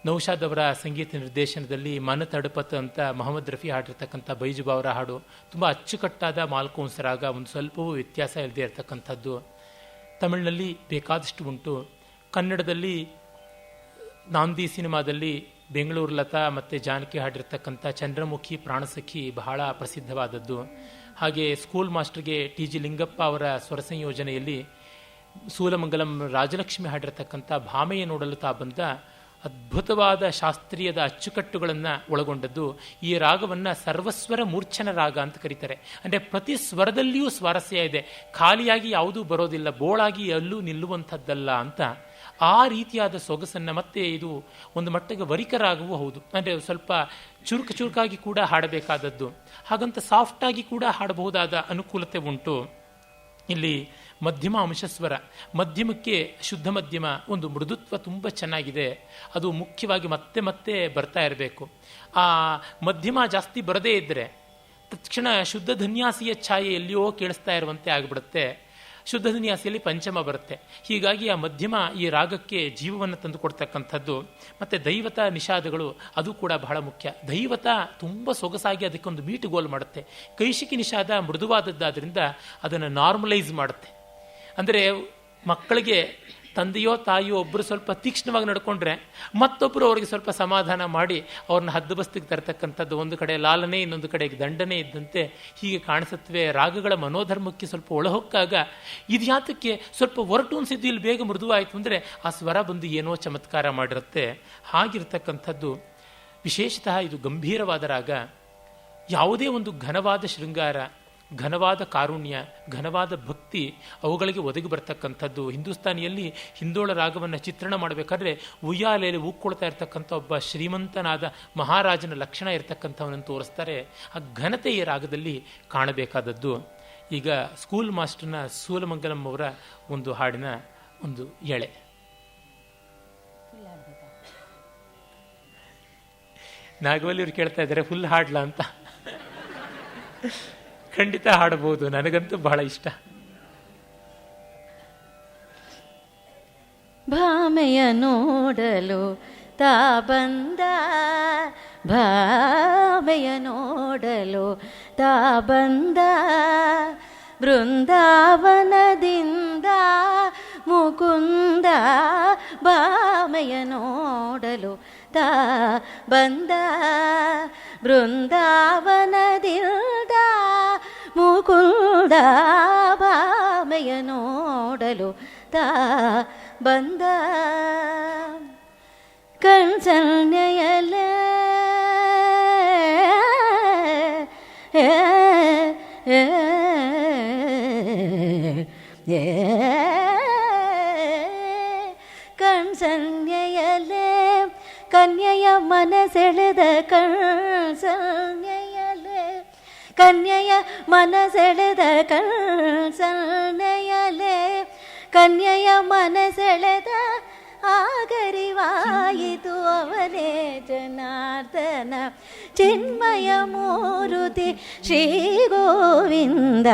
ನೌಶಾದ್ ಅವರ ಸಂಗೀತ ನಿರ್ದೇಶನದಲ್ಲಿ ಮನ ತಡಪತ್ ಅಂತ ಮೊಹಮ್ಮದ್ ರಫಿ ಹಾಡಿರ್ತಕ್ಕಂಥ ಬೈಜುಬಾ ಅವರ ಹಾಡು ತುಂಬ ಅಚ್ಚುಕಟ್ಟಾದ ಮಾಲ್ಕೋನ್ಸರಾಗ, ಒಂದು ಸ್ವಲ್ಪವೂ ವ್ಯತ್ಯಾಸ ಇಲ್ಲದೆ ಇರತಕ್ಕಂಥದ್ದು. ತಮಿಳಿನಲ್ಲಿ ಬೇಕಾದಷ್ಟು ಉಂಟು. ಕನ್ನಡದಲ್ಲಿ ನಾಂದಿ ಸಿನಿಮಾದಲ್ಲಿ ಬೆಂಗಳೂರು ಲತಾ ಮತ್ತು ಜಾನಕಿ ಹಾಡಿರ್ತಕ್ಕಂಥ ಚಂದ್ರಮುಖಿ ಪ್ರಾಣಸಖಿ ಬಹಳ ಪ್ರಸಿದ್ಧವಾದದ್ದು. ಹಾಗೆ ಸ್ಕೂಲ್ ಮಾಸ್ಟರ್ಗೆ ಟಿ ಜಿ ಲಿಂಗಪ್ಪ ಅವರ ಸ್ವರ ಸಂಯೋಜನೆಯಲ್ಲಿ ಸೂಲಮಂಗಲಂ ರಾಜಲಕ್ಷ್ಮಿ ಹಾಡಿರ್ತಕ್ಕಂಥ ಭಾಮೆಯ ನೋಡಲು ತಾ ಬಂದ ಅದ್ಭುತವಾದ ಶಾಸ್ತ್ರೀಯದ ಅಚ್ಚುಕಟ್ಟುಗಳನ್ನು ಒಳಗೊಂಡದ್ದು. ಈ ರಾಗವನ್ನು ಸರ್ವಸ್ವರ ಮೂರ್ಛನ ರಾಗ ಅಂತ ಕರೀತಾರೆ. ಅಂದರೆ ಪ್ರತಿ ಸ್ವರದಲ್ಲಿಯೂ ಸ್ವಾರಸ್ಯ ಇದೆ, ಖಾಲಿಯಾಗಿ ಯಾವುದೂ ಬರೋದಿಲ್ಲ, ಬೋಳಾಗಿ ಎಲ್ಲೂ ನಿಲ್ಲುವಂಥದ್ದಲ್ಲ ಅಂತ. ಆ ರೀತಿಯಾದ ಸೊಗಸನ್ನು, ಮತ್ತೆ ಇದು ಒಂದು ಮಟ್ಟಿಗೆ ವರಿಕರಾಗವೂ ಹೌದು. ಅಂದರೆ ಸ್ವಲ್ಪ ಚುರುಕಾಗಿ ಕೂಡ ಹಾಡಬೇಕಾದದ್ದು, ಹಾಗಂತ ಸಾಫ್ಟಾಗಿ ಕೂಡ ಹಾಡಬಹುದಾದ ಅನುಕೂಲತೆ ಉಂಟು. ಇಲ್ಲಿ ಮಧ್ಯಮ ಅಂಶಸ್ವರ, ಮಧ್ಯಮಕ್ಕೆ ಶುದ್ಧ ಮಧ್ಯಮ, ಒಂದು ಮೃದುತ್ವ ತುಂಬ ಚೆನ್ನಾಗಿದೆ. ಅದು ಮುಖ್ಯವಾಗಿ ಮತ್ತೆ ಮತ್ತೆ ಬರ್ತಾ ಇರಬೇಕು. ಆ ಮಧ್ಯಮ ಜಾಸ್ತಿ ಬರದೇ ಇದ್ದರೆ ತಕ್ಷಣ ಶುದ್ಧ ಧನ್ಯಾಸಿಯ ಛಾಯೆ ಎಲ್ಲಿಯೋ ಕೇಳಿಸ್ತಾ ಇರುವಂತೆ ಆಗಿಬಿಡುತ್ತೆ. ಶುದ್ಧ ಧನ್ಯಾಸಿಯಲ್ಲಿ ಪಂಚಮ ಬರುತ್ತೆ. ಹೀಗಾಗಿ ಆ ಮಧ್ಯಮ ಈ ರಾಗಕ್ಕೆ ಜೀವವನ್ನು ತಂದು ಕೊಡ್ತಕ್ಕಂಥದ್ದು. ಮತ್ತು ದೈವತ ನಿಷಾದಗಳು ಅದು ಕೂಡ ಬಹಳ ಮುಖ್ಯ. ದೈವತ ತುಂಬ ಸೊಗಸಾಗಿ ಅದಕ್ಕೊಂದು ಮೀಟುಗೋಲು ಮಾಡುತ್ತೆ. ಕೈಶಿಕಿ ನಿಷಾದ ಮೃದುವಾದದ್ದಾದ್ರಿಂದ ಅದನ್ನು ನಾರ್ಮಲೈಸ್ ಮಾಡುತ್ತೆ. ಅಂದರೆ ಮಕ್ಕಳಿಗೆ ತಂದೆಯೋ ತಾಯಿಯೋ ಒಬ್ಬರು ಸ್ವಲ್ಪ ತೀಕ್ಷ್ಣವಾಗಿ ನಡ್ಕೊಂಡ್ರೆ ಮತ್ತೊಬ್ಬರು ಅವರಿಗೆ ಸ್ವಲ್ಪ ಸಮಾಧಾನ ಮಾಡಿ ಅವ್ರನ್ನ ಹದ್ದುಬಸ್ತಿಗೆ ತರ್ತಕ್ಕಂಥದ್ದು. ಒಂದು ಕಡೆ ಲಾಲನೆ, ಇನ್ನೊಂದು ಕಡೆಗೆ ದಂಡನೆ ಇದ್ದಂತೆ ಹೀಗೆ ಕಾಣಿಸುತ್ತವೆ. ರಾಗಗಳ ಮನೋಧರ್ಮಕ್ಕೆ ಸ್ವಲ್ಪ ಒಳಹೊಕ್ಕಾಗ ಇದ್ಯಾತಕ್ಕೆ ಸ್ವಲ್ಪ ಒರಟೂನ್ಸಿದ್ದು ಇಲ್ಲಿ ಬೇಗ ಮೃದುವಾಯಿತು ಅಂದರೆ ಆ ಸ್ವರ ಬಂದು ಏನೋ ಚಮತ್ಕಾರ ಮಾಡಿರುತ್ತೆ. ಹಾಗಿರ್ತಕ್ಕಂಥದ್ದು ವಿಶೇಷತಃ ಇದು ಗಂಭೀರವಾದ ರಾಗ. ಯಾವುದೇ ಒಂದು ಘನವಾದ ಶೃಂಗಾರ, ಘನವಾದ ಕಾರುಣ್ಯ, ಘನವಾದ ಭಕ್ತಿ ಅವುಗಳಿಗೆ ಒದಗಿ ಬರ್ತಕ್ಕಂಥದ್ದು. ಹಿಂದೂಸ್ತಾನಿಯಲ್ಲಿ ಹಿಂದೋಳ ರಾಗವನ್ನು ಚಿತ್ರಣ ಮಾಡಬೇಕಾದ್ರೆ ಉಯ್ಯಾಲೆಯಲ್ಲಿ ಉಕ್ಕೊಳ್ತಾ ಇರ್ತಕ್ಕಂಥ ಒಬ್ಬ ಶ್ರೀಮಂತನಾದ ಮಹಾರಾಜನ ಲಕ್ಷಣ ಇರತಕ್ಕಂಥವನನ್ನು ತೋರಿಸ್ತಾರೆ. ಆ ಘನತೆ ಈ ರಾಗದಲ್ಲಿ ಕಾಣಬೇಕಾದದ್ದು. ಈಗ ಸ್ಕೂಲ್ ಮಾಸ್ಟರ್ನ ಸೂಲಮಂಗಲಂ ಅವರ ಒಂದು ಹಾಡಿನ ಒಂದು ಎಳೆ. ನಾಗವಲ್ಲಿ ಇವ್ರು ಕೇಳ್ತಾ ಇದ್ದಾರೆ ಫುಲ್ ಹಾಡ್ಲಾ ಅಂತ. ಖಂಡಿತ ಹಾಡಬಹುದು, ನನಗಂತೂ ಬಹಳ ಇಷ್ಟ.
ಭಾಮೆಯ ನೋಡಲು ತಾ ಬಂದ, ಭಾಮೆಯ ನೋಡಲು ತಾ ಬಂದ, ಬೃಂದಾವನದಿಂದ ಮುಕುಂದ ಭಾಮೆಯ ನೋಡಲು ತಾ ಬಂದ, ಬೃಂದಾವನದಿಂದ ಮುಕುಂದ ಭಾಮೆಯ ನೋಡಲು ತಾ ಬಂದ. ಕಣ್ಸನ್ನೆಯಲೇ ಕಣ್ಸನ್ನೆಯಲೇ ಕನ್ಯೆಯ ಮನಸೆಳೆದ ಕಣ್ಸನ್ನೆಯಲೇ, ಕನ್ಯೆಯ ಮನಸೆಳೆದ ಕಣ್ಸನ್ನೆಯಲೇ, ಕನ್ಯೆಯ ಮನಸೆಳೆದ ಆಗರಿವಾಯಿತು ಅವನೇ ಜನಾರ್ದನ ಚಿನ್ಮಯ ಮೂರುತಿ ಶ್ರೀ ಗೋವಿಂದ.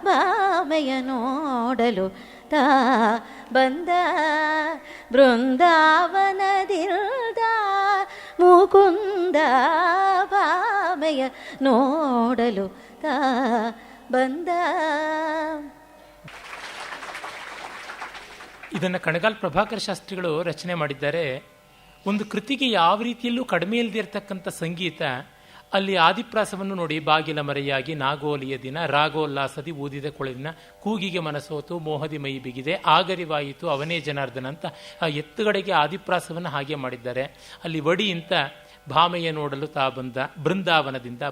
ಭಾಮೆಯ ನೋಡಲು ತಾ ಬಂದ, ಬೃಂದಾವನದಿಂದ ಮುಕುಂದ ಭಾಮೆಯ ನೋಡಲು ತಾ ಬಂದ.
ಇದನ್ನು ಕಣಗಾಲ್ ಪ್ರಭಾಕರ ಶಾಸ್ತ್ರಿಗಳು ರಚನೆ ಮಾಡಿದ್ದಾರೆ. ಒಂದು ಕೃತಿಗೆ ಯಾವ ರೀತಿಯಲ್ಲೂ ಕಡಿಮೆ ಇಲ್ಲದೆ ಇರತಕ್ಕಂಥ ಸಂಗೀತ, ಅಲ್ಲಿ ಆದಿಪ್ರಾಸವನ್ನು ನೋಡಿ, ಬಾಗಿಲ ಮರೆಯಾಗಿ ನಾಗೋಲಿಯ ದಿನ ರಾಗೋಲ್ಲಾಸದಿ ಊದಿದ ಕೊಳಲಿನ ಕೂಗಿಗೆ ಮನಸೋತು ಮೋಹದಿ ಮೈ ಬಿಗಿದೆ ಆಗರಿವಾಯಿತು ಅವನೇ ಜನಾರ್ದನ ಅಂತ ಆ ಎತ್ತುಗಡೆಗೆ ಆದಿಪ್ರಾಸವನ್ನು ಹಾಗೆ ಮಾಡಿದ್ದಾರೆ. ಅಲ್ಲಿ ವಡಿ ಅಂತ ಭಾಮೆಯ ನೋಡಲು ತಾ ಬಂದ ಬೃಂದಾವನದಿಂದ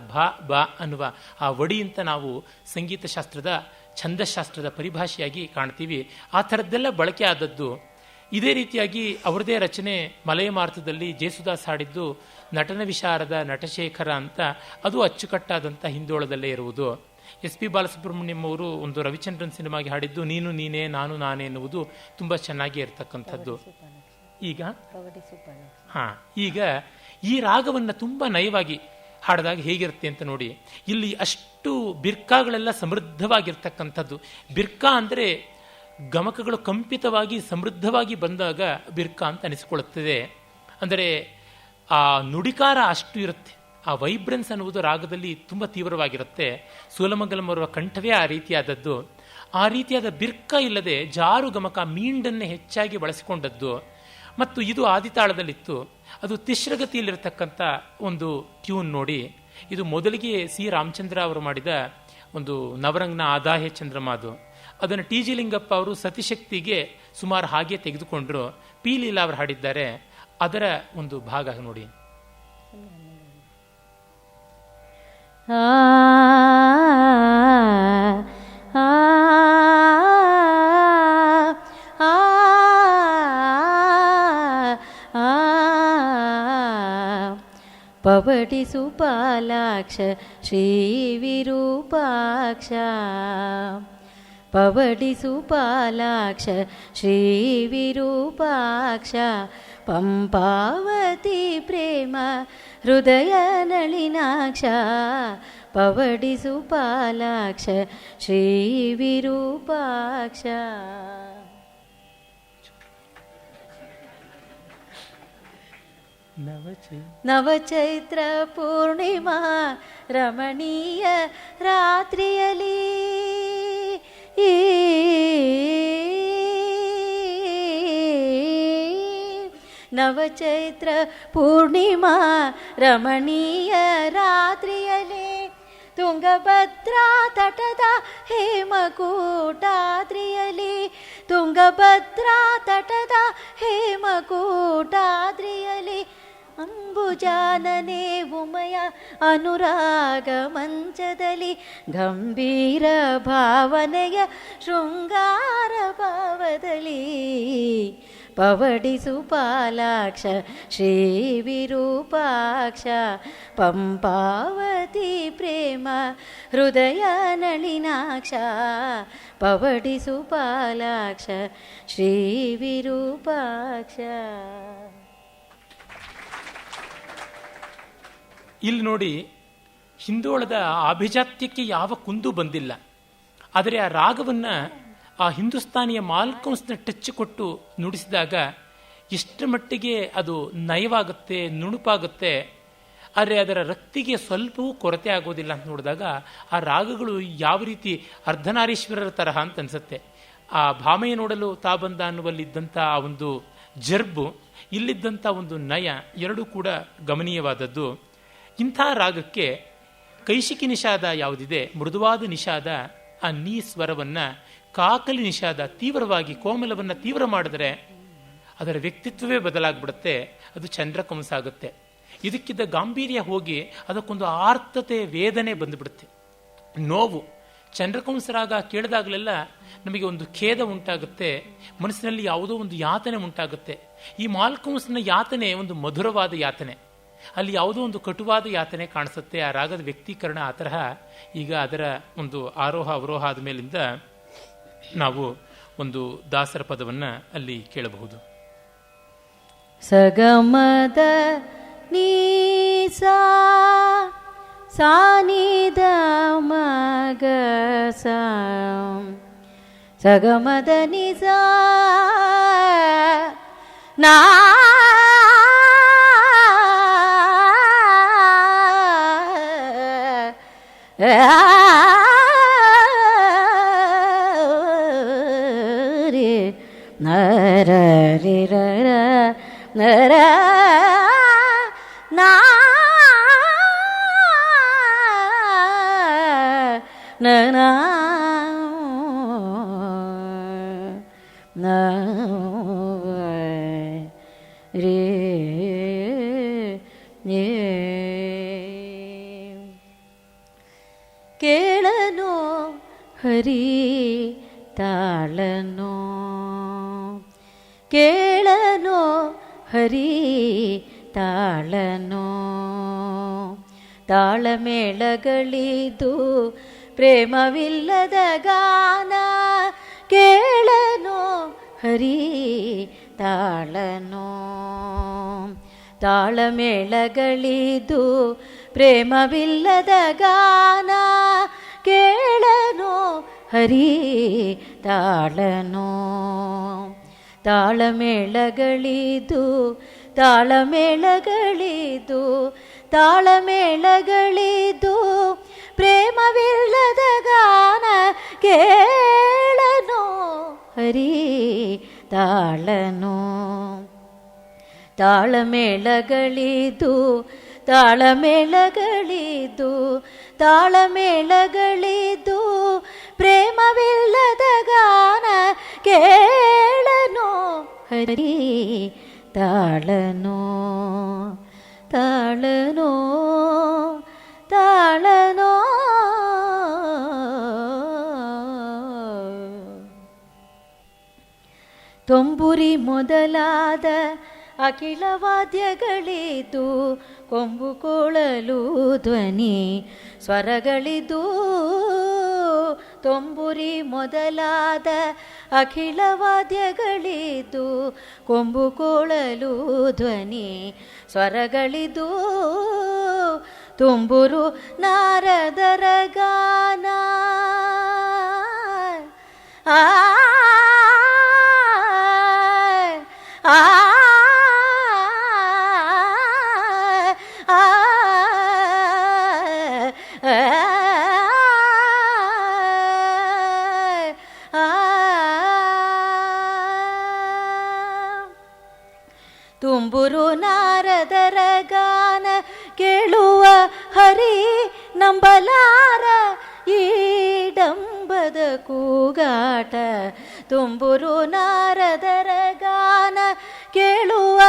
ಬಾ ಅನ್ನುವ ಆ ವಡಿ ಅಂತ ನಾವು ಸಂಗೀತ ಶಾಸ್ತ್ರದ ಛಂದಶಾಸ್ತ್ರದ ಪರಿಭಾಷೆಯಾಗಿ ಕಾಣ್ತೀವಿ. ಆ ಥರದ್ದೆಲ್ಲ ಬಳಕೆ ಆದದ್ದು. ಇದೇ ರೀತಿಯಾಗಿ ಅವರದೇ ರಚನೆ ಮಲಯಮಾರ್ತದಲ್ಲಿ ಜೇಸುದಾಸ್ ಹಾಡಿದ್ದು ನಟನ ವಿಶಾರದ ನಟಶೇಖರ ಅಂತ, ಅದು ಅಚ್ಚುಕಟ್ಟಾದಂಥ ಹಿಂದೋಳದಲ್ಲೇ ಇರುವುದು. ಎಸ್ ಪಿ ಬಾಲಸುಬ್ರಹ್ಮಣ್ಯಂ ಅವರು ಒಂದು ರವಿಚಂದ್ರನ್ ಸಿನಿಮಾಗೆ ಹಾಡಿದ್ದು ನೀನು ನೀನೇ ನಾನು ನಾನೇ ಎನ್ನುವುದು ತುಂಬ ಚೆನ್ನಾಗಿ ಇರತಕ್ಕಂಥದ್ದು. ಈಗ ಈ ರಾಗವನ್ನು ತುಂಬ ನಯವಾಗಿ ಹಾಡಿದಾಗ ಹೇಗಿರುತ್ತೆ ಅಂತ ನೋಡಿ. ಇಲ್ಲಿ ಅಷ್ಟು ಬಿರ್ಕಾಗಳೆಲ್ಲ ಸಮೃದ್ಧವಾಗಿರ್ತಕ್ಕಂಥದ್ದು. ಬಿರ್ಕಾ ಅಂದರೆ ಗಮಕಗಳು ಕಂಪಿತವಾಗಿ ಸಮೃದ್ಧವಾಗಿ ಬಂದಾಗ ಬಿರ್ಕಾ ಅಂತ ಅನಿಸಿಕೊಳ್ಳುತ್ತದೆ. ಅಂದರೆ ಆ ನುಡಿಕಾರ ಅಷ್ಟು ಇರುತ್ತೆ. ಆ ವೈಬ್ರೆನ್ಸ್ ಅನ್ನುವುದು ರಾಗದಲ್ಲಿ ತುಂಬ ತೀವ್ರವಾಗಿರುತ್ತೆ. ಸೂಲಮಂಗಲಂ ಅವರ ಕಂಠವೇ ಆ ರೀತಿಯಾದದ್ದು. ಆ ರೀತಿಯಾದ ಬಿರ್ಕಾ ಇಲ್ಲದೆ ಜಾರು ಗಮಕ ಮೀಂಡನ್ನೇ ಹೆಚ್ಚಾಗಿ ಬಳಸಿಕೊಂಡದ್ದು. ಮತ್ತು ಇದು ಆದಿತಾಳದಲ್ಲಿತ್ತು. ಅದು ತಿಶ್ರಗತಿಯಲ್ಲಿರತಕ್ಕಂಥ ಒಂದು ಟ್ಯೂನ್ ನೋಡಿ. ಇದು ಮೊದಲಿಗೆ ಸಿ ರಾಮಚಂದ್ರ ಅವರು ಮಾಡಿದ ಒಂದು ನವರಂಗ್ನ ಆದಾಹ್ಯ ಚಂದ್ರಮಾದು. ಅದನ್ನು ಟಿ ಜಿ ಲಿಂಗಪ್ಪ ಅವರು ಸತಿಶಕ್ತಿಗೆ ಸುಮಾರು ಹಾಗೆ ತೆಗೆದುಕೊಂಡ್ರು. ಪಿ ಲೀಲಾ ಅವರು ಹಾಡಿದ್ದಾರೆ. ಅದರ ಒಂದು ಭಾಗ ನೋಡಿ.
ಪವಡಿ ಸುಪಾಲಾಕ್ಷ ಶ್ರೀ ವಿರೂಪಾಕ್ಷ ಪವಡಿ ಸುಪಾಲಾಕ್ಷ ಶ್ರೀ ವಿರೂಪಾಕ್ಷ ಪಂಪಾವತಿ ಪ್ರೇಮ ಹೃದಯ ನಳಿನಾಕ್ಷ ಪವಡಿ ಸುಪಾಲಾಕ್ಷ ಶ್ರೀ ವಿರೂಪಾಕ್ಷ. ನವಚೈತ್ರ ಪೂರ್ಣಿಮಾ ರಮಣೀಯ ರಾತ್ರಿಯಲಿ ನವಚೈತ್ರ ಪೂರ್ಣಿಮಾ ರಮಣೀಯ ರಾತ್ರಿಯಲಿ ತುಂಗಭದ್ರಾ ತಟದ ಹೇಮಕೂಟಾದ್ರಿಯಲಿ ತುಂಗಭದ್ರಾ ತಟದ ಹೇಮಕೂಟಾದ್ರಿಯಲಿ ಅಂಬುಜಾನನೆ ಉಮಯ ಅನುರಾಗ ಮಂಚದಲ್ಲಿ ಗಂಭೀರ ಭಾವನೆಯ ಶೃಂಗಾರ ಭಾವದಲ್ಲಿ ಪವಡಿ ಸುಪಾಲಾಕ್ಷ ಶ್ರೀ ವಿರೂಪಾಕ್ಷ ಪಂಪಾವತಿ ಪ್ರೇಮ ಹೃದಯ ನಳಿನಾಕ್ಷ ಪವಡಿ ಸುಪಾಲಾಕ್ಷ ಶ್ರೀ ವಿರೂಪಾಕ್ಷ.
ಇಲ್ಲಿ ನೋಡಿ, ಹಿಂದೋಳದ ಆಭಿಜಾತ್ಯಕ್ಕೆ ಯಾವ ಕುಂದು ಬಂದಿಲ್ಲ. ಆದರೆ ಆ ರಾಗವನ್ನು ಆ ಹಿಂದೂಸ್ತಾನಿಯ ಮಾಲ್ಕೌನ್ಸ್ನ ಟಚ್ ಕೊಟ್ಟು ನುಡಿಸಿದಾಗ ಎಷ್ಟರ ಮಟ್ಟಿಗೆ ಅದು ನಯವಾಗುತ್ತೆ, ನುಣುಪಾಗುತ್ತೆ. ಆದರೆ ಅದರ ರಕ್ತಿಗೆ ಸ್ವಲ್ಪವೂ ಕೊರತೆ ಆಗೋದಿಲ್ಲ ಅಂತ ನೋಡಿದಾಗ ಆ ರಾಗಗಳು ಯಾವ ರೀತಿ ಅರ್ಧನಾರೀಶ್ವರರ ತರಹ ಅಂತ ಅನಿಸುತ್ತೆ. ಆ ಭಾಮೆಯ ನೋಡಲು ತಾಬಂದ ಅನ್ನುವಲ್ಲಿದ್ದಂಥ ಆ ಒಂದು ಜರ್ಬು, ಇಲ್ಲಿದ್ದಂಥ ಒಂದು ನಯ ಎರಡೂ ಕೂಡ ಗಮನೀಯವಾದದ್ದು. ಇಂಥ ರಾಗಕ್ಕೆ ಕೈಶಿಕಿ ನಿಷಾದ ಯಾವುದಿದೆ, ಮೃದುವಾದ ನಿಷಾದ, ಆ ನೀ ಸ್ವರವನ್ನು ಕಾಕಲಿ ನಿಷಾದ ತೀವ್ರವಾಗಿ ಕೋಮಲವನ್ನು ತೀವ್ರ ಮಾಡಿದ್ರೆ ಅದರ ವ್ಯಕ್ತಿತ್ವವೇ ಬದಲಾಗ್ಬಿಡುತ್ತೆ. ಅದು ಚಂದ್ರಕಂಸ ಆಗುತ್ತೆ. ಇದಕ್ಕಿದ್ದ ಗಾಂಭೀರ್ಯ ಹೋಗಿ ಅದಕ್ಕೊಂದು ಆರ್ತತೆ, ವೇದನೆ ಬಂದುಬಿಡುತ್ತೆ, ನೋವು. ಚಂದ್ರಕಂಸ ರಾಗ ಕೇಳಿದಾಗಲೆಲ್ಲ ನಮಗೆ ಒಂದು ಖೇದ ಉಂಟಾಗುತ್ತೆ, ಮನಸ್ಸಿನಲ್ಲಿ ಯಾವುದೋ ಒಂದು ಯಾತನೆ ಉಂಟಾಗುತ್ತೆ. ಈ ಮಾಲ್ಕಂಸನ ಯಾತನೆ ಒಂದು ಮಧುರವಾದ ಯಾತನೆ, ಅಲ್ಲಿ ಯಾವುದೋ ಒಂದು ಕಟುವಾದ ಯಾತನೆ ಕಾಣಿಸುತ್ತೆ. ಆ ರಾಗದ ವ್ಯಕ್ತೀಕರಣ ಆ ತರಹ. ಈಗ ಅದರ ಒಂದು ಆರೋಹ ಅವರೋಹ ಆದ ಮೇಲಿಂದ ನಾವು ಒಂದು ದಾಸರ ಪದವನ್ನು ಅಲ್ಲಿ ಕೇಳಬಹುದು.
ಸಗಮದ ನೀಸಾ ಸಾನಿದ ಮಗ ಸಗಮದ ನಿಸಾ ನಾ ರೇ ನಾ ನನ ರೇ ಕೇಳನೋ ಹರಿ ತಾಳನೋ ಕೇಳನೋ ಹರಿ ತಾಳನೋ ತಾಳಮೇಳಗಳಿದು ಪ್ರೇಮವಿಲ್ಲದ ಗಾನ ಕೇಳನೋ ಹರಿ ತಾಳನೋ ತಾಳಮೇಳಗಳಿದು ಪ್ರೇಮವಿಲ್ಲದ ಗಾನ ಕೇಳನೋ ಹರಿ ತಾಳನೋ ತಾಳಮೇಳಗಳಿದು ತಾಳಮೇಳಗಳಿದು ತಾಳಮೇಳಗಳಿದು ಪ್ರೇಮವಿಲ್ಲದ ಗಾನ ಕೇಳನೋ ಹರಿ ತಾಳನೋ ತಾಳಮೇಳಗಳಿದು ತಾಳಮೇಳಗಳಿದು ತಾಳಮೇಳಗಳಿದು ಪ್ರೇಮವಿಲ್ಲದ ಗಾನ ಕೇಳನೋ ಹರಿ ತಾಳನೋ ತಾಳನೋ ತಾಳನೋ ತಂಬುರಿ ಮೊದಲಾದ ಅಖಿಲ ವಾದ್ಯಗಳಿದು ಕೊಂಬು ಕೊಳಲು ಧ್ವನಿ ಸ್ವರಗಳಿದು ತಂಬುರಿ ಮೊದಲಾದ ಅಖಿಲ ವಾದ್ಯಗಳಿದು ಕೊಂಬು ಕೊಳಲು ಧ್ವನಿ ಸ್ವರಗಳಿದು ತುಂಬುರು ನಾರದರ ಗಾನ ಆ ಆ ತುಂಬುರು ನಾರದರ ಗಾನ ಕೇಳುವ ಹರಿ ನಂಬಲಾರ ಈ ಡಂಬದ ಕೂಗಾಟ ತುಂಬುರು ನಾರದರ ಗಾನ ಕೇಳುವ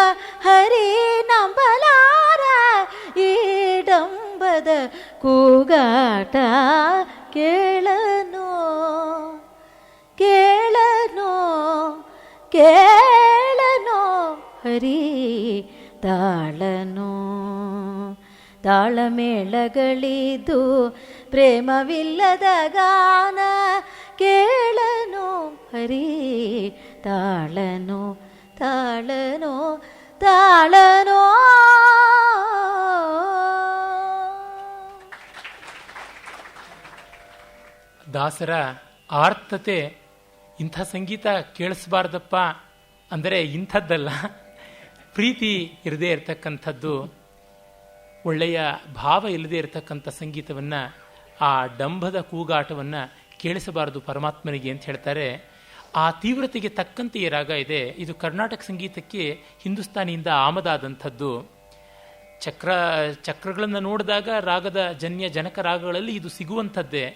ಹರಿ ನಂಬಲಾರ ಈ ಡಂಬದ ಕೂಗಾಟ ಕೇಳನೋ ಕೇಳನೋ ಕೇಳನೋ ಹರಿ ತಾಳನೋ ತಾಳಮೇಳಗಳಿದು ಪ್ರೇಮವಿಲ್ಲದ ಗಾನ ಕೇಳನೋ ಹರಿ ತಾಳನೋ ತಾಳನೋ ತಾಳನೋ.
ದಾಸರ ಆರ್ತತೆ ಇಂಥ ಸಂಗೀತ ಕೇಳಿಸ್ಬಾರ್ದಪ್ಪ ಅಂದರೆ ಇಂಥದ್ದಲ್ಲ, ಪ್ರೀತಿ ಇರದೇ ಇರತಕ್ಕಂಥದ್ದು, ಒಳ್ಳೆಯ ಭಾವ ಇಲ್ಲದೆ ಇರತಕ್ಕಂಥ ಸಂಗೀತವನ್ನು, ಆ ಡಂಭದ ಕೂಗಾಟವನ್ನು ಕೇಳಿಸಬಾರದು ಪರಮಾತ್ಮನಿಗೆ ಅಂತ ಹೇಳ್ತಾರೆ. ಆ ತೀವ್ರತೆಗೆ ತಕ್ಕಂತೆ ಈ ರಾಗ ಇದೆ. ಇದು ಕರ್ನಾಟಕ ಸಂಗೀತಕ್ಕೆ ಹಿಂದೂಸ್ತಾನಿಯಿಂದ ಆಮದಾದಂಥದ್ದು. ಚಕ್ರಗಳನ್ನು ನೋಡಿದಾಗ ರಾಗದ ಜನಕ ರಾಗಗಳಲ್ಲಿ ಇದು ಸಿಗುವಂಥದ್ದೇ.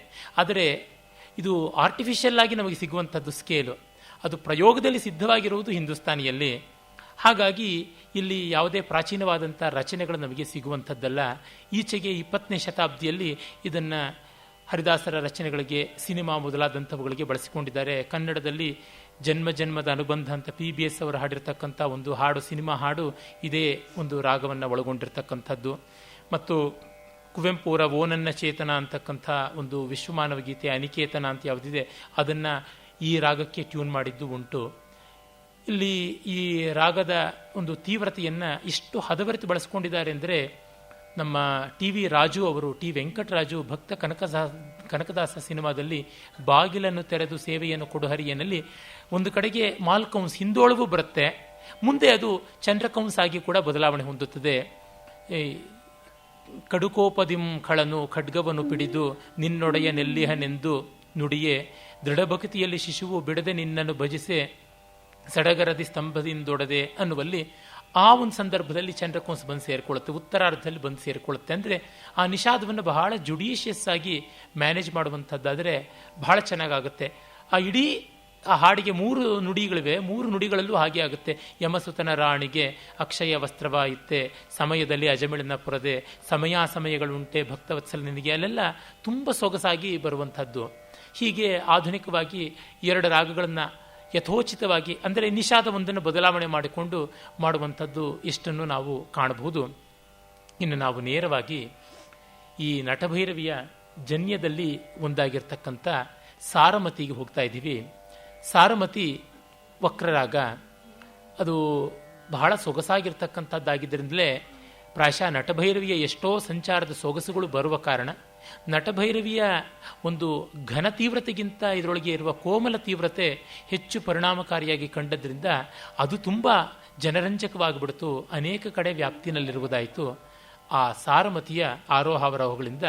ಆದರೆ ಇದು ಆರ್ಟಿಫಿಷಿಯಲ್ ಆಗಿ ನಮಗೆ ಸಿಗುವಂಥದ್ದು ಸ್ಕೇಲು. ಅದು ಪ್ರಯೋಗದಲ್ಲಿ ಸಿದ್ಧವಾಗಿರುವುದು ಹಿಂದೂಸ್ತಾನಿಯಲ್ಲಿ. ಹಾಗಾಗಿ ಇಲ್ಲಿ ಯಾವುದೇ ಪ್ರಾಚೀನವಾದಂಥ ರಚನೆಗಳು ನಮಗೆ ಸಿಗುವಂಥದ್ದಲ್ಲ. ಈಚೆಗೆ 20ನೇ ಶತಾಬ್ದಿಯಲ್ಲಿ ಇದನ್ನು ಹರಿದಾಸರ ರಚನೆಗಳಿಗೆ, ಸಿನಿಮಾ ಮೊದಲಾದಂಥವುಗಳಿಗೆ ಬಳಸಿಕೊಂಡಿದ್ದಾರೆ. ಕನ್ನಡದಲ್ಲಿ ಜನ್ಮ ಜನ್ಮದ ಅನುಬಂಧ ಅಂತ PBS ಅವರು ಹಾಡಿರ್ತಕ್ಕಂಥ ಒಂದು ಹಾಡು, ಸಿನಿಮಾ ಹಾಡು ಇದೇ ಒಂದು ರಾಗವನ್ನು ಒಳಗೊಂಡಿರ್ತಕ್ಕಂಥದ್ದು. ಮತ್ತು ಕುವೆಂಪು ಅವರ ಓನನ್ನ ಚೇತನ ಅಂತಕ್ಕಂಥ ಒಂದು ವಿಶ್ವಮಾನವ ಗೀತೆ ಅನಿಕೇತನ ಅಂತ ಯಾವುದಿದೆ ಅದನ್ನು ಈ ರಾಗಕ್ಕೆ ಟ್ಯೂನ್ ಮಾಡಿದ್ದು ಉಂಟು. ಇಲ್ಲಿ ಈ ರಾಗದ ಒಂದು ತೀವ್ರತೆಯನ್ನು ಇಷ್ಟು ಹದವರಿತು ಬಳಸ್ಕೊಂಡಿದ್ದಾರೆ ಅಂದರೆ, ನಮ್ಮ TV ರಾಜು ಅವರು, T ವೆಂಕಟರಾಜು ಭಕ್ತ ಕನಕದಾಸ ಸಿನಿಮಾದಲ್ಲಿ ಬಾಗಿಲನ್ನು ತೆರೆದು ಸೇವೆಯನ್ನು ಕೊಡು ಹರಿಯನಲ್ಲಿ ಒಂದು ಕಡೆಗೆ ಮಾಲ್ಕೌನ್ಸ್ ಹಿಂದೋಳವೂ ಬರುತ್ತೆ, ಮುಂದೆ ಅದು ಚಂದ್ರಕೌನ್ಸ್ ಆಗಿ ಕೂಡ ಬದಲಾವಣೆ ಹೊಂದುತ್ತದೆ. ಕಡುಕೋಪದಿಂ ಖಳನು ಖಡ್ಗವನ್ನು ಪಿಡಿದು ನಿನ್ನೊಡೆಯ ನೆಲ್ಲಿಹನೆಂದು ನುಡಿಯೇ, ದೃಢಭಕ್ತಿಯಲ್ಲಿ ಶಿಶುವು ಬಿಡದೆ ನಿನ್ನನ್ನು ಭಜಿಸೆ ಸಡಗರದಿ ಸ್ತಂಭದಿಂದೊಡದೆ ಅನ್ನುವಲ್ಲಿ ಆ ಒಂದು ಸಂದರ್ಭದಲ್ಲಿ ಚಂದ್ರಕಂಸ ಬಂದು ಸೇರಿಕೊಳ್ಳುತ್ತೆ, ಉತ್ತರಾರ್ಧದಲ್ಲಿ ಬಂದು ಸೇರಿಕೊಳ್ಳುತ್ತೆ. ಅಂದರೆ ಆ ನಿಷಾದವನ್ನು ಬಹಳ ಜುಡಿಷಿಯಸ್ ಆಗಿ ಮ್ಯಾನೇಜ್ ಮಾಡುವಂಥದ್ದಾದರೆ ಬಹಳ ಚೆನ್ನಾಗಾಗುತ್ತೆ. ಆ ಇಡೀ ಆ ಹಾಡಿಗೆ 3 ನುಡಿಗಳಿವೆ, 3 ನುಡಿಗಳಲ್ಲೂ ಹಾಗೆ ಆಗುತ್ತೆ. ಯಮಸುತನ ರಾಣಿಗೆ ಅಕ್ಷಯ ವಸ್ತ್ರವಾಯಿತೆ, ಸಮಯದಲ್ಲಿ ಅಜಮಿಳನ ಪುರದೆ, ಸಮಯಗಳುಂಟೆ ಭಕ್ತವತ್ಸಲ ನಿನಗೆ, ಅಲ್ಲೆಲ್ಲ ತುಂಬ ಸೊಗಸಾಗಿ ಬರುವಂಥದ್ದು. ಹೀಗೆ ಆಧುನಿಕವಾಗಿ 2 ರಾಗಗಳನ್ನು ಯಥೋಚಿತವಾಗಿ, ಅಂದರೆ ನಿಷಾದವೊಂದನ್ನು ಬದಲಾವಣೆ ಮಾಡಿಕೊಂಡು ಮಾಡುವಂಥದ್ದು ಇಷ್ಟನ್ನು ನಾವು ಕಾಣಬಹುದು. ಇನ್ನು ನಾವು ನೇರವಾಗಿ ಈ ನಟಭೈರವಿಯ ಜನ್ಯದಲ್ಲಿ ಒಂದಾಗಿರ್ತಕ್ಕಂಥ ಸಾರಮತಿಗೆ ಹೋಗ್ತಾ ಇದ್ದೀವಿ. ಸಾರಮತಿ ವಕ್ರರಾಗ, ಅದು ಬಹಳ ಸೊಗಸಾಗಿರ್ತಕ್ಕಂಥದ್ದಾಗಿದ್ದರಿಂದಲೇ ಪ್ರಾಯಶಃ ನಟಭೈರವಿಯ ಎಷ್ಟೋ ಸಂಚಾರದ ಸೊಗಸುಗಳು ಬರುವ ಕಾರಣ ನಟಭೈರವಿಯ ಒಂದು ಘನ ತೀವ್ರತೆಗಿಂತ ಇದರೊಳಗೆ ಇರುವ ಕೋಮಲ ತೀವ್ರತೆ ಹೆಚ್ಚು ಪರಿಣಾಮಕಾರಿಯಾಗಿ ಕಂಡದ್ರಿಂದ ಅದು ತುಂಬ ಜನರಂಜಕವಾಗಿಬಿಡ್ತು, ಅನೇಕ ಕಡೆ ವ್ಯಾಪ್ತಿನಲ್ಲಿರುವುದಾಯಿತು. ಆ ಸಾರಮತಿಯ ಆರೋಹಾವರೋಹಗಳಿಂದ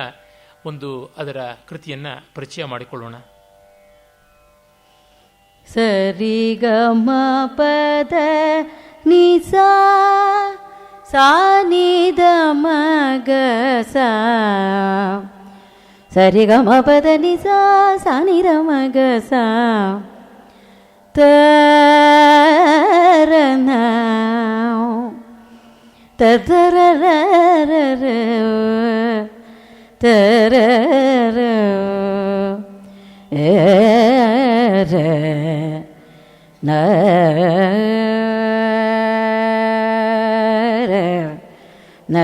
ಒಂದು ಅದರ ಕೃತಿಯನ್ನು ಪರಿಚಯ ಮಾಡಿಕೊಳ್ಳೋಣ.
ಸರಿ ಗ ಮ ಪದ ನಿ ಸಾ ಸಾ ನಿ ದ ಮ ಗ ಸಾ, ಸರಿ ಗ ಮ ಪದ ನಿ ಸಾ ಸಾ ನಿ ದ ಮ ಗ ಸಾ, ತ ರ ನ ತ ತ ರ ರ ರ ರ ತ ರ ರ ಏ ರ ನ ನ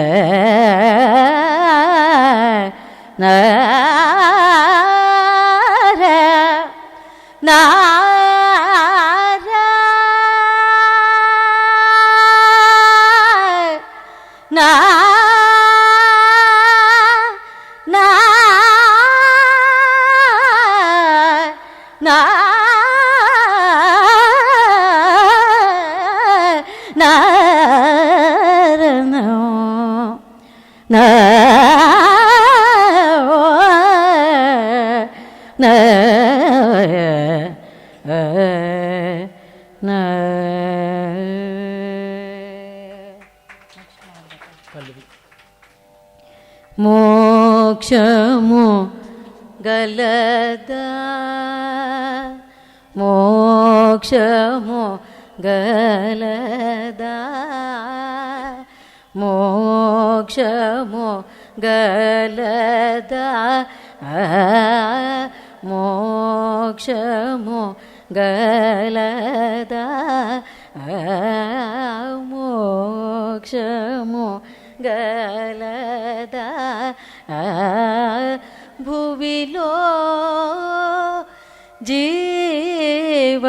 ನ ನ ಮೋಕ್ಷಮೋ ಗಲದ ಮೋಕ್ಷಮೋ ಗಲದ ಮೋಕ್ಷಮೋ ಗಲದ ಮೋಕ್ಷಮೋ ಗಲದ ಮೋಕ್ಷಮೋ ಗಲದ ಭುವಿಲೋ ಜೀವ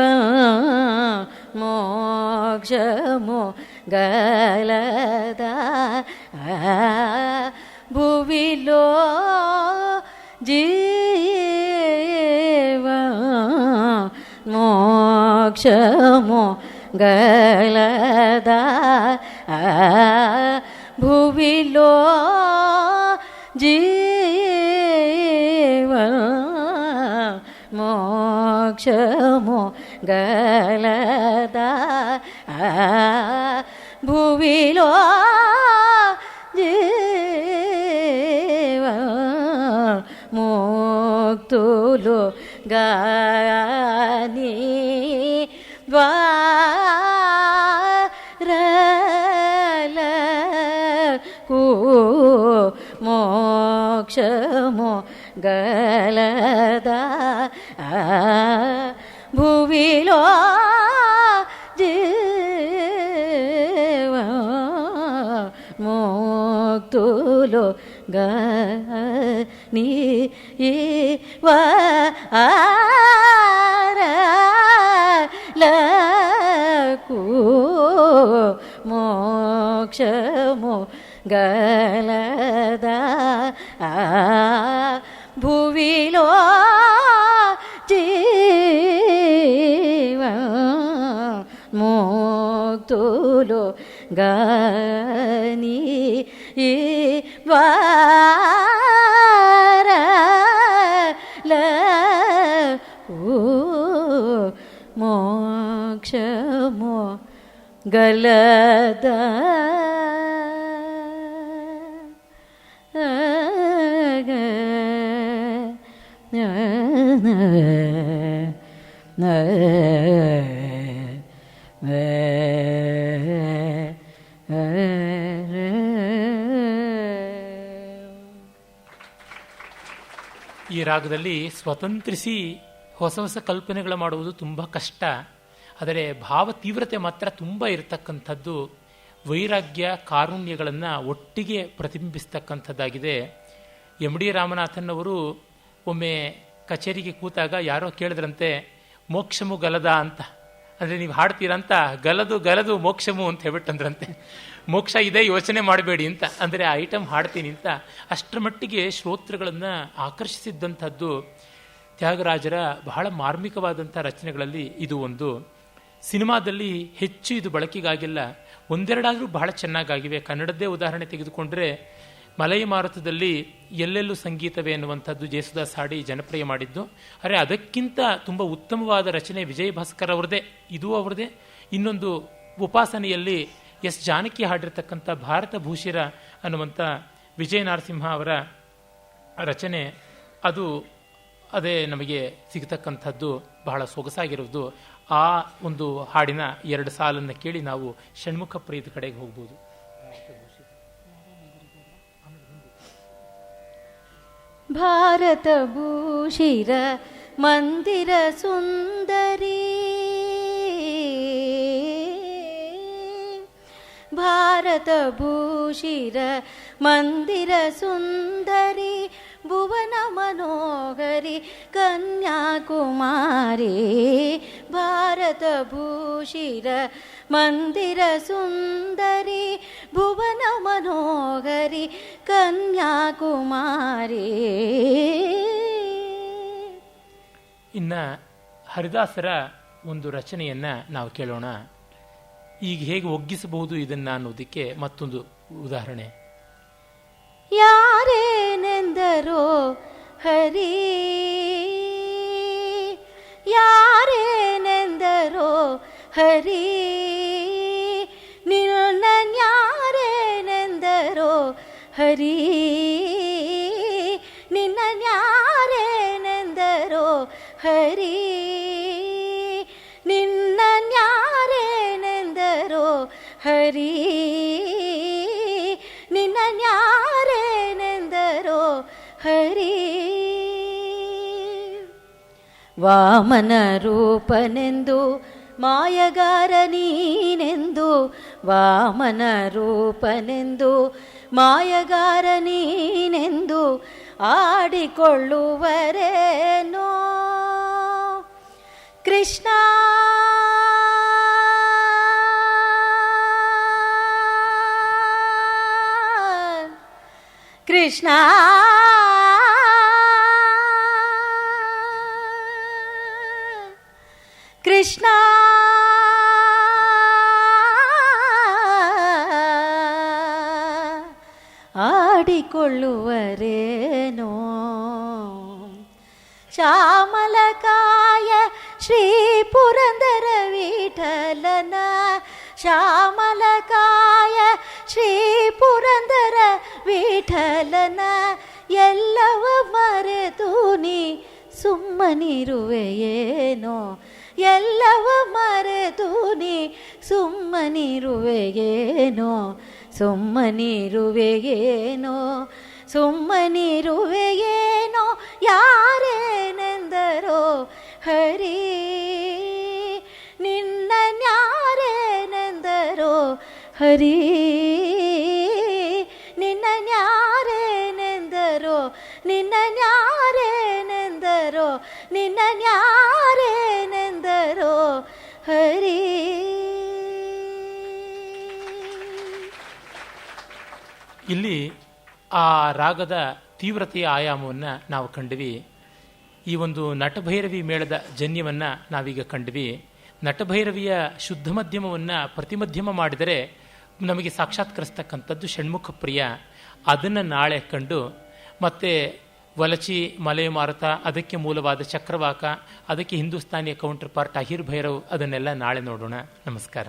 ಮೋಕ್ಷಮೋ ಗಲದ ಭುವಿಲೋ ಜೀವ ಮೋಕ್ಷಮೋ ಗಲದ ಭುವಿಲೋ ಜೀವ ಮೋಕ್ಷಮೋ ಗಲದ ಭುವಿಲೋ ಜೀವ ಮುಕ್ತುಲು ಗಾನಿ ದ್ವಾರಲ ಕು ಮೋಕ್ಷಮೋ ಗಲದ ಭುವಿಲೋ ಜೀವ ಮುಕ್ತುಲು ಗನಿ ವಾರಲಕು ಮೋಕ್ಷಮೋ ಗಲದ ಭುವಿಲೋ ಜೀವ ಮುಕ್ತುಲು ಗನಿ ವಾರಲಕು ಮೋಕ್ಷಮೋ ಗಲದ
ಈ ರಾಗದಲ್ಲಿ ಸ್ವತಂತ್ರಿಸಿ ಹೊಸ ಹೊಸ ಕಲ್ಪನೆಗಳು ಮಾಡುವುದು ತುಂಬ ಕಷ್ಟ. ಆದರೆ ಭಾವ ತೀವ್ರತೆ ಮಾತ್ರ ತುಂಬ ಇರತಕ್ಕಂಥದ್ದು. ವೈರಾಗ್ಯ ಕಾರುಣ್ಯಗಳನ್ನು ಒಟ್ಟಿಗೆ ಪ್ರತಿಬಿಂಬಿಸ್ತಕ್ಕಂಥದ್ದಾಗಿದೆ. ಎಂ ಡಿ ರಾಮನಾಥನ್ ಅವರು ಒಮ್ಮೆ ಕಚೇರಿಗೆ ಕೂತಾಗ ಯಾರೋ ಕೇಳಿದ್ರಂತೆ, ಮೋಕ್ಷಮು ಗಲದ ಅಂತ, ಅಂದರೆ ನೀವು ಹಾಡ್ತೀರಂತ, ಗಲದು ಗಲದು ಮೋಕ್ಷಮು ಅಂತ ಹೇಳ್ಬಿಟ್ಟಂದ್ರಂತೆ. ಮೋಕ್ಷ ಇದೆ, ಯೋಚನೆ ಮಾಡಬೇಡಿ ಅಂತ, ಅಂದರೆ ಆ ಐಟಮ್ ಹಾಡ್ತೀನಿ ಅಂತ. ಅಷ್ಟರ ಮಟ್ಟಿಗೆ ಶ್ರೋತೃಗಳನ್ನು ಆಕರ್ಷಿಸಿದ್ದಂಥದ್ದು ತ್ಯಾಗರಾಜರ ಬಹಳ ಮಾರ್ಮಿಕವಾದಂಥ ರಚನೆಗಳಲ್ಲಿ ಇದು ಒಂದು. ಸಿನಿಮಾದಲ್ಲಿ ಹೆಚ್ಚು ಇದು ಬಳಕೆಗಾಗಿಲ್ಲ, ಒಂದೆರಡಾದರೂ ಬಹಳ ಚೆನ್ನಾಗಾಗಿವೆ. ಕನ್ನಡದ್ದೇ ಉದಾಹರಣೆ ತೆಗೆದುಕೊಂಡ್ರೆ ಮಲೈ ಮಾರುತದಲ್ಲಿ ಎಲ್ಲೆಲ್ಲೂ ಸಂಗೀತವೇ ಎನ್ನುವಂಥದ್ದು ಜೇಸುದಾಸ್ ಹಾಡಿ ಜನಪ್ರಿಯ ಮಾಡಿದ್ದು. ಆದರೆ ಅದಕ್ಕಿಂತ ತುಂಬ ಉತ್ತಮವಾದ ರಚನೆ ವಿಜಯ ಭಾಸ್ಕರ್ ಅವ್ರದ್ದೇ, ಇದೂ ಅವ್ರದ್ದೇ. ಇನ್ನೊಂದು ಉಪಾಸನೆಯಲ್ಲಿ ಎಸ್ ಜಾನಕಿ ಹಾಡಿರ್ತಕ್ಕಂಥ ಭಾರತ ಭೂಷಿರ ಅನ್ನುವಂಥ ವಿಜಯ ನರಸಿಂಹ ಅವರ ರಚನೆ, ಅದು ಅದೇ ನಮಗೆ ಸಿಗತಕ್ಕಂಥದ್ದು ಬಹಳ ಸೊಗಸಾಗಿರುವುದು. ಆ ಒಂದು ಹಾಡಿನ 2 ಸಾಲನ್ನು ಕೇಳಿ ನಾವು ಷಣ್ಮುಖ ಪ್ರಿಯದ ಕಡೆಗೆ ಹೋಗ್ಬೋದು.
ಭಾರತ ಭೂಷಿರ ಮಂದಿರ ಸುಂದರಿ, ಭಾರತ ಭೂಷಿರ ಮಂದಿರ ಸುಂದರಿ, ಭುವನ ಮನೋಹರಿ ಕನ್ಯಾಕುಮಾರಿ, ಭಾರತ ಭೂಷಿರ ಮಂದಿರ ಸುಂದರಿ, ಭುವನ ಮನೋಹರಿ ಕನ್ಯಾಕುಮಾರಿ.
ಇನ್ನು ಹರಿದಾಸರ ಒಂದು ರಚನೆಯನ್ನು ನಾವು ಕೇಳೋಣ. ಈಗ ಹೇಗೆ ಒಗ್ಗಿಸಬಹುದು ಇದನ್ನು ಅನ್ನೋದಕ್ಕೆ ಮತ್ತೊಂದು ಉದಾಹರಣೆ.
ಯಾರೇನೆಂದರೋ ಹರಿ, ಯಾರೇನೆಂದರೋ ಹರಿ, ನಿನ್ನನ್ಯಾರೇನೆಂದರೋ ಹರಿ, ನಿನ್ನನ್ಯಾರೇನೆಂದರೋ ಹರಿ, ನಿನ್ನನ್ಯಾರೇನೆಂದರೋ ಹರಿ, ನಿನ್ನನ್ಯಾರೇನೆಂದರೋ ಹರಿ. ವಾಮನ ರೂಪನೆಂದು ಮಾಯಗಾರ ನೀನೆಂದು, ವಾಮನ ರೂಪನೆಂದು ಮಾಯಗಾರ ನೀನೆಂದು ಆಡಿಕೊಳ್ಳುವರೇನೋ ಕೃಷ್ಣ. ಕೃಷ್ಣ ಕೃಷ್ಣ ಆಡಿಕೊಳ್ಳುವರೇನೋ. ಶ್ಯಾಮಲಕಾಯ ಶ್ರೀ ಪುರಂದರ ವಿಠಲನ, ಶ್ಯಾಮಲಕಾಯ ಶ್ರೀ ಪುರಂದರ ವಿಠಲನ, ಎಲ್ಲವ ಮರೆತು ನೀ ಸುಮ್ಮನಿರುವೆಯೇನೋ, ಎಲ್ಲವ ಮರೆತು ನೀ ಸುಮ್ಮನಿರುವೆಯೇನೋ, ಸುಮ್ಮನಿರುವೆಯೇನೋ, ಸುಮ್ಮನಿರುವೆಯೇನೋ. ಯಾರೇನೆಂದರೋ ಹರಿ, ನಿನ್ನನ್ಯಾರೇನೆಂದರೋ ಹರಿ, ನಿನ್ನನ್ಯಾರೇನೆಂದರೋ, ನಿನ್ನನ್ಯಾರೇನೆಂದರೋ, ನಿನ್ನನ್ಯಾರೇನೆಂದರೋ ಹರಿ.
ಇಲ್ಲಿ ಆ ರಾಗದ ತೀವ್ರತೆಯ ಆಯಾಮವನ್ನು ನಾವು ಕಂಡ್ವಿ. ಈ ಒಂದು ನಟಭೈರವಿ ಮೇಳದ ಜನ್ಯವನ್ನು ನಾವೀಗ ಕಂಡ್ವಿ. ನಟಭೈರವಿಯ ಶುದ್ಧ ಮಧ್ಯಮವನ್ನು ಪ್ರತಿಮಧ್ಯಮ ಮಾಡಿದರೆ ನಮಗೆ ಸಾಕ್ಷಾತ್ಕರಿಸ್ತಕ್ಕಂಥದ್ದು ಷಣ್ಮುಖ ಪ್ರಿಯ. ಅದನ್ನು ನಾಳೆ ಕಂಡು ಮತ್ತೆ ವಲಚಿ, ಮಲೈ ಮಾರುತ, ಅದಕ್ಕೆ ಮೂಲವಾದ ಚಕ್ರವಾಕ, ಅದಕ್ಕೆ ಹಿಂದೂಸ್ತಾನಿಯ ಕೌಂಟರ್ ಪಾರ್ಟ್ ಅಹಿರ್ ಭೈರವ್, ಅದನ್ನೆಲ್ಲ ನಾಳೆ ನೋಡೋಣ. ನಮಸ್ಕಾರ.